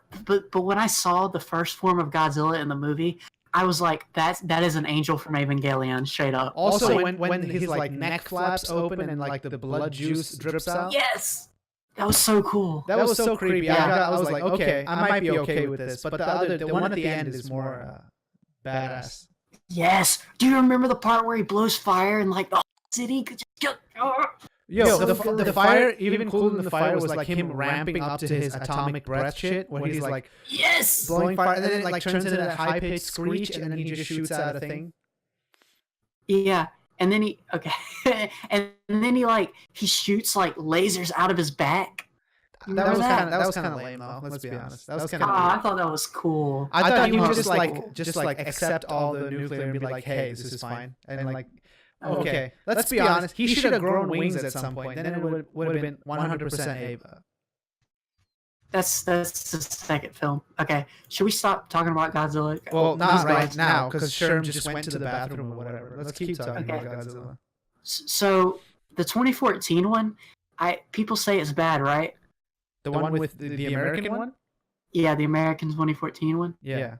when I saw the first form of Godzilla in the movie, I was like, that is an angel from Evangelion, straight up. Also, when his like neck flaps open and like the blood juice drips out. Yes, that was so cool. That was so creepy. Yeah. I was like, okay, I might be okay with this, but the one at the end is more badass. Yes. Do you remember the part where he blows fire and like the whole city could just Yo, So the good. fire, even cooler than the fire, was like him ramping up to his atomic breath shit, where he's like yes, blowing fire, and then it like turns into that high pitched screech, and then he just shoots out a thing. yeah. And then and then he shoots like lasers out of his back. That was Remember kind of lame, though. Let's be honest. That was kind of. I thought that was cool. I thought he would just like accept all the nuclear and be like, hey, this is fine, and like. Okay, let's be honest. He should have grown wings at some point. Then it would have been 100% Ava. That's the second film. Okay, should we stop talking about Godzilla? Well, not These right guys- now, because Sherm just went to the bathroom or whatever. Let's keep talking about Godzilla. So the 2014 one, people say it's bad, right? The one with the American one? Yeah, the American 2014 one. Yeah.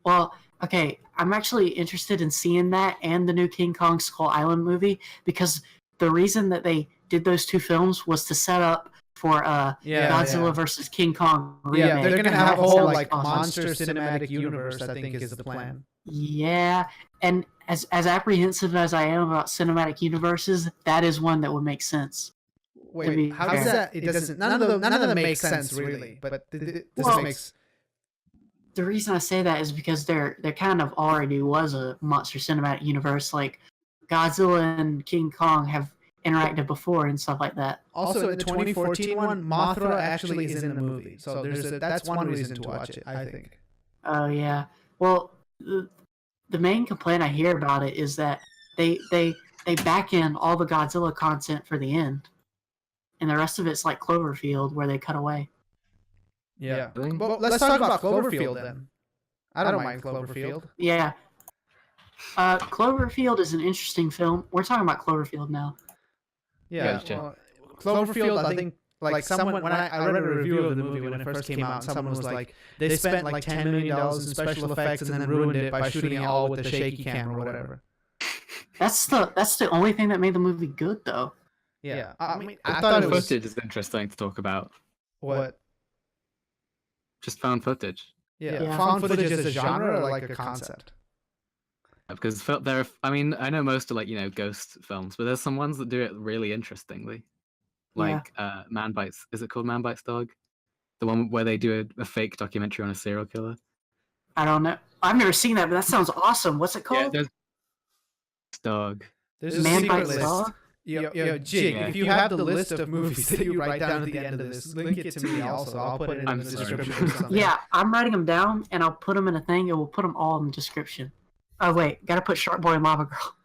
Well, okay, I'm actually interested in seeing that and the new King Kong Skull Island movie because the reason that they did those two films was to set up for Godzilla versus King Kong remake. Yeah, they're gonna And have a that whole sounds like awesome. monster cinematic universe. I think is the plan. Yeah, and as apprehensive as I am about cinematic universes, that is one that would make sense. Wait, how does that? It doesn't. None of them make sense really. But this Well, makes. The reason I say that is because there kind of already was a monster cinematic universe. Like Godzilla and King Kong have interacted before and stuff like that. Also, in the 2014 one, Mothra actually is in the movie, so that's one reason to watch it. I think. Oh yeah. Well, the main complaint I hear about it is that they back in all the Godzilla content for the end, and the rest of it's like Cloverfield where they cut away. Yeah. Well, let's talk about Cloverfield then. I don't mind Cloverfield. Yeah. Cloverfield is an interesting film. We're talking about Cloverfield now. Yeah. Gotcha. Well, Cloverfield, I think, like someone when I read a review of the movie when it first came out, someone was like, they spent like $10 million in special effects and then ruined it by shooting it all with the shaky camera or whatever. That's the only thing that made the movie good, though. Yeah. I mean, I thought it was footage is interesting to talk about. what. Just found footage. Yeah. Found footage as a genre or like a concept? Because there, I mean, I know most are like ghost films, but there's some ones that do it really interestingly. Like Man Bites. Is it called Man Bites Dog? The one where they do a fake documentary on a serial killer. I don't know. I've never seen that, but that sounds awesome. What's it Yeah, called? there's Dog. There's a Man secret Bites list. Dog? Yo, Jig, Yeah. if you have the list of movies that you write down at the end of this, link it to me also. I'll put it in I'm the sorry. description or something. Yeah, I'm writing them down, and I'll put them in a thing, and we'll put them all in the description. Oh, wait. Gotta put Shark Boy and Lava Girl.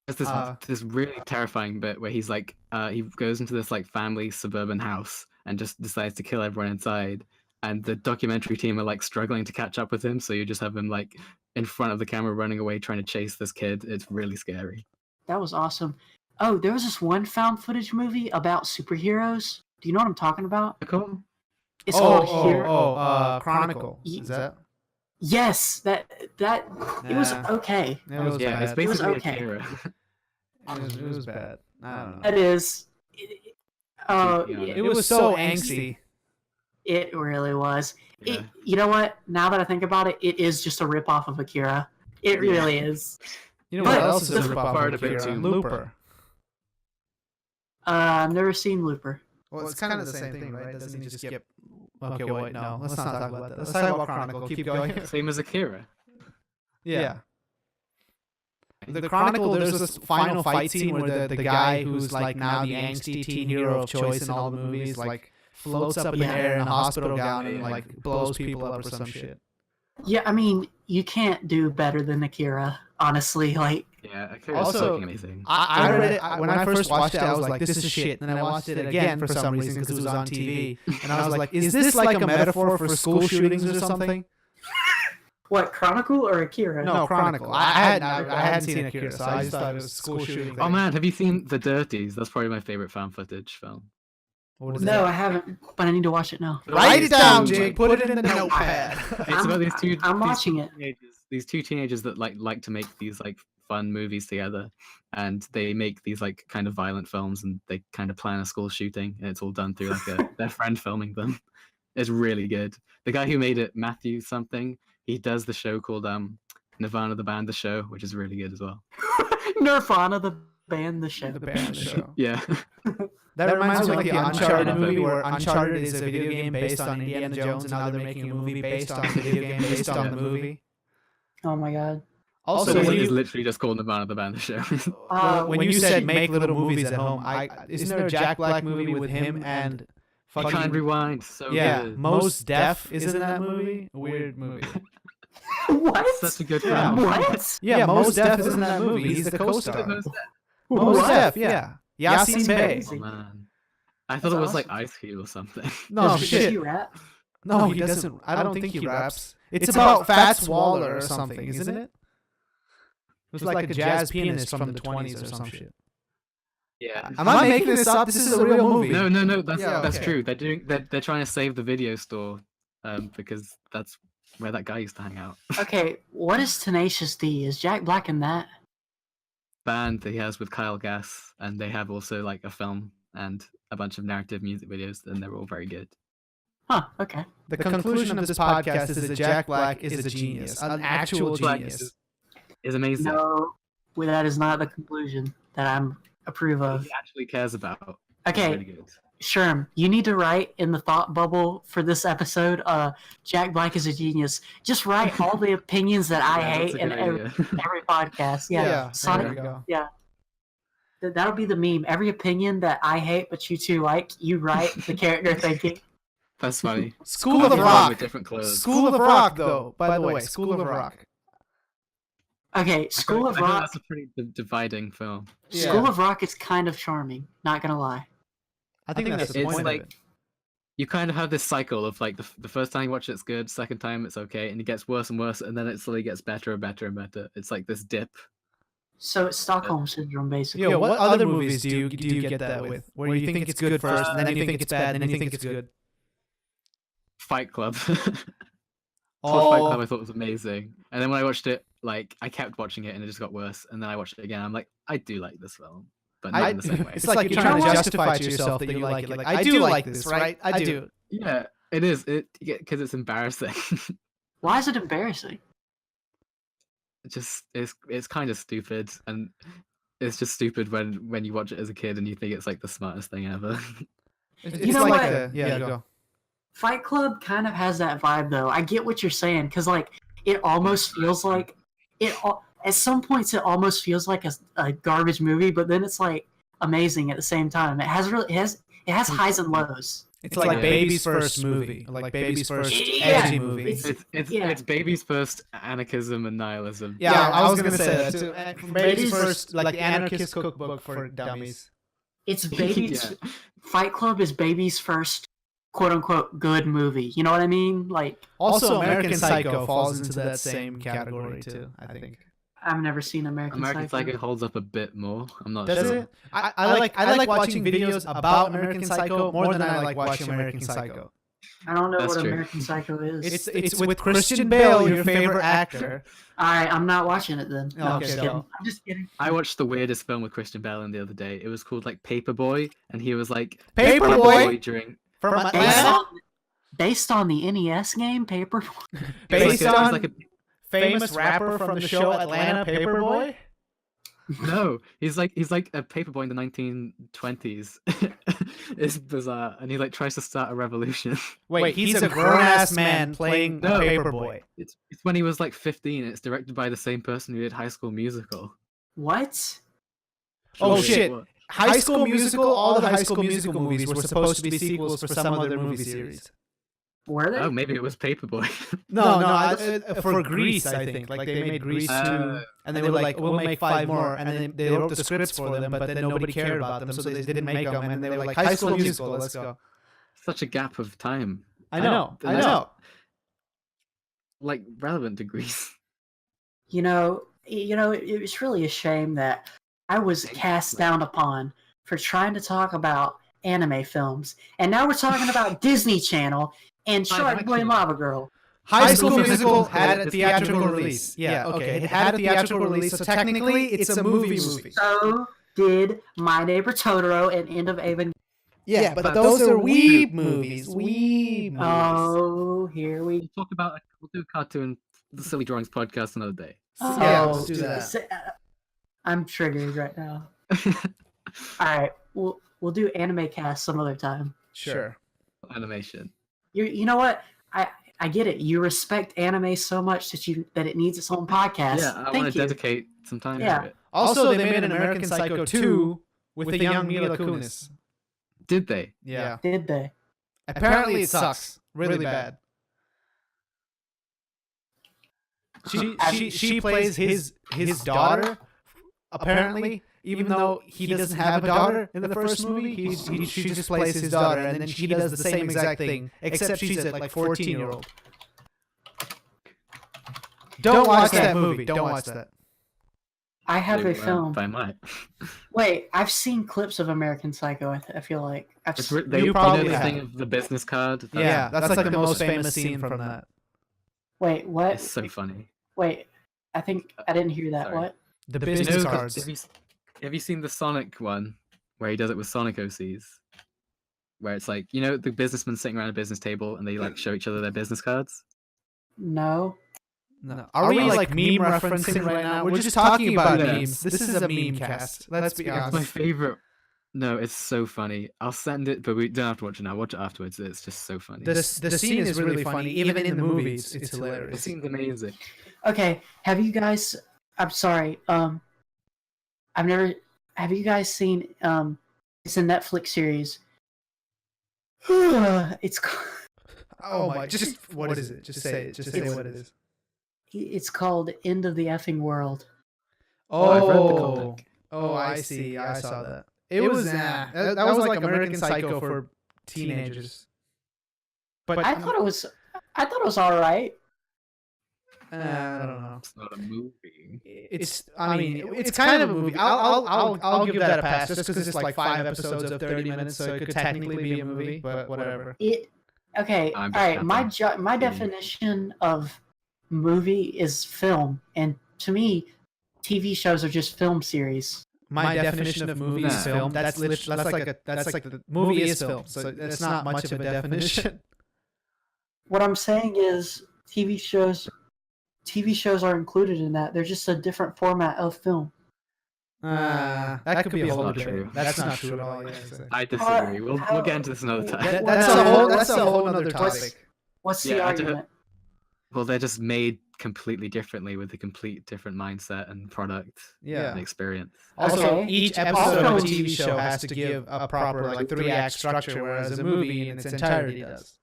There's this really terrifying bit where he's like, he goes into this like family suburban house and just decides to kill everyone inside. And the documentary team are like struggling to catch up with him, so you just have him like in front of the camera running away trying to chase this kid. It's really scary. That was awesome. Oh, there was this one found footage movie about superheroes. Do you know what I'm talking about? Cool. It's called Chronicle. Is that? Yes, that it was okay. It was Yeah, bad. it's basically okay. Akira. It was bad. I don't know. It is. It was so angsty. It really was. Yeah. You know what? Now that I think about it, it is just a ripoff of Akira. It really is. You know But what else is the a ripoff part of of it Akira? too. Looper. I've never seen Looper. Well, it's kind of the same thing, right? Doesn't he just skip? Okay, wait, no. Let's not talk about that. Let's talk about Chronicle. Keep going. Same as Akira. Yeah. The Chronicle, there's this final fight scene where the guy who's like now the angsty teen hero of choice in all the movies like floats up in the air in a hospital gown and like blows people up or some shit. Yeah, I mean, you can't do better than Akira, honestly. Like, Yeah, Akira's Also, fucking amazing. I read it when I first watched it. I was like, "This is shit." And then I watched it again for some reason because it was on TV, and I was like, "Is this like a metaphor for school shootings or something?" what, Chronicle or Akira? No, Chronicle. I hadn't seen Akira, so I just thought it was a school shooting. Oh man, have you seen The Dirties? That's probably my favorite found footage film. What is No, that? I haven't, but I need to watch it now. Write it down, Jake. Put it in the notepad. It's about these two. I'm watching it. These two teenagers that like to make these like fun movies together, and they make these like kind of violent films, and they kind of plan a school shooting, and it's all done through like their friend filming them. It's really good. The guy who made it, Matthew something, he does the show called Nirvana the Band the Show, which is really good as well. Nirvana, the band, the show. The band show. Yeah. That reminds me of like the Uncharted movie, where Uncharted is a video game based on Indiana Jones, and now they're making a movie based on the video game based on the movie. Oh my god. Also, This when one is you, literally just called Nirvana the Band the Show. when you said make little movies at home, isn't there a Jack Black movie with him and You fucking can't rewind. So yeah, good. Mos Def is in that movie? A weird movie. What? Such a good Yeah. film. What? Yeah, Mos Def is in that movie. He's the co-star. Mos What? Def, yeah. Yasin Bey. Oh, man. I thought That's it was like awesome. Ice Cube or something. No, Does shit. he rap? No, he doesn't. I don't think he raps. It's about Fats Waller or something, isn't it? It was like a jazz pianist from the 20s or some shit. Yeah. Am I making this up? This is a real movie. No. That's Yeah, that's okay. true. They're trying to save the video store, because that's where that guy used to hang out. Okay, what is Tenacious D? Is Jack Black in that? Band that he has with Kyle Gass, and they have also like a film and a bunch of narrative music videos, and they're all very good. Huh, okay. The conclusion of this podcast is that Jack Black is a genius, an actual Black genius. is amazing. No, well, that is not the conclusion that I'm approve What of. he actually cares about. Okay, Really good. Sherm, you need to write in the thought bubble for this episode, Jack Black is a genius. Just write all the opinions that I Yeah, that's hate a in good every, idea. every podcast. Yeah, there Sonic, we go. that'll be the meme. Every opinion that I hate but you two like, you write the character thinking. That's funny. School of Everyone Rock. with different clothes. School of Rock, though. By the way, School of Rock. Okay, School of I think Rock. That's a pretty dividing film. School of Rock is kind of charming. Not gonna lie. I think that's the It's point of like it. you kind of have this cycle of like the first time you watch it, it's good. Second time, it's okay, and it gets worse and worse, and then it slowly gets better and better and better. It's like this dip. So it's Stockholm syndrome, basically. Yo, what other movies do you get that with? Where you think it's good first, and then you think it's bad, and then you think it's good? Fight Club. Oh. Fight Club I thought was amazing, and then when I watched it, like I kept watching it, and it just got worse. And then I watched it again. I'm like, I do like this film, but not in the same way. It's like you're trying to justify to yourself that you like it. Like, I do like this, right? I do. Yeah, it is. Because it's embarrassing. Why is it embarrassing? It's kind of stupid, and it's just stupid when you watch it as a kid and you think it's like the smartest thing ever. It's You know like what? yeah, go. Fight Club kind of has that vibe, though. I get what you're saying, because like it almost feels like at some points it almost feels like a garbage movie, but then it's like amazing at the same time. It has highs and lows. It's like baby's first movie, like baby's first edgy movie. It's baby's first anarchism and nihilism. Yeah, I was gonna say that too. Baby's first, like the anarchist cookbook for dummies. It's baby's Fight Club is baby's first quote unquote good movie. You know what I mean? Like also American Psycho falls into that same category too, I think. I've never seen American Psycho holds up a bit more. I'm not Does sure. it? I like watching videos about American Psycho more than I like watching American Psycho. I don't know That's what true. American Psycho is. It's with Christian Bale, your favorite actor. Alright, I'm not watching it then. No, Okay, I'm just kidding. no. I'm just kidding. I watched the weirdest film with Christian Bale the other day. It was called like Paperboy, and he was like Paperboy during from Atlanta, Based on the NES game Paperboy. based on like a famous rapper from the show Atlanta, Paperboy. No, he's like a paperboy in the 1920s. It's bizarre, and he like tries to start a revolution. Wait, he's a grown-ass man playing a paperboy. It's when he was like 15. It's directed by the same person who did High School Musical. What? Oh shit! High School Musical. All the High School Musical movies were supposed to be sequels for some other movie series. Were they? Oh, maybe it was Paperboy. No, for Grease, I think. Like they made Grease 2, and they were like, we'll make 5 more, and then they wrote the scripts for them, but then nobody cared about them, so they didn't make them, and they were like, High School Musical, let's go. Such a gap of time. I know. Like relevant to Grease. You know, it's really a shame that I was cast down upon for trying to talk about anime films, and now we're talking about Disney Channel and Shark Boy Lava Girl. High School Musical had a theatrical release. Yeah, okay. It had a theatrical release, so technically it's a movie. So did My Neighbor Totoro and End of Avon. Yeah, but those are weeb movies. Oh, here we We'll do a cartoon, the Silly Drawings podcast another day. Yeah, let's do that. I'm triggered right now. Alright, we'll do anime cast some other time. Sure. Animation. You know what? I get it. You respect anime so much that it needs its own podcast. Yeah, I want to dedicate some time to it. Also, they made an American Psycho 2 with the young Mila Kunis. Did they? Yeah. Did they? Apparently it sucks. Really bad. She plays his daughter, apparently, even though he doesn't have a daughter in the first movie. She just plays his daughter, and then she does the same exact thing, except she's a 14-year-old. Don't watch that movie. Don't watch that. I have a film. I might. Wait, I've seen clips of American Psycho. I feel like You probably the have. thing of the business card. Yeah, that's like the most famous scene from that. Wait, what? It's so funny. Wait, I think I didn't hear that. Sorry. What? The business cards. Have you seen the Sonic one where he does it with Sonic OCs? Where it's like, the businessmen sitting around a business table and they like show each other their business cards? No. No. Are we like meme referencing right now? We're just talking about memes. This is a meme cast. Let's be honest. It's my favorite. No, it's so funny. I'll send it, but we don't have to watch it now. Watch it afterwards. It's just so funny. The scene is really funny. Even in the movies, it's The hilarious. scene's amazing. Okay, have you guys? I'm sorry. I've never. Have you guys seen? It's a Netflix series. It's. Oh my! Just what is it? Just say it. Just say what it is. It's called End of the Effing World. I've read the comic. Oh, I see. I saw that. It was that was like American Psycho for teenagers. But I thought it was all right. I don't know. It's not a movie. I mean, it's kind of a movie. I'll give that a pass just because it's like 5 episodes of 30 minutes, so it could technically be a movie, but whatever. Okay. All right. My definition of movie is film, and to me, TV shows are just film series. My definition of movie is film. That's like the movie is film, so that's not much of a definition. What I'm saying is TV shows are included in that. They're just a different format of film. That could be a whole debate. True. That's not true at all. Yeah, I disagree. We'll get into this another time. That's a whole other topic. What's the argument? Well, they're just made completely differently with a complete different mindset and product and experience. Also, Okay. each episode of a TV show has to give a proper like 3-act structure, whereas a movie in its entirety does.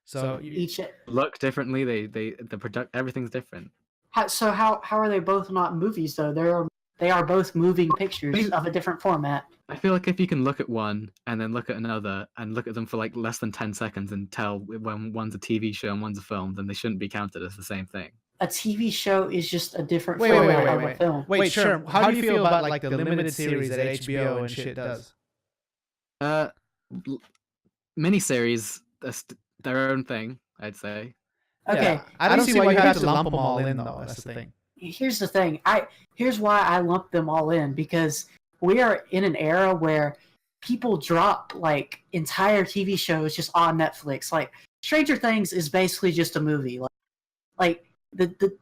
So Each Look differently. The product, everything's different. how are they both not movies though? They are both moving pictures of a different format. I feel like if you can look at one and then look at another and look at them for like less than 10 seconds and tell when one's a TV show and one's a film, then they shouldn't be counted as the same thing. A TV show is just a different format of a film. Wait, Sherm, how do you feel about like the limited series that HBO and shit does? Miniseries, that's their own thing, I'd say. Okay, Yeah, I don't see why you have to lump them all in though. That's the thing. here's the thing. Here's why I lump them all in, because we are in an era where people drop like entire TV shows just on Netflix. Like Stranger Things is basically just a movie. Like the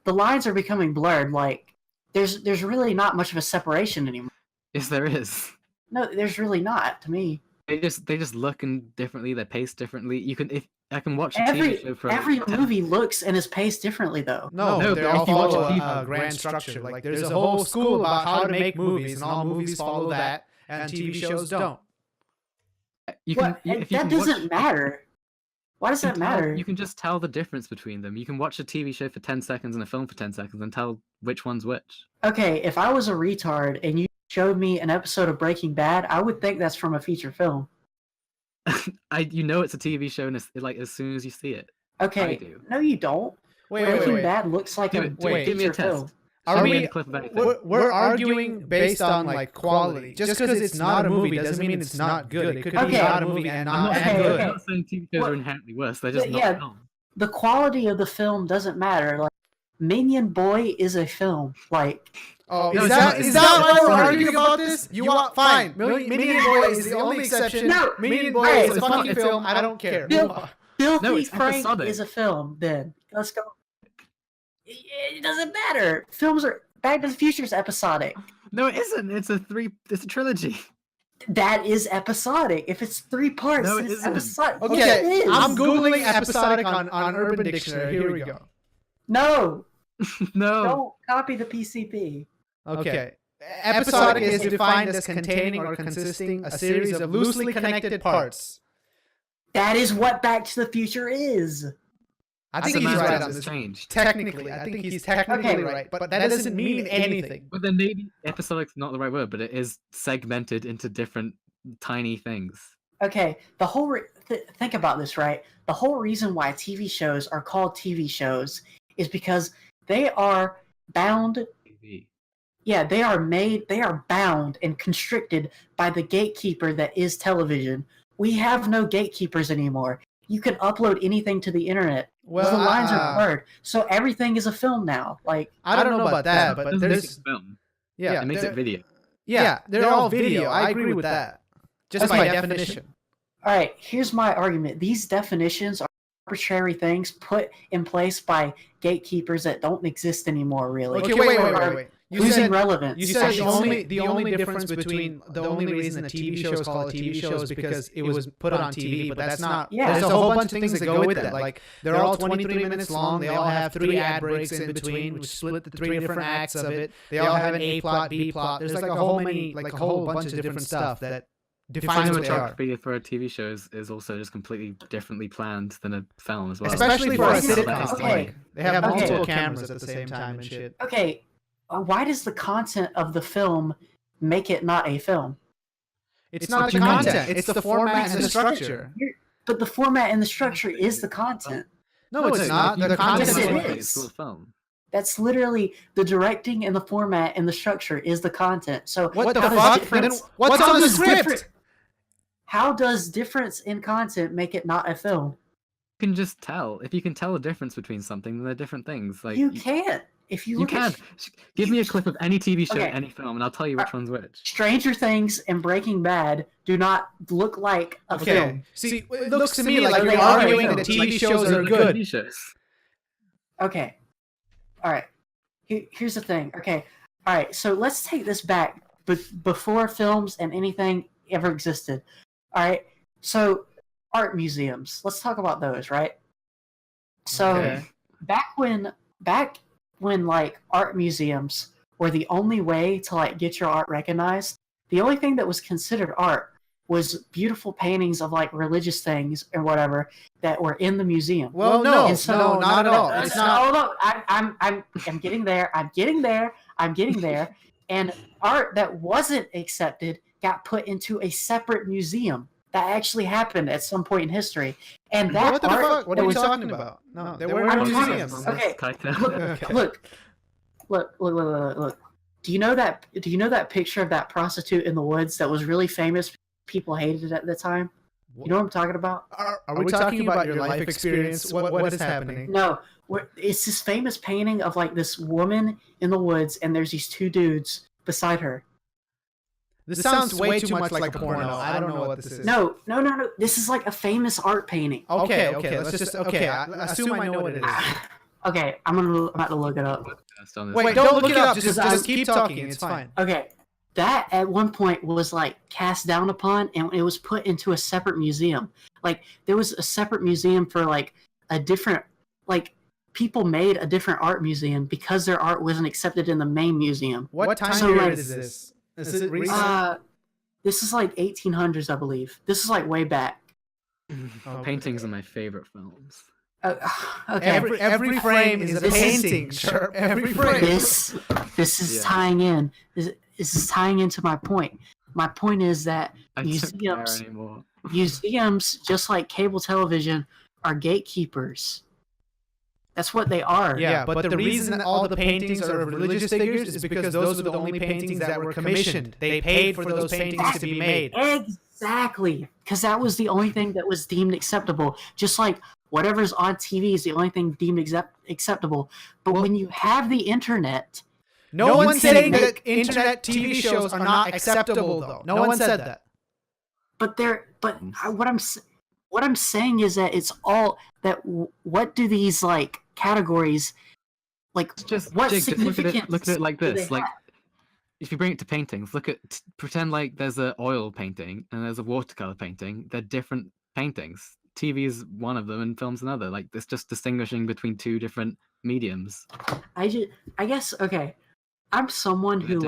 lines are becoming blurred. Like there's really not much of a separation anymore. Yes, there is. No, there's really not to me. They just look differently. They pace differently. If I can watch a Every TV show for movie looks and is paced differently though. No, they all if you watch follow a a grand structure. Like there's a whole school about how to make movies, and all movies follow that, and TV shows don't. That doesn't matter. Why does that matter? You can just tell the difference between them. You can watch a TV show for 10 seconds and a film for 10 seconds and tell which one's which. Okay, if I was a retard and you showed me an episode of Breaking Bad, I would think that's from a feature film. You know it's a TV show, and it's like as soon as you see it. Okay, I do. no, you don't. Breaking Bad looks like a Give me a feature test. film. Are we? a clip of anything. We're arguing based on like quality. Just because it's not a movie doesn't mean it's not good. It could be not a movie and not good. I'm not saying TV shows are inherently worse. They're just not film. The quality of the film doesn't matter. Like Minion Boy is a film. Like. Oh, No, is it's that not. why we're arguing about this? You want fine? Minion Boy is the only exception. No, Minion Boy is a fucking film. I don't care. Filthy Frank episodic. is a film. Then let's go. It doesn't matter. Films are Back to the Future is episodic. No, it isn't. It's a trilogy. That is episodic. If it's 3 parts, No, it it's isn't. episodic. Okay, Yes, it is. I'm googling episodic on Urban Dictionary. Here we go. No, No. don't copy the PCP. Okay. Episodic is defined as containing or consisting a series of loosely connected parts. That is what Back to the Future is. I think As a he's matter right of on it's this. changed. Technically, I think he's technically right, but that doesn't mean anything. But then maybe episodic's not the right word, but it is segmented into different tiny things. Okay, the whole think about this, right? The whole reason why TV shows are called TV shows is because they are bound. TV. Yeah, they are bound and constricted by the gatekeeper that is television. We have no gatekeepers anymore. You can upload anything to the internet. Well, the lines are blurred, so everything is a film now. Like I don't know about that, but Doesn't there's make it film. yeah, It makes it video. yeah, they're all video. I agree with that. Just by definition. all right, here's my argument. These definitions are arbitrary things put in place by gatekeepers that don't exist anymore, really. Okay, wait. You Losing said relevance. You said the only difference between the only reason a TV show is called a TV show is because it was put on TV, but that's not. Yeah. There's a whole bunch of things that go with that. Like they're all 23 minutes long. They all have 3 ad breaks in between, which split the 3 different acts of it. They all have an A plot, B plot. There's like a whole bunch of different stuff that defines what they are. Cinematography for a TV show is also just completely differently planned than a film as well. Especially for a Okay. sitcom. Okay. Like, they have Okay. multiple cameras at the same time and shit. Okay, why does the content of the film make it not a film? It's not the content. It's the format and the structure. But the format and the structure is the content. No, it's not. The content Yes, it is. is. It's still a film. That's literally the directing and the format and the structure is the content. So What the how does fuck? difference- Then what's how on the does different- script? How does difference in content make it not a film? You can just tell. If you can tell a difference between something, then they're different things. Like You can't. If you You look can. at Give me a clip of any TV show, Okay. any film, and I'll tell you which one's which. Stranger Things and Breaking Bad do not look like a film. Okay. See, it looks to me like They you're are arguing films. that TV shows are good. TV shows. Okay. All right. Here's the thing. Okay. All right. So let's take this back before films and anything ever existed. All right. So art museums. Let's talk about those, right? So Okay. back when back when like art museums were the only way to like get your art recognized, the only thing that was considered art was beautiful paintings of like religious things or whatever that were in the museum. Well, no, And so- no, not at all. It's not. Hold on, I'm getting there. I'm getting there. And art that wasn't accepted got put into a separate museum. That actually happened at some point in history. And that What the art fuck? What that are you was talking about? No, they weren't I'm in talking- museums. Okay, Kaito. Look. Do you know that picture of that prostitute in the woods that was really famous? People hated it at the time. You know what I'm talking about? Are we talking about your life experience? What is happening? No, it's this famous painting of like this woman in the woods, and there's these two dudes beside her. This sounds way too much like a porno. I don't know what this is. No. This is like a famous art painting. Okay. Let's just. Okay, I assume I know what it is. Okay, I'm about to look it up. Wait, don't look it up. Just keep talking. It's fine. Okay, that at one point was like cast down upon, and it was put into a separate museum. Like there was a separate museum for like a different, like people made a different art museum because their art wasn't accepted in the main museum. What time So, period like, is this? Is it recent? This is like 1800s, I believe. This is like way back. Paintings are my favorite films. Okay. Every frame is a painting. Sure. Every frame. This is tying in. This is tying into my point. My point is that I don't care anymore. museums, just like cable television, are gatekeepers. That's what they are. Yeah, but the reason that all the paintings are of religious figures is because those are the only paintings that were commissioned. They paid for those paintings to be made. Exactly. Because that was the only thing that was deemed acceptable. Just like whatever's on TV is the only thing deemed acceptable. But when you have the internet... No one's saying that internet TV shows are not acceptable, though. No one said that. What I'm saying is that it's all that. What do these like categories like? Just what Jake, just look at significance it like do they this. Like, have? if you bring it to paintings, pretend like there's an oil painting and there's a watercolor painting. They're different paintings. TV is one of them and film's another. Like, it's just distinguishing between two different mediums. I guess okay. I'm someone who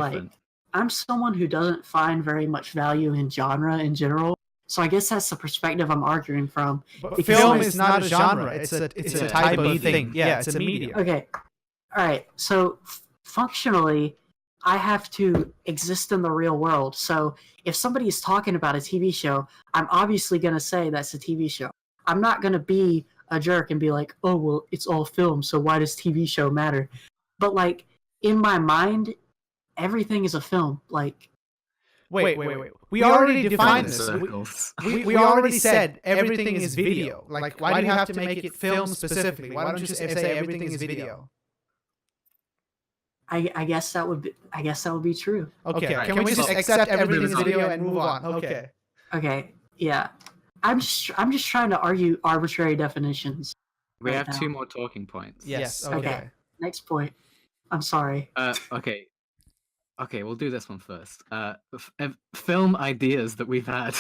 doesn't find very much value in genre in general. So I guess that's the perspective I'm arguing from. But film is not a genre. It's a type of thing. Yeah, it's a medium. Okay. All right. So functionally, I have to exist in the real world. So if somebody is talking about a TV show, I'm obviously going to say that's a TV show. I'm not going to be a jerk and be like, oh, well, it's all film, so why does TV show matter? But like in my mind, everything is a film. Like, Wait. We already defined this. We already said everything is video. Like, why do you have to make it film specifically? Why don't you just say everything is video? I guess that would be true. Okay. Right. Can we just accept everything is video and move on? Okay. Okay. Yeah. I'm just trying to argue arbitrary definitions. We right have now. 2 more talking points. Yes. Okay. Okay. Next point. I'm sorry. Okay, we'll do this one first. Film ideas that we've had.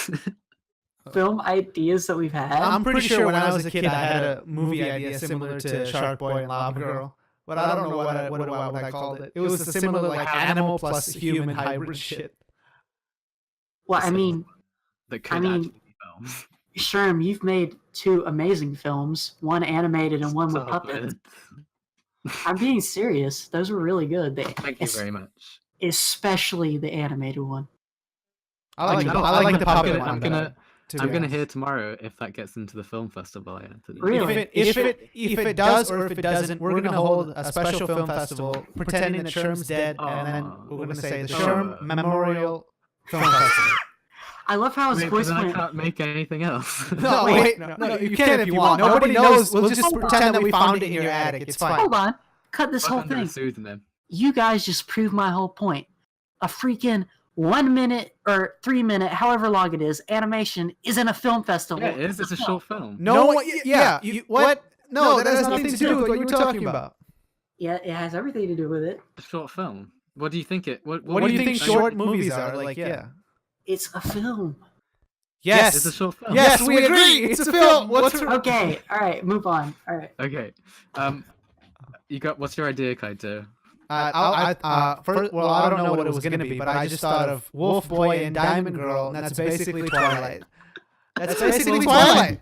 Film ideas that we've had. I'm pretty sure when I was a kid, I had a movie idea similar to Shark Boy and Lava Girl, but I don't know what I called it. It was a similar like animal plus human hybrid shit. Well, I mean, that could actually be films. Sherm, you've made 2 amazing films, one animated and one with Stop puppets. it. I'm being serious. Those were really good. Thank you very much. Especially the animated one. I like the puppet one. I'm gonna hear tomorrow if that gets into the film festival. Really? If it does or if it doesn't, we're gonna hold a special film festival pretending that Sherm's dead, and then we're gonna say the Sherm Memorial Film Festival. I love how his voice I went. can't make anything else. No, you can if you want. Nobody knows. We'll just pretend that we found it in your attic. It's fine. Hold on. Cut this whole thing. You guys just proved my whole point. A freaking 1 minute or 3 minute, however long it is, animation is in a film festival. Yeah, it is. It's a short film. No, yeah. What? No, that has nothing to do with what you were talking about. Yeah, it has everything to do with it. A short film. What do you think it? What do you think short movies are? Like, yeah. It's a film. Yes. It's a short film. Yes, we agree. It's a film. Okay. All right. Move on. All right. Okay. you got. What's your idea, Kaito? First, well, I don't know what it was gonna be, but I just thought of Wolf Boy and Diamond Girl, and that's basically Twilight. That's basically Twilight.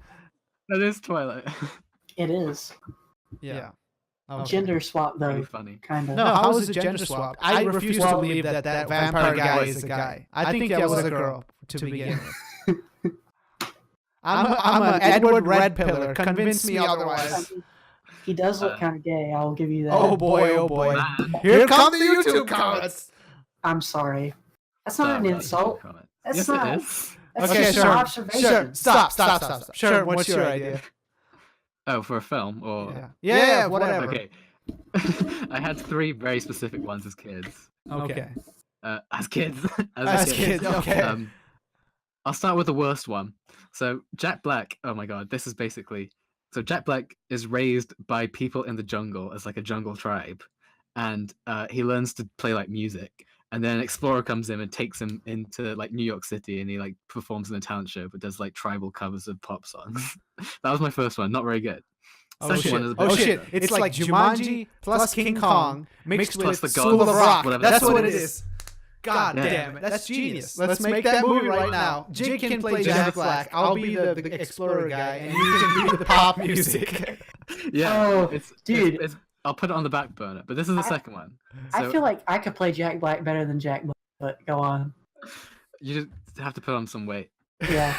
That is Twilight. It is. Yeah. Gender swap Pretty though, funny. kind of. No, how is it gender swap? I refuse to believe that vampire guy is a guy. I think that was a girl to begin with. I'm an Edward Red Pillar. Convince me otherwise. He does look kind of gay. I'll give you that. Oh boy! Here come the YouTube comments. I'm sorry. That's not an insult. That's Yes, not. it is. That's Okay, just an sure. observation. Stop. Sure. What's your idea? Oh, for a film or Yeah, whatever. okay. I had 3 very specific ones as kids. Okay. As kids. As kids. Okay. I'll start with the worst one. So Jack Black. Oh my god, this is basically. So Jack Black is raised by people in the jungle as like a jungle tribe, and he learns to play like music. And then an explorer comes in and takes him into like New York City, and he like performs in a talent show, but does like tribal covers of pop songs. That was my first one. Not very good. Second one is a bit shit! better. It's like Jumanji plus King Kong mixed plus with the School of Gods, Rock. whatever That's that's what called. it is. God Yeah. damn it! That's genius. Let's make that movie right now. Jake can play Jack Black. I'll be the explorer guy, and you can be the pop music. Yeah, Oh, dude. It's, I'll put it on the back burner. But this is the second one. I So feel like I could play Jack Black better than Jack Black, but go on. you just have to put on some weight. Yeah.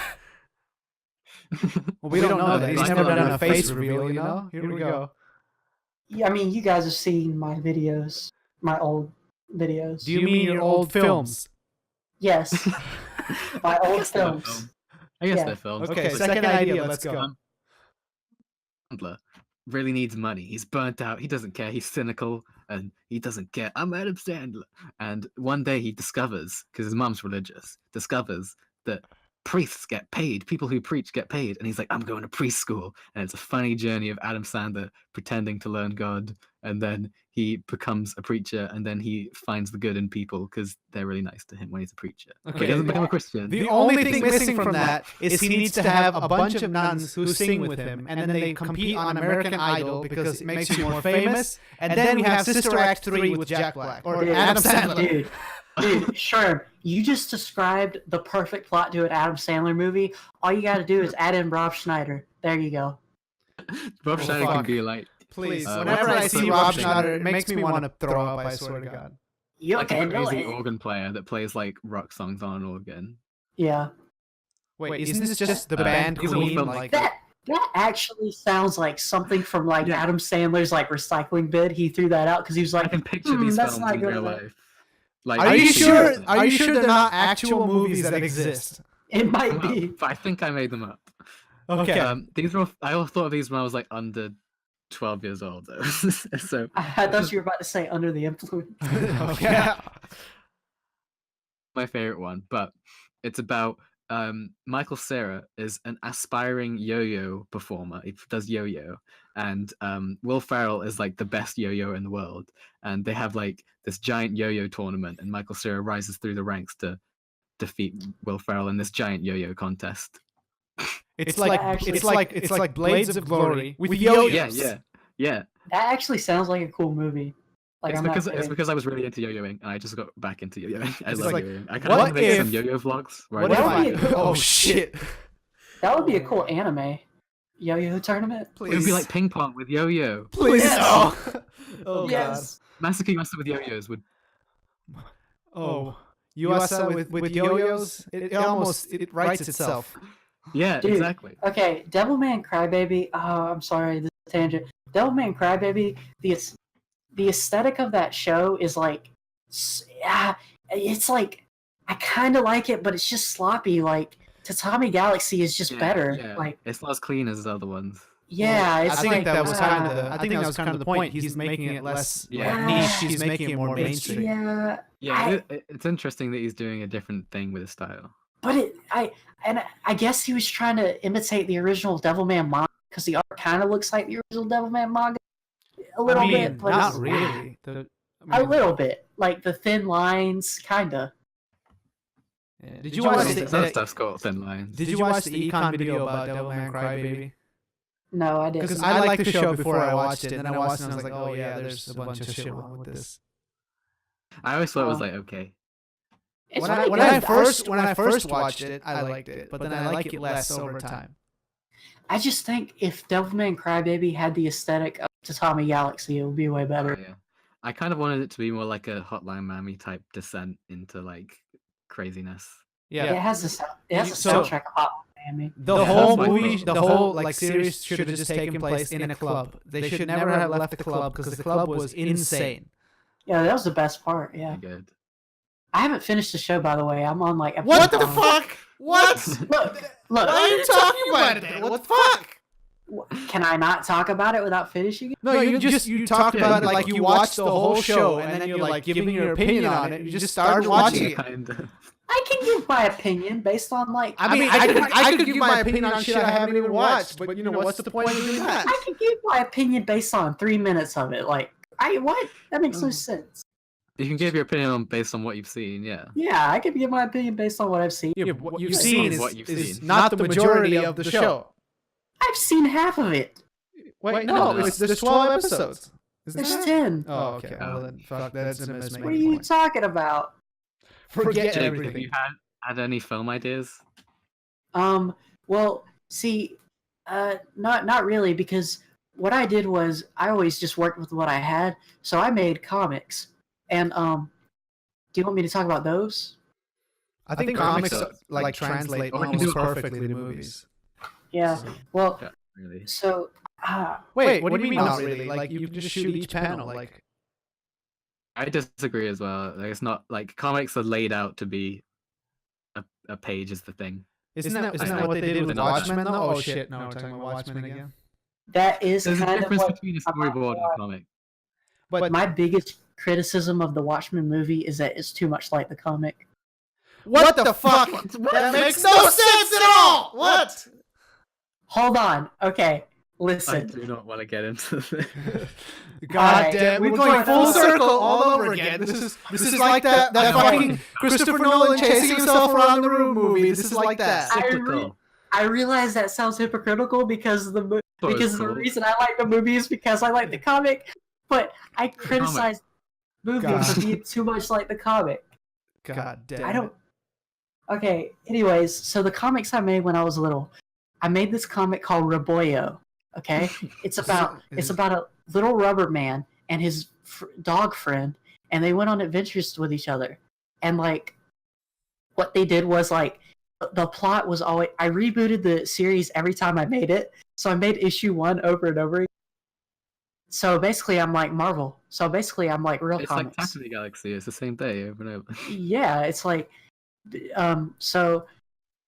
Well, we don't know that. He's I never thought done it a was face reveal, you know? Here we go. Yeah, I mean, you guys have seen my videos, my old videos. Do you mean your old films? Yes, my I old guess they're films. film. I guess Yeah. they're films. Okay, But second idea. Let's go. Sandler really needs money. He's burnt out. He doesn't care. He's cynical and he doesn't care. I'm Adam Sandler. And one day he discovers, because his mom's religious, discovers that priests get paid. People who preach get paid. And he's like, I'm going to priest school. And it's a funny journey of Adam Sandler pretending to learn God. And then he becomes a preacher. And then he finds the good in people because they're really nice to him when he's a preacher. But he doesn't become a Christian. The only thing missing from that is he needs to have a bunch of nuns who sing with him, and then they compete on American Idol because it makes you more famous. And then we have Sister Act 3 with Jack Black or Adam Sandler. Dude, Sherm, you just described the perfect plot to an Adam Sandler movie. All you got to do is add in Rob Schneider. There you go. Rob Schneider fuck. can be like, Please, whenever whenever I I see see Rob Rob Schneider, Schneider, it makes me want to throw up, I swear to God. You like a can do crazy it. organ player that plays like rock songs on an organ. Yeah. Wait, isn't this just the band these are all Queen? films. Like, That actually sounds like something from like Yeah. Adam Sandler's like recycling bid. He threw that out because he was I like, can picture these that's films not in good real enough. life. Like, are you sure? Are you sure they're not actual movies that exist? It might be. But I think I made them up. Okay. These were. I all thought of these when I was like under 12 years old. Though. So I thought you were about to say under the influence. Okay. my favorite one, but it's about Michael Cera is an aspiring yo-yo performer. He does yo-yo, and Will Ferrell is like the best yo-yo in the world. And they have like this giant yo-yo tournament, and Michael Cera rises through the ranks to defeat Will Ferrell in this giant yo-yo contest. It's actually- like Blades of Glory with yo-yos. Yeah. That actually sounds like a cool movie. Like, It's I'm not because kidding. I was really into yo-yoing, and I just got back into yo-yoing. I It's love like, yo-yoing. I kind what of want to make some if- yo-yo vlogs. Where What I if just That would be like a yo-yo. cool- Oh shit! That would be a cool anime. Yo-yo tournament. It would be like ping pong with yo-yo. Please Yes. no. Oh Yes. Massacre Master with yo-yos would. God. Oh. USA with yo-yos, it almost writes itself. Yeah, Dude. exactly. Okay, Devilman Crybaby. Oh, I'm sorry, this is a tangent. Devilman Crybaby. The aesthetic of that show is like, it's like I kind of like it, but it's just sloppy. Like Tatami Galaxy is just better. Yeah. Like, It's not as clean as the other ones. yeah, I it's think like that was kind of ah, I think that was kind of the point. He's making it less Yeah. niche. He's making it more mainstream. yeah. Yeah, it's interesting that he's doing a different thing with his style. But I guess he was trying to imitate the original Devilman manga because the art kind of looks like the original Devilman manga a little bit, but not it's, really. a little bit, like the thin lines, kinda. Yeah. Did you watch Some stuff's got thin lines. Did you watch the econ video about Devilman Crybaby? No, I didn't. Because I liked the show before I watched it, and then I watched it and I was like, oh yeah, there's a bunch of shit wrong with this. I always thought it was like okay. It's When really I good. first watched it, I liked it, but then I like it less over time. I just think if Devilman Crybaby had the aesthetic of Tatami Galaxy, it would be way better. Yeah. I kind of wanted it to be more like a Hotline Miami type descent into like craziness. Yeah. It has a So- soundtrack of Hot Miami. The Yeah, whole that's my movie, fault. the whole like series should have just taken place in a club. They should never have left the club because the club was insane. Yeah, that was the best part. Yeah, Pretty good. I haven't finished the show, by the way. I'm on like episode What the 5. fuck? What? Look, Why are you talking about it then? What the fuck? can I not talk about it without finishing it? No, you talked about it like you watched the whole show and then you're like giving your opinion on it. You just started watching it. Kind of. I can give my opinion based on like. I mean, I could give my opinion on shit I haven't even watched, but you know what's the point of doing that? I can give my opinion based on 3 minutes of it. Like, what? That makes no sense. You can give your opinion based on what you've seen, yeah. Yeah, I can give my opinion based on what I've seen. Yeah, what you've Based seen on what you've is seen. not the majority of the show. I've seen half of it. Wait, no, no, there's 12 episodes. Isn't There's there? 10. Oh, okay. Well, then, fuck, that's a What mismaking are you point. talking about? Forget Jake, have everything. you had any film ideas? Well, see, not really, because what I did was I always just worked with what I had, so I made comics. And do you want me to talk about those? I think comics like translate Or we can almost do it perfectly to movies. Yeah. Well, Yeah, really. so Wait, what do you mean not really? Like you can just shoot each panel like. I disagree as well. Like, it's not like comics are laid out to be a page is the thing. Isn't that what they did with Watchmen though? Oh shit, no, we're talking about Watchmen again. that is There's a kind of difference what between a storyboard and a comic. But my biggest criticism of the Watchmen movie is that it's too much like the comic. what the fuck? That makes no sense at all. What? Hold on. Okay, I listen. do not want to get into this. God Alright, damn, we're we're going going full full circle all over again. This is like that fucking Christopher Nolan chasing himself around the room movie. This is like that. Typical. I realize that sounds hypocritical because the reason I like the movie is because I like the comic, but I criticize the movie God. for being too much like the comic. God damn. I don't. Okay. Anyways, so the comics I made when I was little, I made this comic called Raboyo. Okay, it's about a little rubber man and his dog friend, and they went on adventures with each other. And like, what they did was like, the plot was always. I rebooted the series every time I made it, so I made issue 1 over and over again. So basically, I'm like Marvel. So basically, I'm like real It's comics. like Attack of the Galaxy. It's the same day over and over. Yeah, it's like, so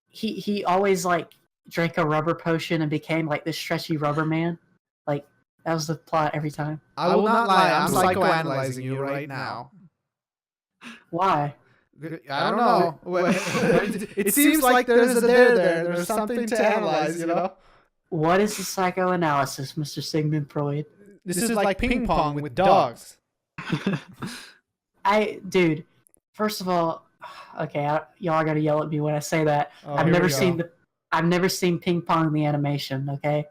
he always like drank a rubber potion and became like this stretchy rubber man. Like that was the plot every time. I will not lie. I'm psychoanalyzing you right now. Why? I don't know. It seems like there's a there there. There's something to analyze, you know? What is the psychoanalysis, Mr. Sigmund Freud? This is like ping pong with dogs. Dude, first of all, okay, y'all gotta yell at me when I say that. Oh, I've here never we go. seen I've never seen ping pong the animation. Okay,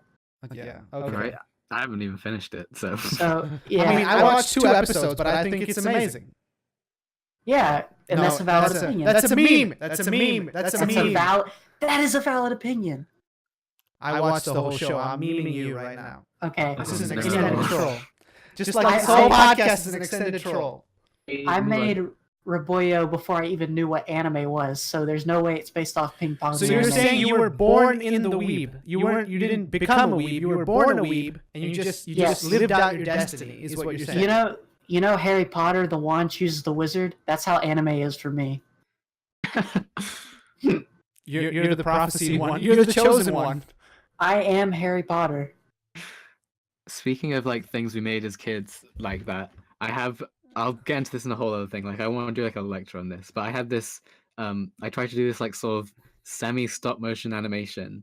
Yeah. Okay. Right? I haven't even finished it, so. so yeah, I mean, I watched 2 episodes, but I think it's amazing. yeah, and No, that's a valid opinion. That's a meme. That's a meme. That's a That's a meme. that is a valid opinion. I watched the whole show. I'm memeing you right now. Okay, This is an No. extended troll. Just like like this this whole whole podcast is an extended troll. I made Raboyo before I even knew what anime was, so there's no way it's based off ping pong. So the you're anime. saying you were born in the weeb. You didn't become a weeb. You were born a weeb, and you just Yes. lived out your destiny. Is what you're saying. You know Harry Potter, the wand chooses the wizard? That's how anime is for me. You're the prophecy one. You're the chosen one. I am Harry Potter. Speaking of like things we made as kids like that, I'll get into this in a whole other thing. Like I want to do like a lecture on this, but I had this I tried to do this like sort of semi stop motion animation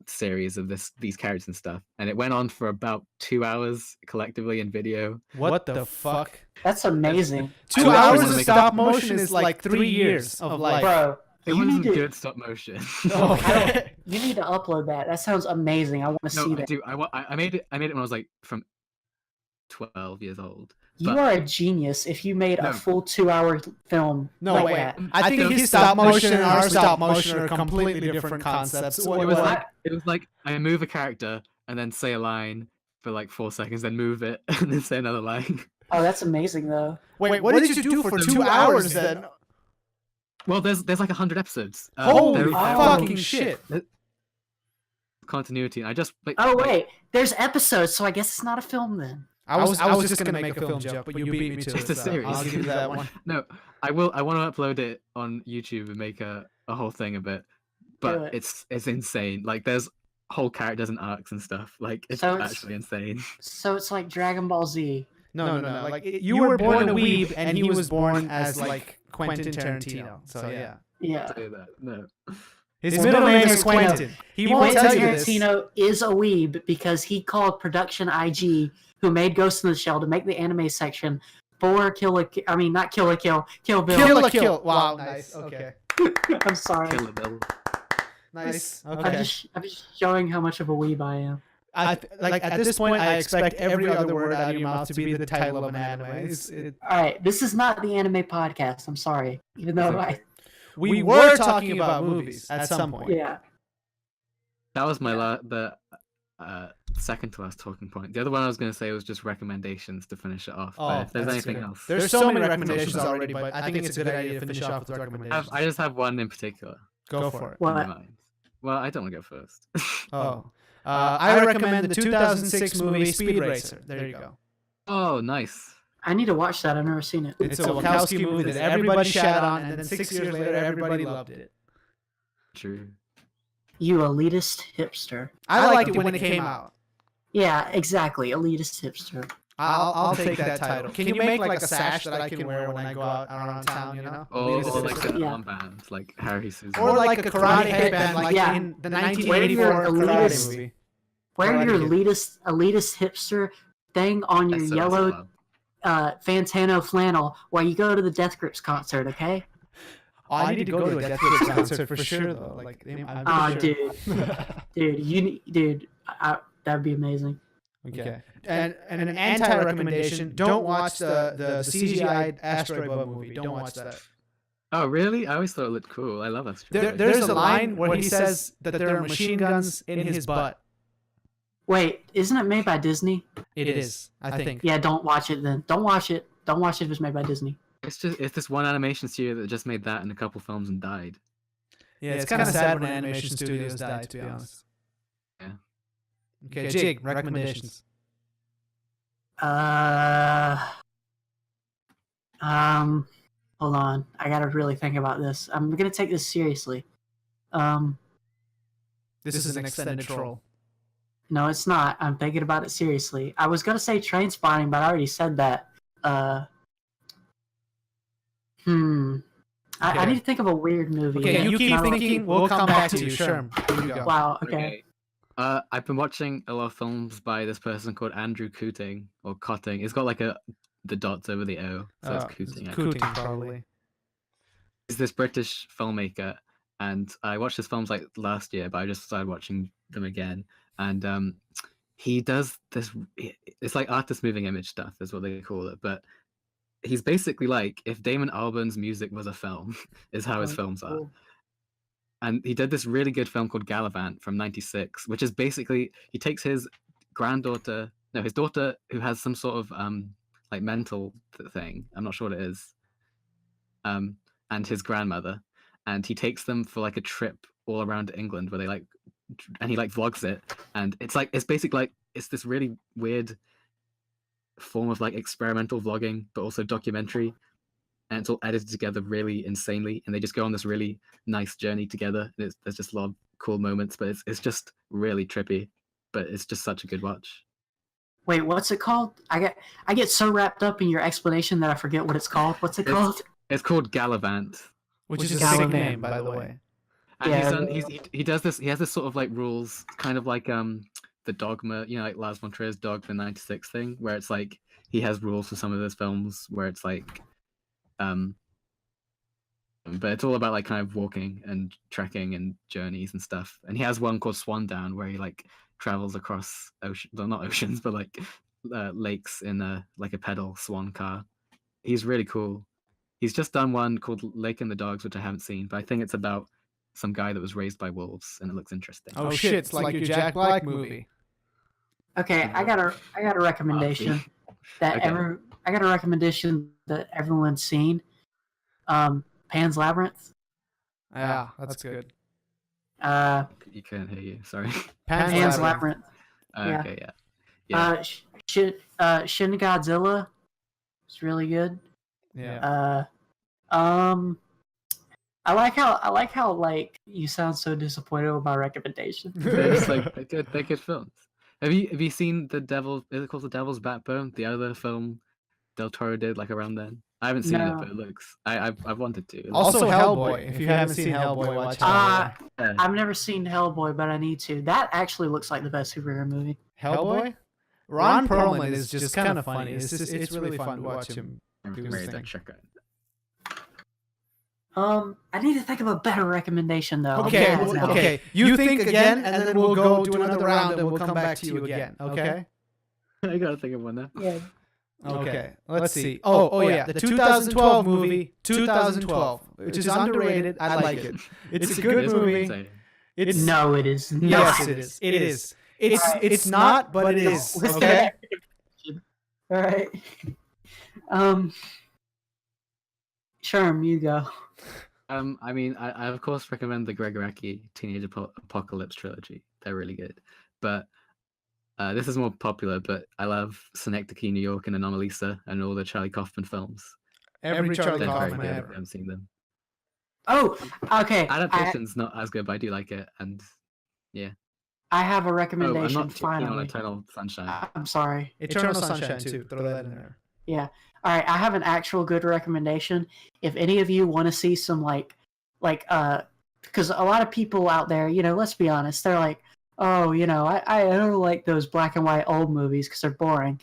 series of these characters and stuff, and it went on for about 2 hours collectively in video. What the fuck? That's amazing. 2 I hours wanna of make stop motion is like 3 years of life. Bro, It You wasn't need to- good stop motion. Okay. You need to upload that. That sounds amazing. I want to No, see I that. do. I made it. I made it when I was like from 12 years old. You but- are a genius if you made No. a full 2-hour film No, like wait. that. I think his stop motion and our stop motion are completely different concepts. It was like I move a character and then say a line for like 4 seconds, then move it and then say another line. Oh, that's amazing though. Wait, what did you do for 2 hours then? Well, there's like 100 episodes. Holy there is fucking shit! continuity. I just like, Oh wait, there's episodes, so I guess it's not a film then. I was just gonna make a film joke, but you beat me to it. It's a so series. I'll give you that one. No, I want to upload it on YouTube and make a whole thing of it. Do But it. it's insane. Like there's whole characters and arcs and stuff. Like it's So it's- actually insane. So it's like Dragon Ball Z. No. Like you were born a weeb, and he was born as like Quentin Tarantino. So yeah, Yeah. Say that. No. his middle name is Quentin. Quentin. He won't Quentin tell you this. Tarantino is a weeb because he called production IG, who made Ghost in the Shell, to make the anime section for Kill Bill. Kill a kill. Wow, nice. Okay, I'm sorry. Kill Bill. nice. I'm Okay. just showing how much of a weeb I am. Like at this point, I expect every other word out of your mouth to be the title of an anime. All right, this is not the anime podcast. I'm sorry, even though We were talking about movies at some point. yeah. That was my second to last talking point. The other one I was going to say was just recommendations to finish it off. Oh, But if there's that's anything good. else, There's so many recommendations already, but I think it's a good idea to finish off with recommendations. I just have one in particular. Go for it. in my What? mind. Well, I don't want to go first. Oh. I recommend the 2006 movie Speed Racer. There you go. Oh, nice. I need to watch that. I've never seen it. It's a Wachowski movie that everybody shat on, and then 6 years later, everybody loved it. True. You elitist hipster. I liked it when it came out. Yeah, exactly. Elitist hipster. I'll take that title. Can you make like a sash that I can wear when I go out around town, you know? Or Elitist like hipster. an Yeah. armband, like Harry Susan. Or like a karate headband, like Yeah. in the Wear 1984 your karate elitist- movie. Wear Karate your Kid. elitist hipster thing on your SOS yellow Club. Fantano flannel while you go to the Death Grips concert, okay? Oh, I need to go to a Death Grips concert for sure, though. Like, I'm Dude, that'd be amazing. Okay. And an anti-recommendation: don't watch the CGI asteroid boat movie. Don't watch that. Oh, really? I always thought it looked cool. I love Asteroid. There's a line where he says that there are machine guns in his butt. Wait, isn't it made by Disney? It is, I think. Yeah, don't watch it then. Don't watch it. Don't watch it if it's made by Disney. It's this one animation studio that just made that and a couple films and died. Yeah, it's kind of sad when animation studios die, to be honest. Yeah. Okay, Jig, recommendations. Hold on. I gotta really think about this. I'm gonna take this seriously. This is an extended troll. No, it's not. I'm thinking about it seriously. I was gonna say Train Spotting, but I already said that. I need to think of a weird movie. Okay, you keep thinking. We'll come back to you. Sherm, here you go. Wow. Okay. I've been watching a lot of films by this person called Andrew Cooting or Cotting. It's got like the dots over the O, so it's Cooting. Cooting, probably. He's this British filmmaker, and I watched his films like last year, but I just started watching them again. And he does this. It's like artist moving image stuff, is what they call it. But he's basically like if Damon Albarn's music was a film, is how his films are. Cool. And he did this really good film called Gallivant from '96, which is basically he takes his his daughter who has some sort of like mental thing. I'm not sure what it is. And his grandmother, and he takes them for like a trip all around England where they and he vlogs it, and it's basically like it's this really weird form of like experimental vlogging, but also documentary. And it's all edited together really insanely, and they just go on this really nice journey together. And there's just a lot of cool moments, but it's just really trippy. But it's just such a good watch. Wait, what's it called? I get so wrapped up in your explanation that I forget what it's called. What's it called? It's called Gallivant, Which is a Gallivant, sick name, by the way. and Yeah. he does this. He has this sort of like rules, kind of like the Dogma, like Lars von Trier's Dogma '96 thing, where it's like he has rules for some of his films where it's like but it's all about like kind of walking and trekking and journeys and stuff. And he has one called Swan Down where he like travels across ocean, well, not oceans, but like lakes in a like a pedal swan car. He's really cool. He's just done one called Lake and the Dogs, which I haven't seen, but I think it's about some guy that was raised by wolves, and it looks interesting. Oh shit! It's like your Jack Black movie. Okay, I got a recommendation that Okay. I got a recommendation that everyone's seen. Pan's Labyrinth. Yeah, that's good. You can't hear you. Sorry. Pan's Labyrinth. Yeah. Okay, yeah. Shin Godzilla. It's really good. Yeah. I like how like you sound so disappointed with my recommendation. They're just like they're good films. Have you seen The Devil? Is it called The Devil's Backbone? The other film Del Toro did like around then. I haven't seen it, No. but it looks. I've wanted to. It looks- Also, Hellboy. If you haven't seen Hellboy, watch Hellboy. I've never seen Hellboy, but I need to. That actually looks like the best superhero movie. Hellboy. Ron Perlman is just kind of funny. It's really fun to watch him. I'm do his ready to thing. check it. I need to think of a better recommendation though. Okay, I'm mad now. okay. You think again, and then we'll go do another round, and we'll come back to you again. Okay. I gotta think of one now. Yeah. Okay. Let's see. Oh yeah, the 2012 movie, 2012, which is underrated. I like it. It's a good movie. It's No, it is. No, Yes, it is. It is. It's not, but it is. What's Okay. that? All right. Sherm, you go. I mean, I of course recommend the Greg Araki Teenage Apocalypse trilogy. They're really good. But this is more popular, but I love Synecdoche, New York, and Anomalisa, and all the Charlie Kaufman films. Every Charlie They're very Kaufman good. I ever. haven't seen them. Oh, okay. Adaptation's not as good, but I do like it. And I have a oh, I'm not not keen on finally. Eternal Sunshine. I'm sorry. Eternal Sunshine too. Throw that in there. Yeah. All right. I have an actual good recommendation. If any of you want to see some because a lot of people out there, let's be honest, they're like, oh, I don't like those black and white old movies because they're boring.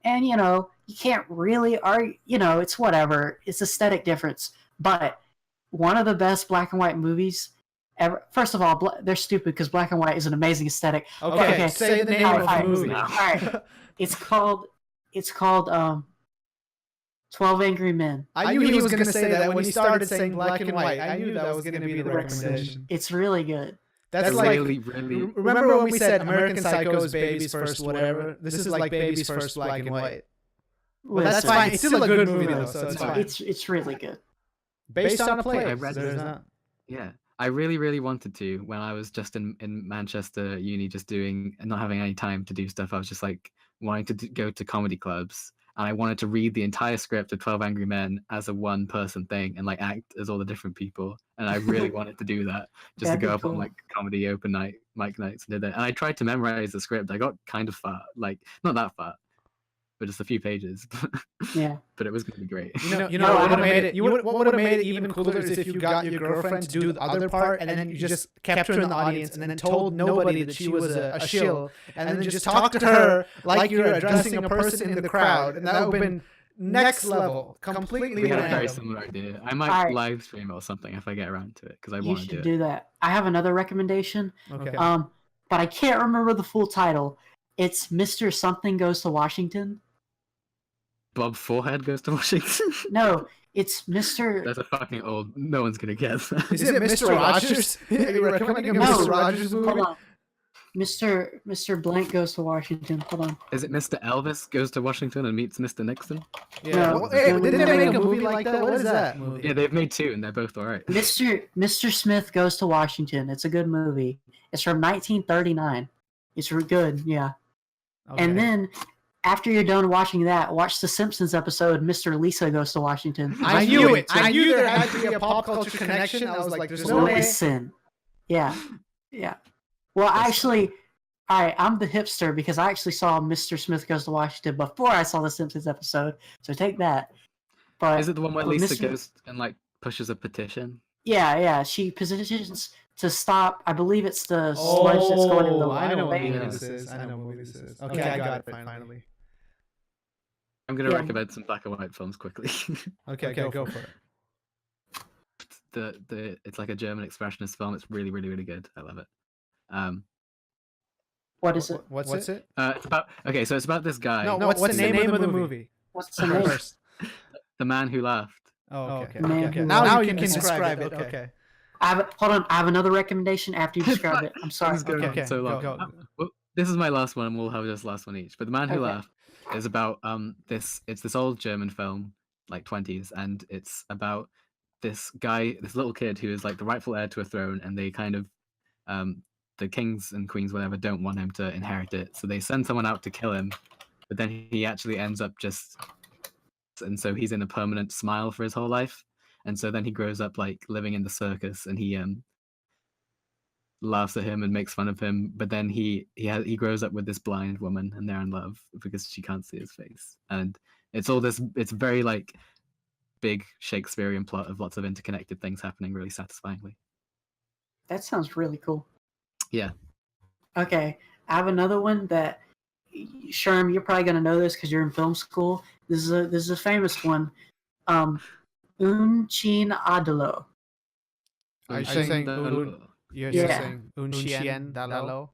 And, you can't really argue, it's whatever. It's aesthetic difference. But one of the best black and white movies ever. First of all, they're stupid because black and white is an amazing aesthetic. Okay. Say the name of the movie. All right. It's called 12 Angry Men. I knew he was going to say that when he started saying black and white. I knew that was going to be the recommendation. It's really good. That's They're like really. remember when we said American Psycho is baby's first whatever? This is like baby's first black and white. Well, that's fine. It's still a good movie though, so it's fine. It's really good. Based on a play. I read There's not. Yeah, I really wanted to when I was just in Manchester uni, just doing and not having any time to do stuff. I was just like wanting to go to comedy clubs, and I wanted to read the entire script of 12 Angry Men as a one-person thing and like act as all the different people. And I really wanted to do that, just That'd to be go up on cool. like comedy open mic nights and did that. And I tried to memorize the script. I got kind of far, like not that far, but just a few pages. Yeah. But it was going to be great. You know what would have made it? What would have made it even cooler is if you got your girlfriend to do the other part, and then you just kept her in the audience, and then told nobody that she was a shill, and then just talked to her like you're addressing a person in the crowd, and that would have been next level, completely We had a very random. similar idea. I might Alright. live stream or something if I get around to it because I You want to should do it. do that. I have another recommendation. Okay. But I can't remember the full title. It's Mr. Something Goes to Washington. Bob Forehead Goes to Washington. No, it's Mr. That's a fucking old. No one's gonna guess. Is it Mr. Rogers? Are you recommending a No. Mr. Rogers movie? Hold on. Mr. Blank Goes to Washington. Hold on. Is it Mr. Elvis Goes to Washington and meets Mr. Nixon? Yeah. No. Well, hey, didn't they make a movie like that? What is that movie? Yeah, they've made two and they're both alright. Mr. Smith Goes to Washington. It's a good movie. It's from 1939. It's good, yeah. Okay. And then after you're done watching that, watch the Simpsons episode Mr. Lisa Goes to Washington. I knew it. I knew there had to be a pop culture connection. I was like, there's no way. Listen. Yeah. Well, actually, all right, I'm the hipster because I actually saw Mr. Smith Goes to Washington before I saw the Simpsons episode. So take that. But Is it the one where but Lisa Mr. goes and like pushes a petition? Yeah. She positions to stop. I believe it's the sludge that's going in the I know what bay. movie this is. I know what movie this is. Okay, I got it finally. I'm gonna Yeah. recommend some black and white films quickly. Okay, go for it. it's like a German expressionist film. It's really, really, really good. I love it. What is it? What's it? It's about so it's about this guy. No, what's the name of the movie? What's the name? First. The Man Who Laughed. Oh, okay. Man Okay. who Now laughed. you can describe it. Okay. Hold on. I have another recommendation after you describe it. I'm sorry. This is going on Okay, so long. go. Well, this is my last one, and we'll have this last one each. But The Man Who Okay. Laughed is about this old German film, like 20s, and it's about this guy, this little kid who is like the rightful heir to a throne, and they kind of the kings and queens, whatever, don't want him to inherit it, so they send someone out to kill him, but then he actually ends up and so he's in a permanent smile for his whole life, and so then he grows up like living in the circus, and he laughs at him and makes fun of him, but then he grows up with this blind woman, and they're in love because she can't see his face, and it's very like big Shakespearean plot of lots of interconnected things happening really satisfyingly. That sounds really cool. Yeah. Okay, I have another one that, Sherm, you're probably gonna know this because you're in film school. This is a famous one. Un Chien Adalo. Are you saying Yeah. saying Un Chien Dalo?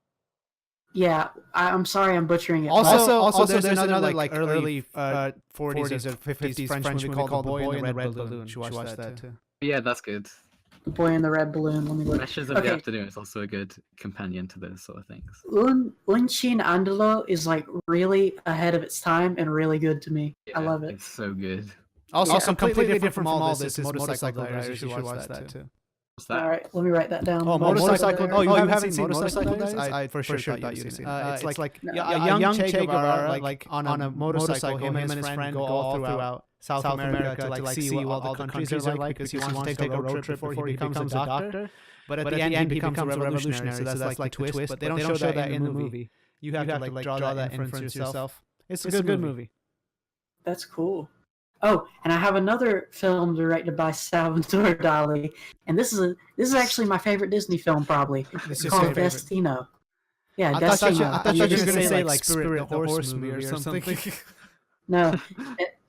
Yeah, I'm sorry, I'm butchering it. Also, there's another like early 40s or 50s French movie called The Boy in the Red Balloon. Should watch that too. Yeah, that's good. The Boy in the Red Balloon. Let me look. Meshes of the Afternoon is also a good companion to those sort of things. Un Chien Andalo is like really ahead of its time and really good to me. I love it. It's so good. Also, completely different from all this is Motorcycle Diaries. You should watch that too. What's that? All right, let me write that down. Oh, Motorcycle. Diaries. Oh, you haven't seen Motorcycle Diaries? I for sure thought you'd seen it. It's like a young Che Guevara, like on a motorcycle. Him and his friend go all throughout South America to like see what all the countries are like because he wants to take a road trip before he becomes a doctor. But at the end, he becomes a revolutionary. So that's like the twist. But they don't show that in the movie. You have to like draw that inference yourself. It's a good movie. That's cool. Oh, and I have another film directed by Salvador Dali, and this is actually my favorite Disney film, probably. It's called Destino. Yeah, Destino. I thought you were going to say like Spirit the Horse movie or something. No,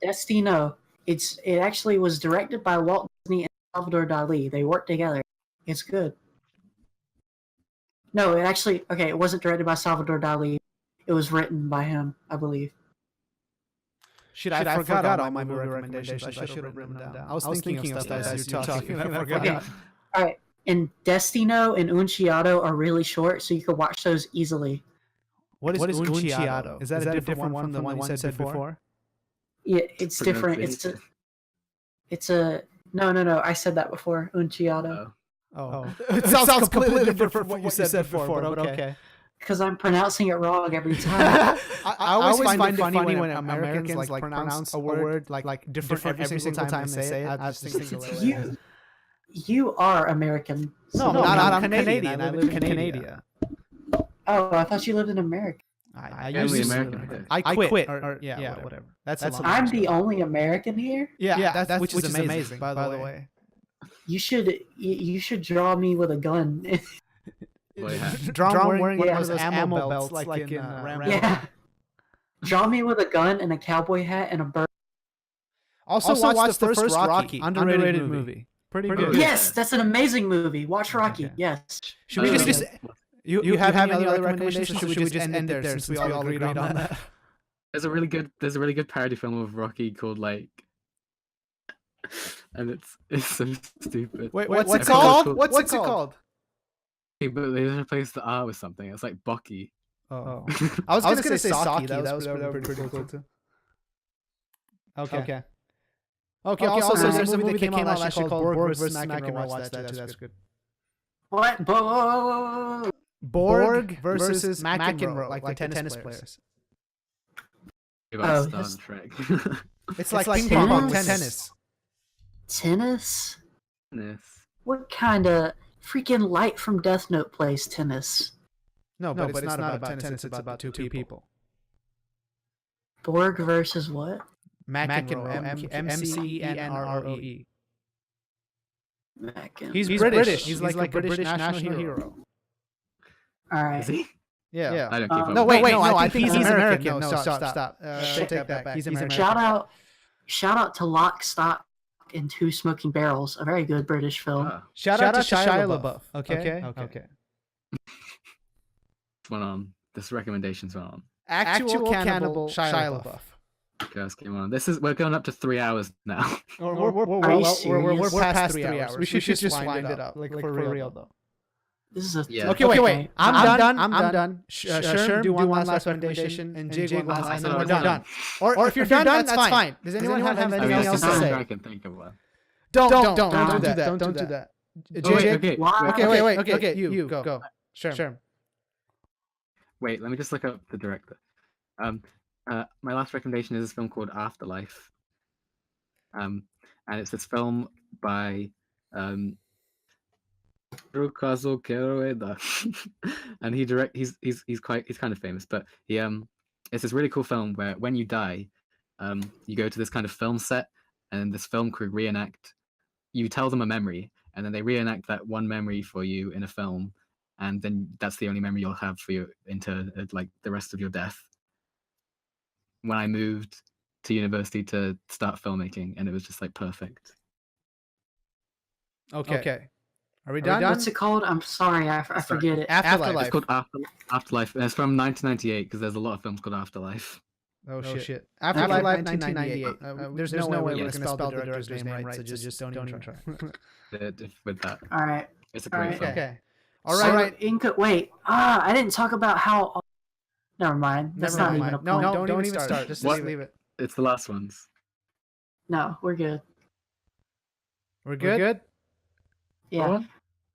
Destino. It actually was directed by Walt Disney and Salvador Dali. They worked together. It's good. No, it wasn't directed by Salvador Dali. It was written by him, I believe. I forgot all my movie recommendations. I should have written them down. I was thinking of stuff as you were talking. I forgot. Okay. All right. And Destino and Unciato are really short, so you can watch those easily. What is Unciato? Is that a different one from the one you said before? Yeah, it's different. It's a no. I said that before. Unciato. Oh. It sounds completely different from what you said before, but okay. Because I'm pronouncing it wrong every time. I always find it funny when Americans like pronounce a word like different every single time they say it. I just think it's hilarious. You are American. No, I'm Canadian. I live in Canada. Oh, I thought you lived in America. I American. I quit. Or whatever. I'm the only American here. Yeah, that's which is amazing. By the way, you should draw me with a gun. Draw wearing one of those ammo belts like in Rambo. Yeah. Draw me with a gun and a cowboy hat and a bird. Also watch the first Rocky. Underrated movie. Pretty good. Yes, that's an amazing movie. Watch Rocky. Okay. Yes. Should we just you have any other recommendations? Should we just end it there since we all agreed on that? There's a really good parody film of Rocky called like, and it's so stupid. Wait, what's it called? What's it called? But they replaced the R with something. It's like Bucky. Oh. I was gonna say Saki. That was pretty cool too. Okay. Also, there's a movie that came out last year called Borg vs. McEnroe. Watch that too. That's good. What? Borg versus McEnroe, like the tennis players. About Star Trek. It's like ping pong tennis. Tennis? Tennis. What kind of freaking Light from Death Note plays tennis? No, but it's not about tennis. It's about two people. Borg versus what? McEnroe. McEnroe. He's British. He's like a British national hero. All right. Is he? Yeah. I don't keep up. No, I think he's American. No, stop. Take that back. He's American. Shout out to Lock, Stock, Rock and Two Smoking Barrels, a very good British film. Shout out to Shia LaBeouf. Okay. Went on. This recommendation's went on. Actual cannibal Shia LaBeouf. Guys, come on. We're going up to 3 hours now. We're past 3 hours. We should just wind it up. Like for real though. This is a Yeah. Okay, wait. I'm done. Sherm, do one last recommendation, and Jig one last, and then we're done. Or if you're done, that's fine. Does anyone have anything else to say? I can think of one. Don't do that. Jig. Okay. You go. Sherm. Wait, let me just look up the director. My last recommendation is this film called Afterlife. And it's this film by Hirokazu Koreeda. And he's kind of famous, but it's this really cool film where when you die, you go to this kind of film set, and this film crew reenact. You tell them a memory, and then they reenact that one memory for you in a film, and then that's the only memory you'll have for you into like the rest of your death. When I moved to university to start filmmaking, and it was just like perfect. Okay. Are we done? What's it called? I'm sorry, I forget it. Afterlife. It's called Afterlife, and it's from 1998 because there's a lot of films called Afterlife. Oh shit. Afterlife 1998. There's no way we're going to spell the director's name right, so just don't even try. With that. All right. It's a great film. Okay. All right. Wait. I didn't talk about how. Never mind. That's not even a point. No, don't even start. Just leave it. It's the last ones. No, we're good. We're good? Yeah.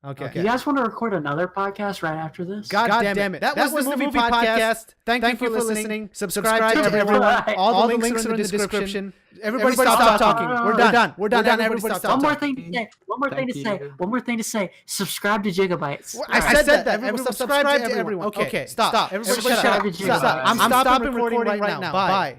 Okay. You guys want to record another podcast right after this? God damn it. That was the movie podcast. Thank you for listening. Subscribe to everyone. All the links are in the description. Everybody stop talking. We're done. Everybody stop talking. One more thing to say. Subscribe to Gigabytes. I said that. Everyone subscribe to everyone. Okay, stop. Everybody shut up. I'm stopping recording right now. Bye.